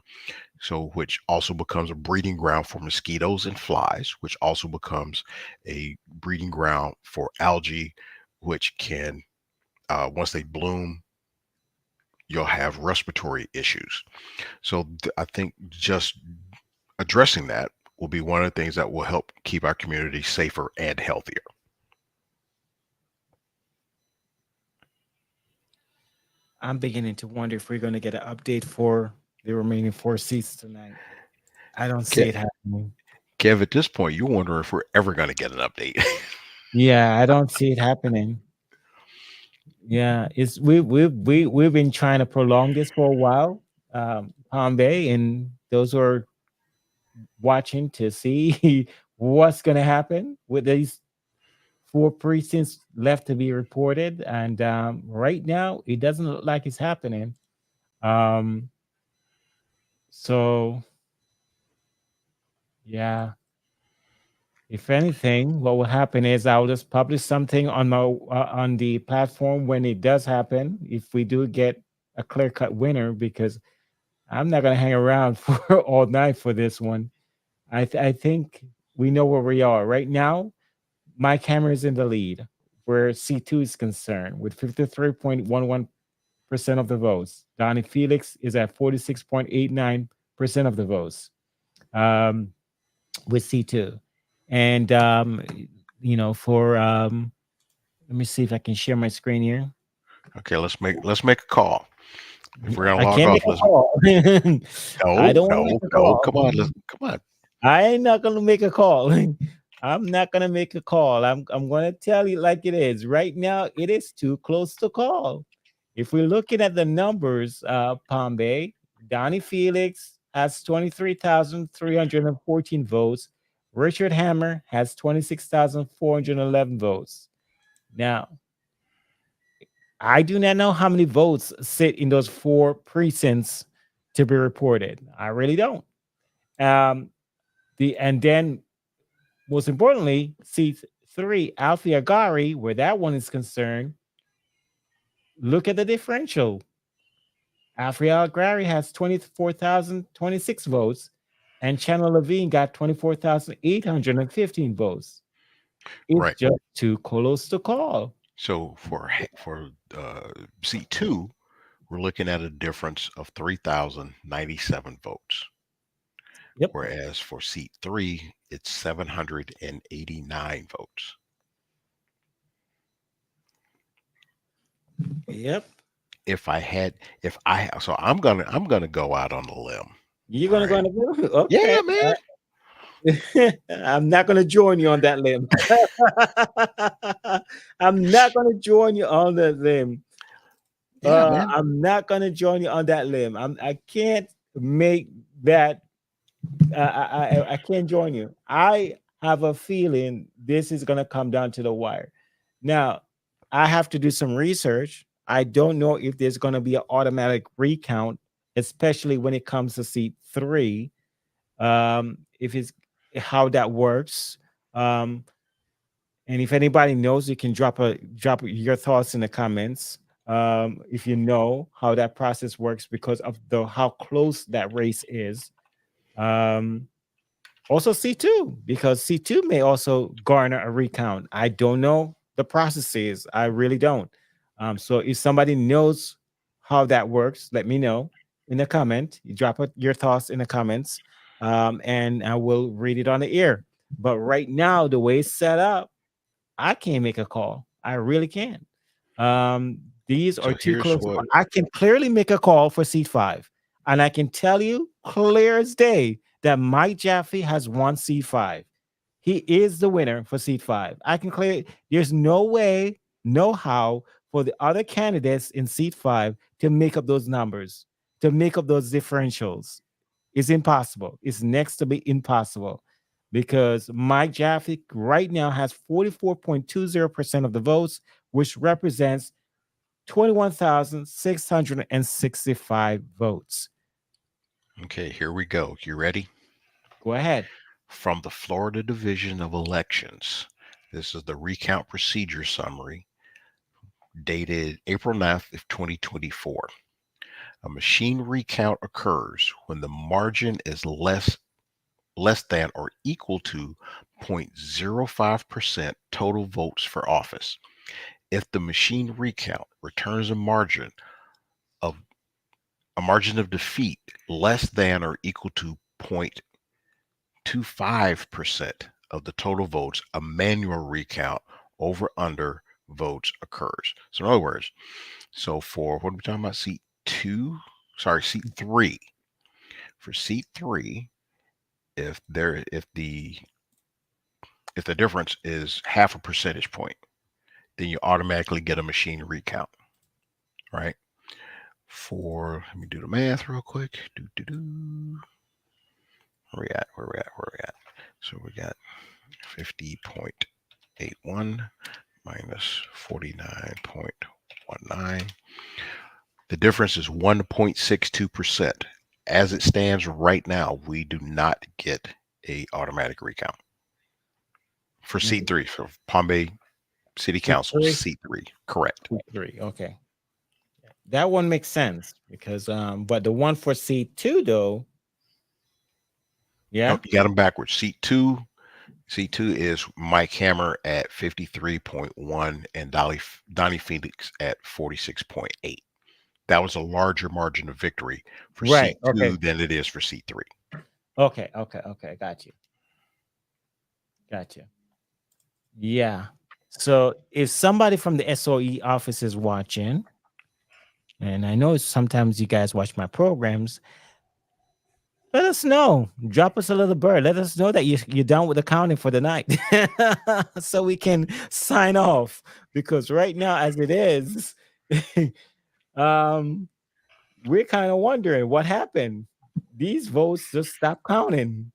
so which also becomes a breeding ground for mosquitoes and flies, which also becomes a breeding ground for algae, which can, once they bloom, you'll have respiratory issues. So I think just addressing that will be one of the things that will help keep our community safer and healthier. I'm beginning to wonder if we're going to get an update for the remaining 4 seats tonight. I don't see it Ke- happening. Kev, at this point, you wonder if we're ever going to get an update. Yeah, I don't see it happening. Yeah, it's we've been trying to prolong this for a while, Palm Bay, and those who are watching to see what's going to happen with these 4 precincts left to be reported. And right now, it doesn't look like it's happening. Um, so yeah, if anything, what will happen is I'll just publish something on my on the platform when it does happen. If we do get a clear cut winner, because I'm not gonna hang around for all night for this one. I think we know where we are right now. My camera is in the lead where C2 is concerned with 53.11% of the votes. Donnie Felix is at 46.89% of the votes. With C2. And for let me see if I can share my screen here. Okay, let's make a call. If we're gonna I log can't make off, a let's call. I no, don't want to no, make a no. call. Come on, come on. I ain't not gonna make a call. I'm not gonna make a call. I'm gonna tell you like it is. Right now, it is too close to call. If we're looking at the numbers, Pombay, Donnie Felix has 23,314 votes. Richard Hammer has 26,411 votes. Now, I do not know how many votes sit in those four precincts to be reported. I really don't. Um, and then most importantly, seat three, Alfie Agari, where that one is concerned, look at the differential. Alfie Agari has 24,026 votes, and Channel Levine got 24,815 votes. It's Right. just too close to call. So for seat two, we're looking at a difference of 3,097 votes. Yep. Whereas for seat three, it's 789 votes. Yep. So I'm gonna go out on a limb. You're All gonna go right. on the okay. Yeah, man. I'm not going to join you on that limb. I'm not going to join you on that limb. Yeah, man. I'm not going to join you on that limb. I can't make that. I can't join you. I have a feeling this is going to come down to the wire. Now, I have to do some research. I don't know if there's going to be an automatic recount, especially when it comes to seat three. If it's how that works. And if anybody knows, you can drop your thoughts in the comments. If you know how that process works because of how close that race is. Also C2, because C2 may also garner a recount. I don't know the processes. I really don't. So if somebody knows how that works, let me know in the comment. You drop your thoughts in the comments, and I will read it on the air. But right now, the way it's set up, I can't make a call. I really can't. These are So too here's close. what I can clearly make a call for seat 5, and I can tell you clear as day that Mike Jaffe has won seat 5. He is the winner for seat 5. I can clear. There's no way, no how for the other candidates in seat 5 to make up those numbers, to make up those differentials. It's impossible. It's next to be impossible because Mike Jaffe right now has 44.20% of the votes, which represents 21,665 votes. Okay, here we go. You ready? Go ahead. From the Florida Division of Elections. This is the recount procedure summary dated April 9th of 2024. A machine recount occurs when the margin is less than or equal to 0.05% total votes for office. If the machine recount returns a margin of defeat less than or equal to 0.25% of the total votes, a manual recount over under votes occurs. So in other words, so for what are we talking about? Seat 3. For seat 3, if the difference is half a percentage point, then you automatically get a machine recount, right? Let me do the math real quick. Where we at? So we got 50.81 minus 49.19. The difference is 1.62%. As it stands right now, we do not get a automatic recount for seat 3 for Palm Bay City Council. Seat 3, correct. Seat 3, okay. That one makes sense because but the one for seat 2 though, yeah, nope, you got them backwards. Seat 2 is Mike Hammer at 53.1 and Donnie Felix at 46.8. That was a larger margin of victory for seat 2 than it is for seat 3. Okay. Got you. Yeah. So if somebody from the SOE office is watching, and I know sometimes you guys watch my programs, let us know. Drop us a little bird. Let us know that you're done with the counting for the night, so we can sign off. Because right now, as it is, um, we're kind of wondering what happened. These votes just stopped counting.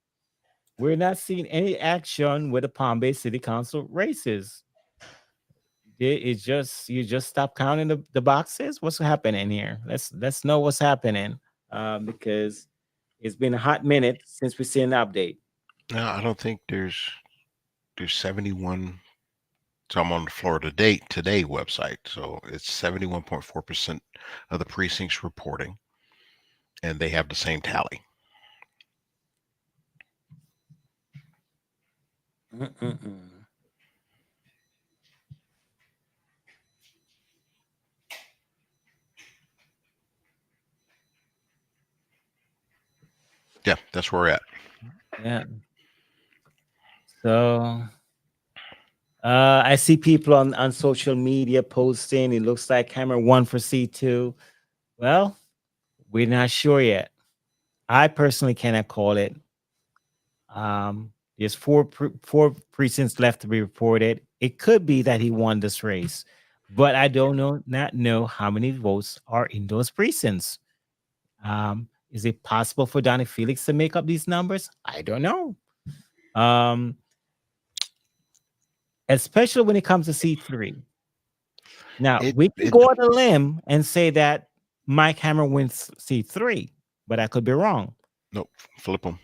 We're not seeing any action with the Palm Bay City Council races. It's just you just stop counting the boxes. What's happening here? Let's know what's happening, because it's been a hot minute since we see an update. No, I don't think there's 71. So I'm on the Florida Date Today website. So it's 71.4% of the precincts reporting, and they have the same tally. Mm-mm-mm. Yeah, that's where we're at. Yeah. So I see people on social media posting. It looks like camera one for C2. Well, we're not sure yet. I personally cannot call it. There's four precincts left to be reported. It could be that he won this race, but I don't not know how many votes are in those precincts. Is it possible for Donnie Felix to make up these numbers? I don't know. Um, especially when it comes to C3. Now It we can it go on a limb and say that Mike Hammer wins C3, but I could be wrong. Nope, flip them.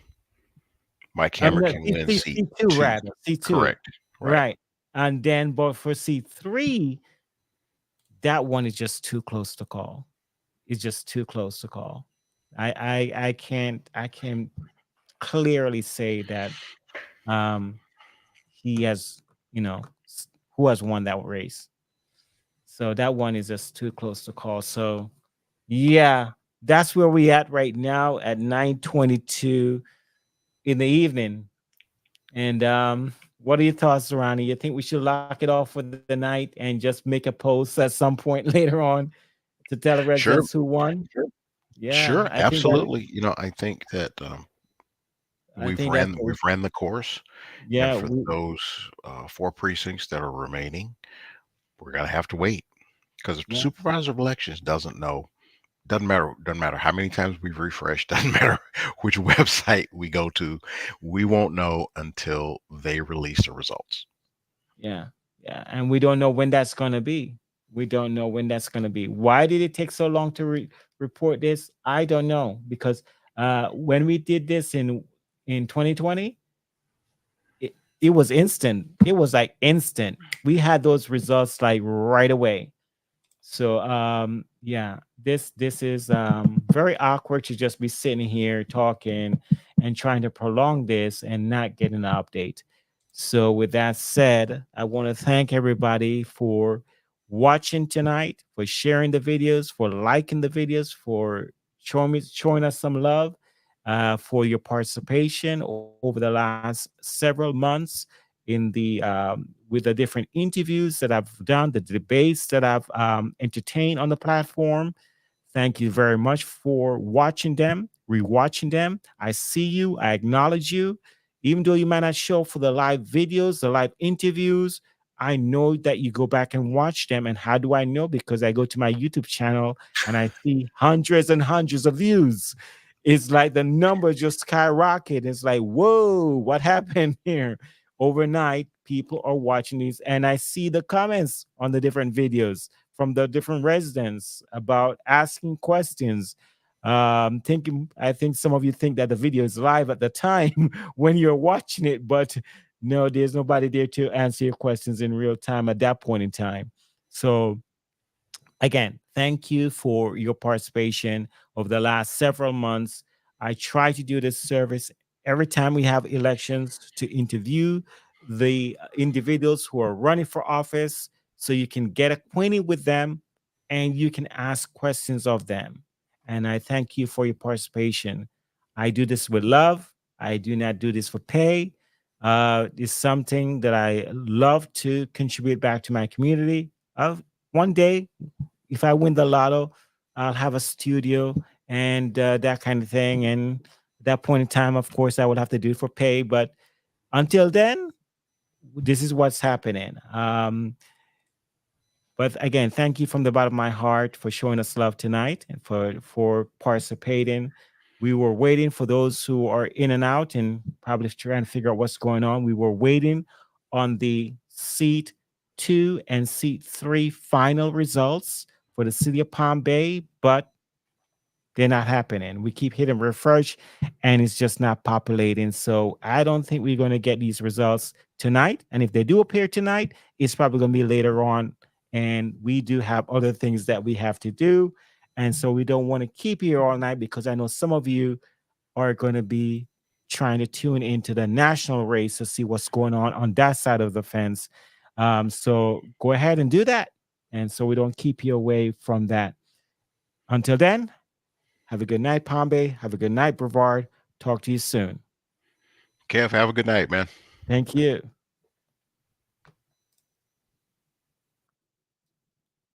Mike Hammer No, can win seat C2 two. rather. C2. Correct. Right. Right. And then, but for C3, that one is just too close to call. It's just too close to call. I can't clearly say that he has, who has won that race. So that one is just too close to call. So yeah, that's where we at right now at 9:22 in the evening. And what are your thoughts, Ronnie? You think we should lock it off for the night and just make a post at some point later on to tell the Sure. residents who won? Yeah, Sure. I think that Absolutely. I think that I we've think that's ran we've ran the course, and yeah, for those four precincts that are remaining, we're gonna have to wait because the yeah, supervisor of elections doesn't know. Doesn't matter how many times we've refreshed. Doesn't matter which website we go to. We won't know until they release the results. yeah, yeah. And we don't know when that's gonna be. We don't know when that's gonna be. Why did it take so long to report this? I don't know because when we did this in 2020, it was instant. It was like instant. We had those results like right away. So yeah, this is very awkward to just be sitting here talking and trying to prolong this and not getting an update. So with that said, I want to thank everybody for watching tonight, for sharing the videos, for liking the videos, for showing us some love, for your participation over the last several months in the with the different interviews that I've done, the debates that I've entertained on the platform. Thank you very much for watching them, rewatching them. I see you, I acknowledge you. Even though you might not show for the live videos, the live interviews, I know that you go back and watch them. And how do I know? Because I go to my YouTube channel and I see hundreds and hundreds of views. It's like the number just skyrocket. It's like, whoa, what happened here? Overnight, people are watching these, and I see the comments on the different videos from the different residents about asking questions. I think some of you think that the video is live at the time when you're watching it, but no, there's nobody there to answer your questions in real time at that point in time. So again, thank you for your participation over the last several months. I try to do this service every time we have elections to interview the individuals who are running for office so you can get acquainted with them and you can ask questions of them. And I thank you for your participation. I do this with love. I do not do this for pay. It's something that I love to contribute back to my community. One day if I win the lotto, I'll have a studio and that kind of thing. And that point in time, of course, I would have to do it for pay. But until then, this is what's happening. But again, thank you from the bottom of my heart for showing us love tonight and for participating. We were waiting for those who are in and out and probably trying to figure out what's going on. We were waiting on the seat 2 and seat 3 final results for the city of Palm Bay, but they're not happening. We keep hitting refresh and it's just not populating. So I don't think we're going to get these results tonight. And if they do appear tonight, it's probably going to be later on. And we do have other things that we have to do. And so we don't want to keep you here all night because I know some of you are going to be trying to tune into the national race to see what's going on that side of the fence. So go ahead and do that. And so we don't keep you away from that. Until then, have a good night, Palm Bay. Have a good night, Brevard. Talk to you soon. Kev, have a good night, man. Thank you.